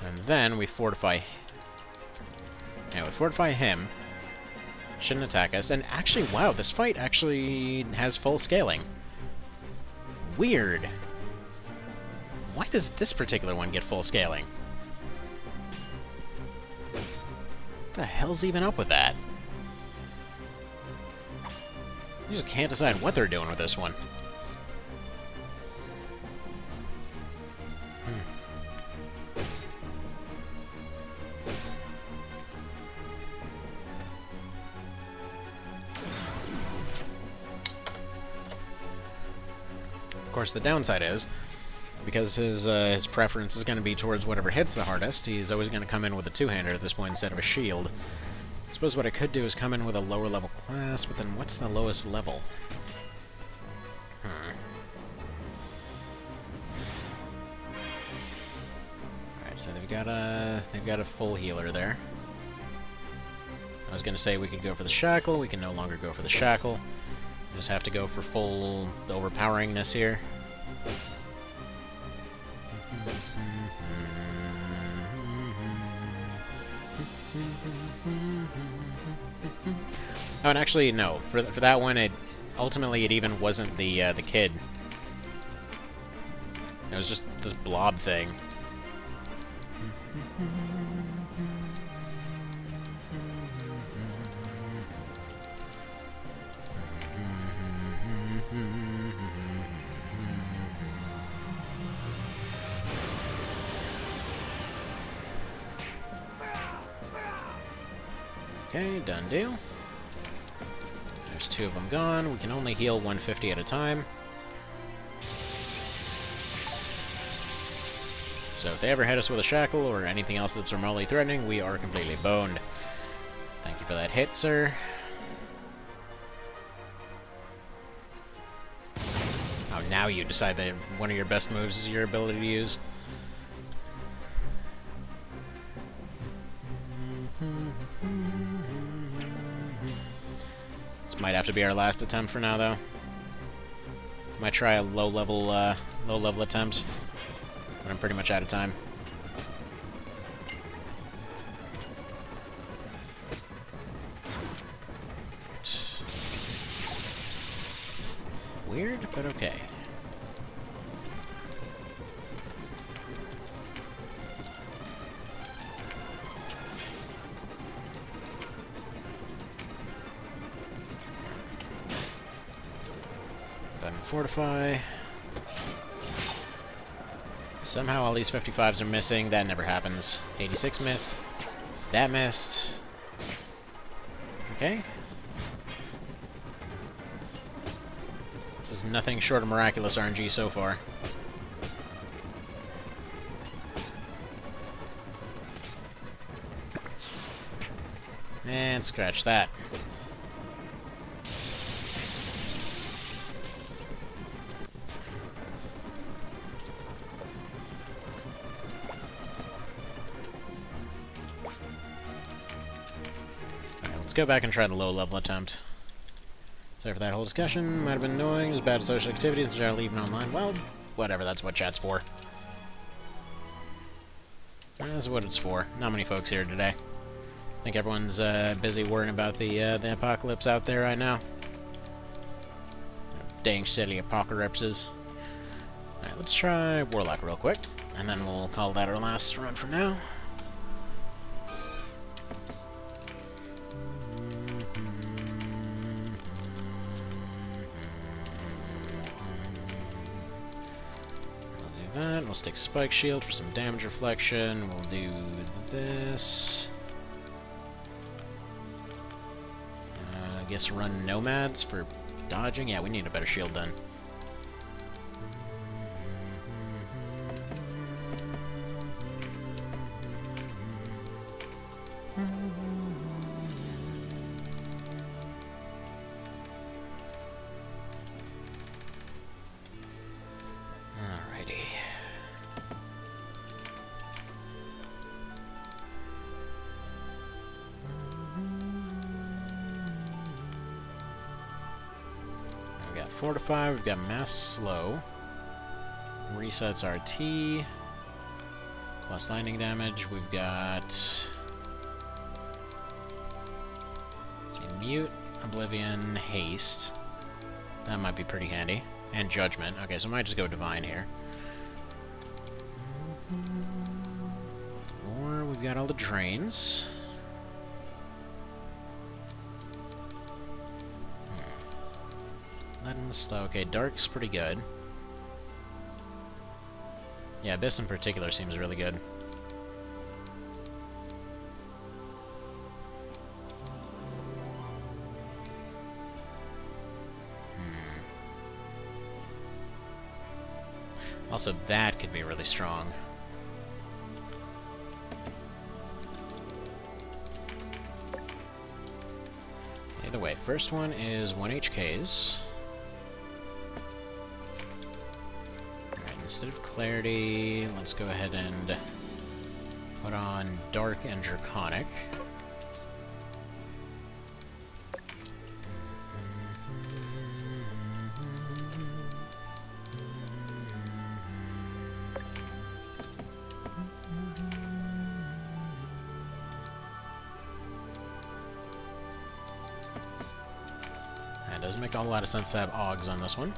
And then we fortify... Yeah, we fortify him. Shouldn't attack us. And actually, wow, this fight actually has full scaling. Weird. Why does this particular one get full scaling? What the hell's even up with that? You just can't decide what they're doing with this one. Of course, the downside is, because his preference is going to be towards whatever hits the hardest, he's always going to come in with a two-hander at this point instead of a shield. I suppose what I could do is come in with a lower level class, but then what's the lowest level? Alright, so they've got a full healer there. I was going to say we could go for the shackle, we can no longer go for the shackle. Just have to go for full overpoweringness here. Oh, and actually, no. For that one, ultimately it even wasn't the kid. It was just this blob thing. Okay, done deal. There's two of them gone. We can only heal 150 at a time. So if they ever hit us with a shackle or anything else that's remotely threatening, we are completely boned. Thank you for that hit, sir. Oh, now you decide that one of your best moves is your ability to use. might have to be our last attempt for now, though. Might try a low-level attempt, but I'm pretty much out of time. Weird, but okay. Go ahead and fortify. Somehow all these 55s are missing. That never happens. 86 missed. That missed. Okay. This is nothing short of miraculous RNG so far. And scratch that. Alright, let's go back and try the low-level attempt. Sorry for that whole discussion. Might have been annoying. It was bad at social activities. Did I leave it online? Well, whatever. That's what chat's for. That's what it's for. Not many folks here today. I think everyone's busy worrying about the apocalypse out there right now. Dang silly apocalypses. Alright, let's try Warlock real quick, and then we'll call that our last run for now. That. We'll stick Spike Shield for some damage reflection. We'll do this. I guess run Nomads for dodging. Yeah, we need a better shield then. Fortify, we've got Mass Slow. Resets RT. Plus lightning damage. We've got Mute, Oblivion, Haste. That might be pretty handy. And Judgment. Okay, so I might just go Divine here. Or we've got all the drains. Slow. Okay, Dark's pretty good. Yeah, Abyss in particular seems really good. Also, that could be really strong. Either way, first one is 1 HKs. Instead of Clarity, let's go ahead and put on Dark and Draconic. It doesn't make a whole lot of sense to have Augs on this one.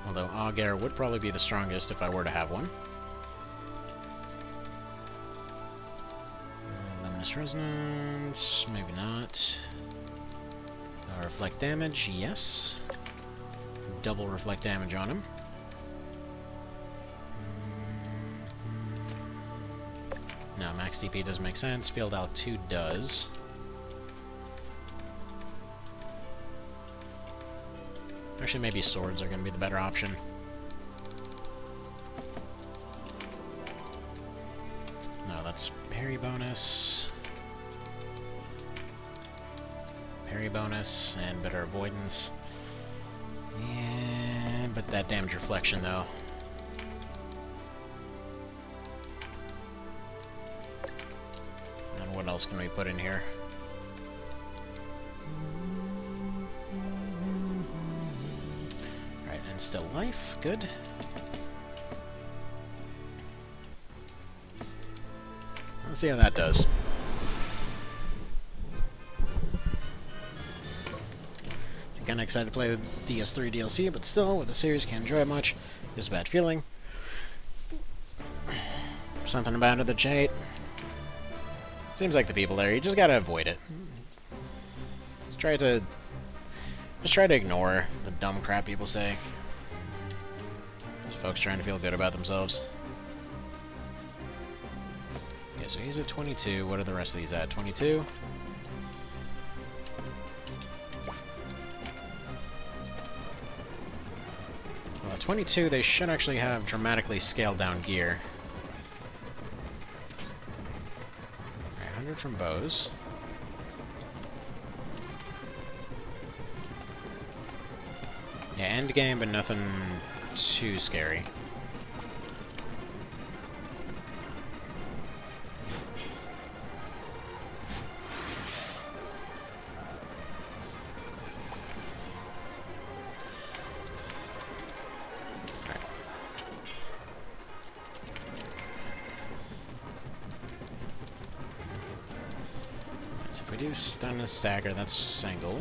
Although Ogre would probably be the strongest if I were to have one. Luminous Resonance, maybe not. Reflect damage, yes. Double reflect damage on him. No, max DP doesn't make sense. Field Alk 2 does. Actually, maybe swords are going to be the better option. No, that's parry bonus. Parry bonus and better avoidance. And but that damage reflection, though. And what else can we put in here? Instill life, good. Let's see how that does. Kinda excited to play the DS3 DLC, but still, with the series, can't enjoy it much. Just a bad feeling. Something about it, the J8. Seems like the people there, you just gotta avoid it. Just try to ignore the dumb crap people say. Just folks trying to feel good about themselves. Okay, so he's at 22. What are the rest of these at? 22? Well, at 22, they should actually have dramatically scaled down gear. 100 from bows. Yeah, end game, but nothing too scary. So if we do stun and stagger, that's single.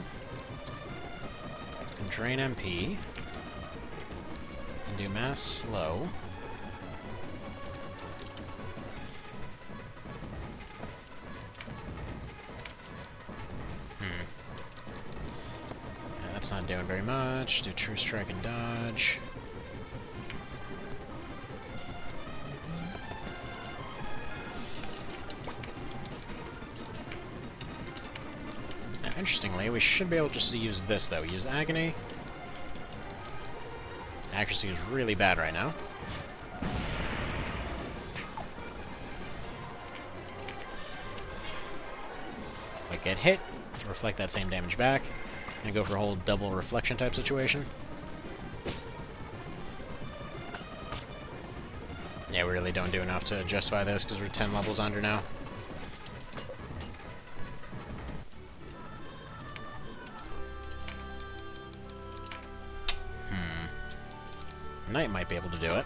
Can drain MP. Can do mass slow. Yeah, that's not doing very much. Do true strike and dodge. Interestingly, we should be able just to use this, though. Use Agony. Accuracy is really bad right now. Like, get hit, reflect that same damage back, and go for a whole double reflection type situation. Yeah, we really don't do enough to justify this, because we're 10 levels under now. Knight might be able to do it.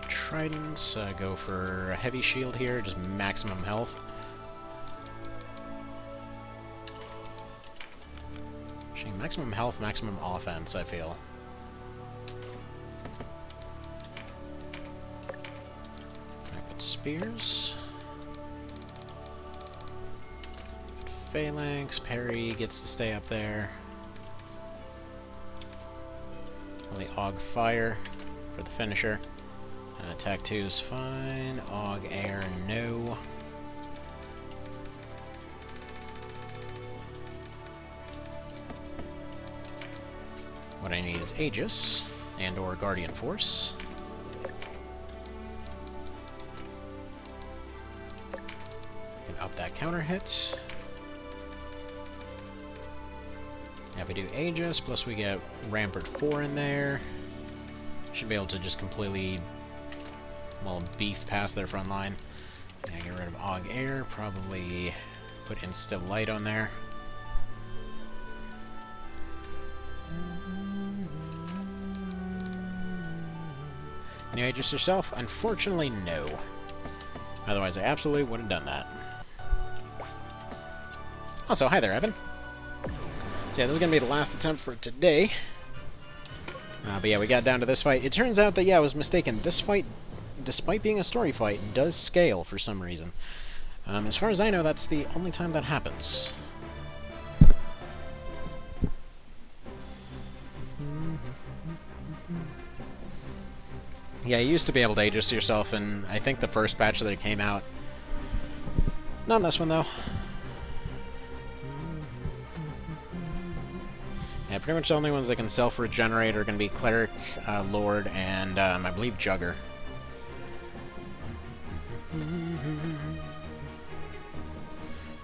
Tridents, go for a heavy shield here, just maximum health. Actually, maximum health, maximum offense, I feel. I put spears. Phalanx, parry gets to stay up there. Only Aug Fire for the finisher. Attack 2 is fine. Aug Air, no. What I need is Aegis and or Guardian Force. Can up that counter hit. Now if we do Aegis, plus we get Rampart 4 in there, should be able to just completely, well, beef past their front line. Yeah, get rid of Aug Air, probably put Instill Light on there. Can you Aegis yourself? Unfortunately, no. Otherwise, I absolutely would have done that. Also, hi there, Evan. So yeah, this is going to be the last attempt for today. But yeah, we got down to this fight. It turns out that, yeah, I was mistaken. This fight, despite being a story fight, does scale for some reason. As far as I know, that's the only time that happens. Yeah, you used to be able to Aegis yourself in, I think, the first batch that it came out. Not in this one, though. Yeah, pretty much the only ones that can self-regenerate are going to be Cleric, Lord, and I believe Jugger.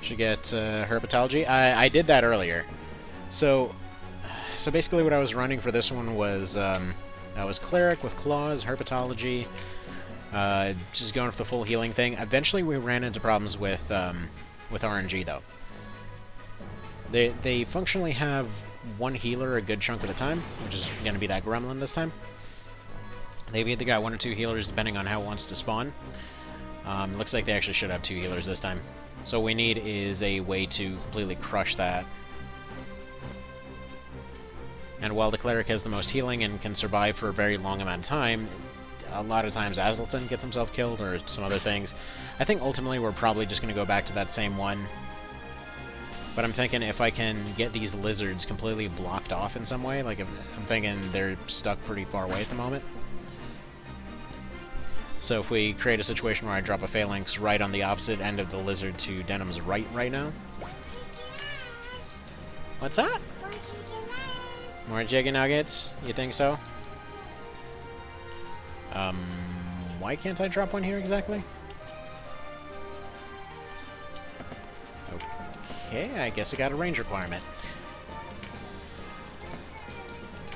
Should get Herpetology. I did that earlier. So basically what I was running for this one was Cleric with Claws, Herpetology, Just going for the full healing thing. Eventually we ran into problems with RNG, though. They functionally have one healer a good chunk of the time, which is going to be that gremlin this time. They've either got one or two healers, depending on how it wants to spawn. Looks like they actually should have two healers this time. So what we need is a way to completely crush that. And while the cleric has the most healing and can survive for a very long amount of time, a lot of times Azelstan gets himself killed or some other things. I think ultimately we're probably just going to go back to that same one. But I'm thinking if I can get these lizards completely blocked off in some way, like I'm thinking they're stuck pretty far away at the moment. So if we create a situation where I drop a phalanx right on the opposite end of the lizard to Denim's right now. What's that? More chicken nuggets? You think so? Why can't I drop one here exactly? Okay, I guess I got a range requirement.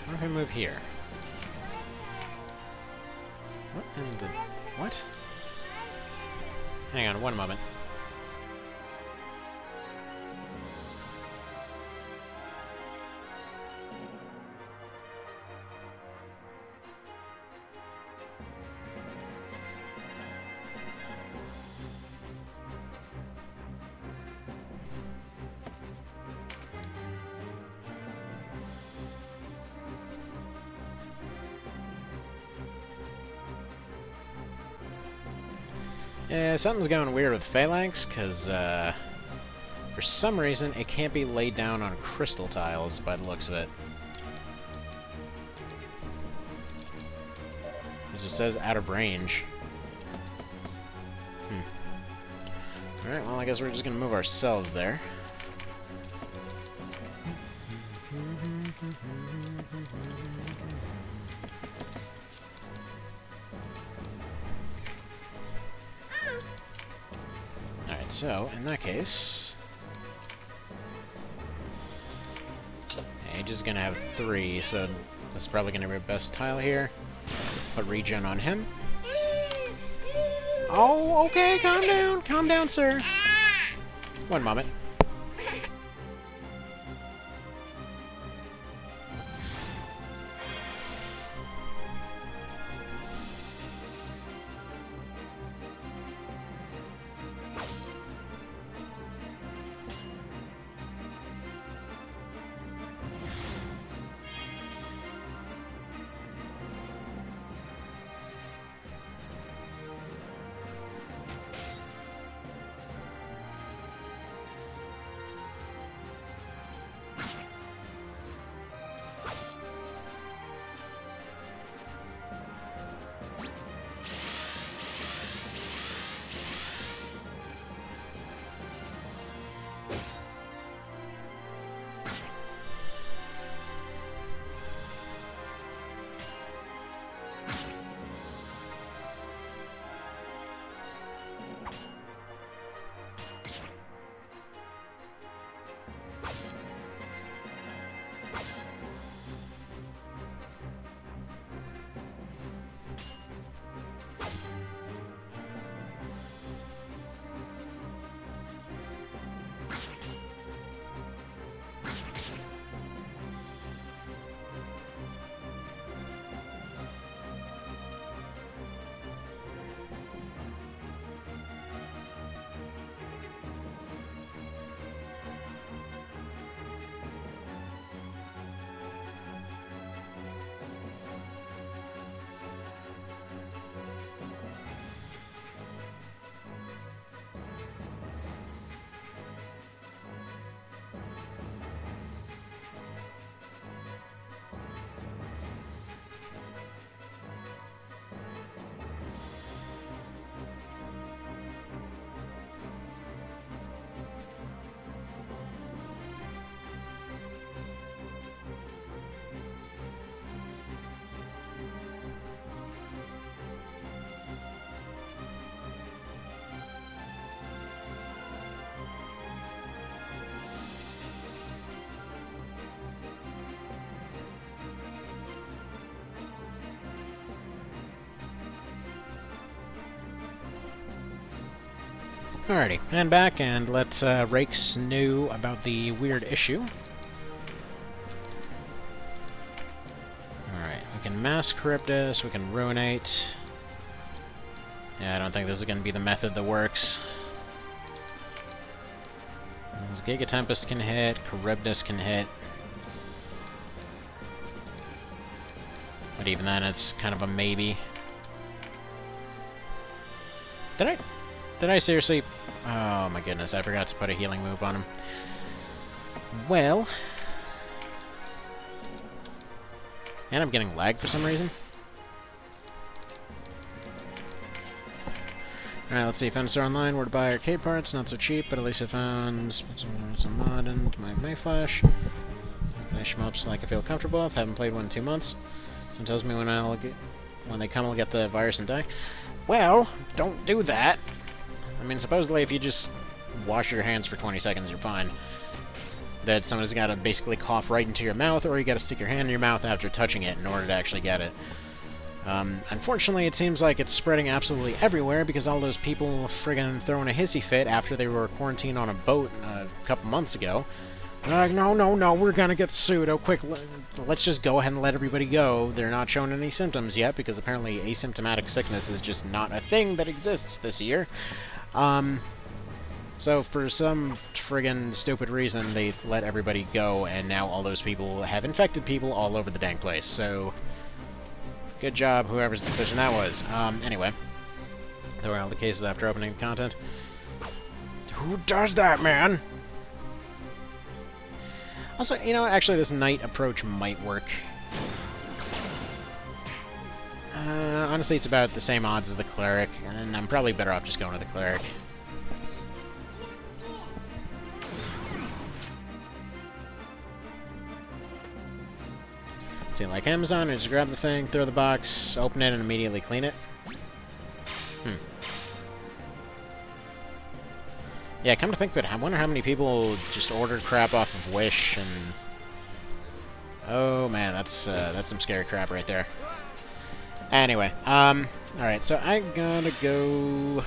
What if I move here? What in the... What? Hang on, one moment. Yeah, something's going weird with Phalanx, because, for some reason, it can't be laid down on crystal tiles by the looks of it. It just says out of range. Alright, well, I guess we're just gonna move ourselves there. Alright, so, in that case... Age is gonna have 3, so that's probably gonna be our best tile here. Put regen on him. Oh, okay, calm down, sir. One moment. Alrighty, and back, and let's rake Snoo about the weird issue. Alright, we can Mass Charybdis, we can Ruinate. Yeah, I don't think this is going to be the method that works. Giga Tempest can hit, Charybdis can hit. But even then, it's kind of a maybe. Did I seriously? Oh my goodness, I forgot to put a healing move on him. Well... And I'm getting lag for some reason. Alright, let's see. Found a store online where to buy arcade parts. Not so cheap, but at least I found some mod and my Mayflash. Finish them up so I can feel comfortable. I haven't played one in 2 months. Someone tells me when they come, I'll get the virus and die. Well, don't do that. I mean, supposedly if you just wash your hands for 20 seconds, you're fine. That someone's got to basically cough right into your mouth, or you got to stick your hand in your mouth after touching it in order to actually get it. Unfortunately, it seems like it's spreading absolutely everywhere because all those people friggin' throwing a hissy fit after they were quarantined on a boat a couple months ago. They're like, no, we're gonna get sued. Oh, quick, let's just go ahead and let everybody go. They're not showing any symptoms yet because apparently asymptomatic sickness is just not a thing that exists this year. So for some friggin' stupid reason, they let everybody go, and now all those people have infected people all over the dang place. So, good job, whoever's decision that was. Anyway, there were all the cases after opening the content. Who does that, man? Also, you know, actually this knight approach might work. Honestly, it's about the same odds as the cleric, and I'm probably better off just going with the cleric. See, like Amazon, I just grab the thing, throw the box, open it, and immediately clean it. Yeah, come to think of it, I wonder how many people just ordered crap off of Wish, and... Oh man, that's some scary crap right there. Anyway, alright, so I gotta go...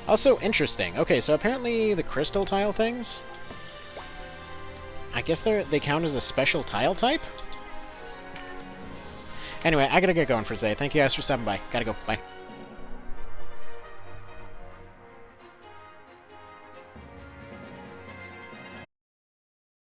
Also, interesting. Okay, so apparently the crystal tile things... I guess they count as a special tile type? Anyway, I gotta get going for today. Thank you guys for stopping by. Gotta go. Bye.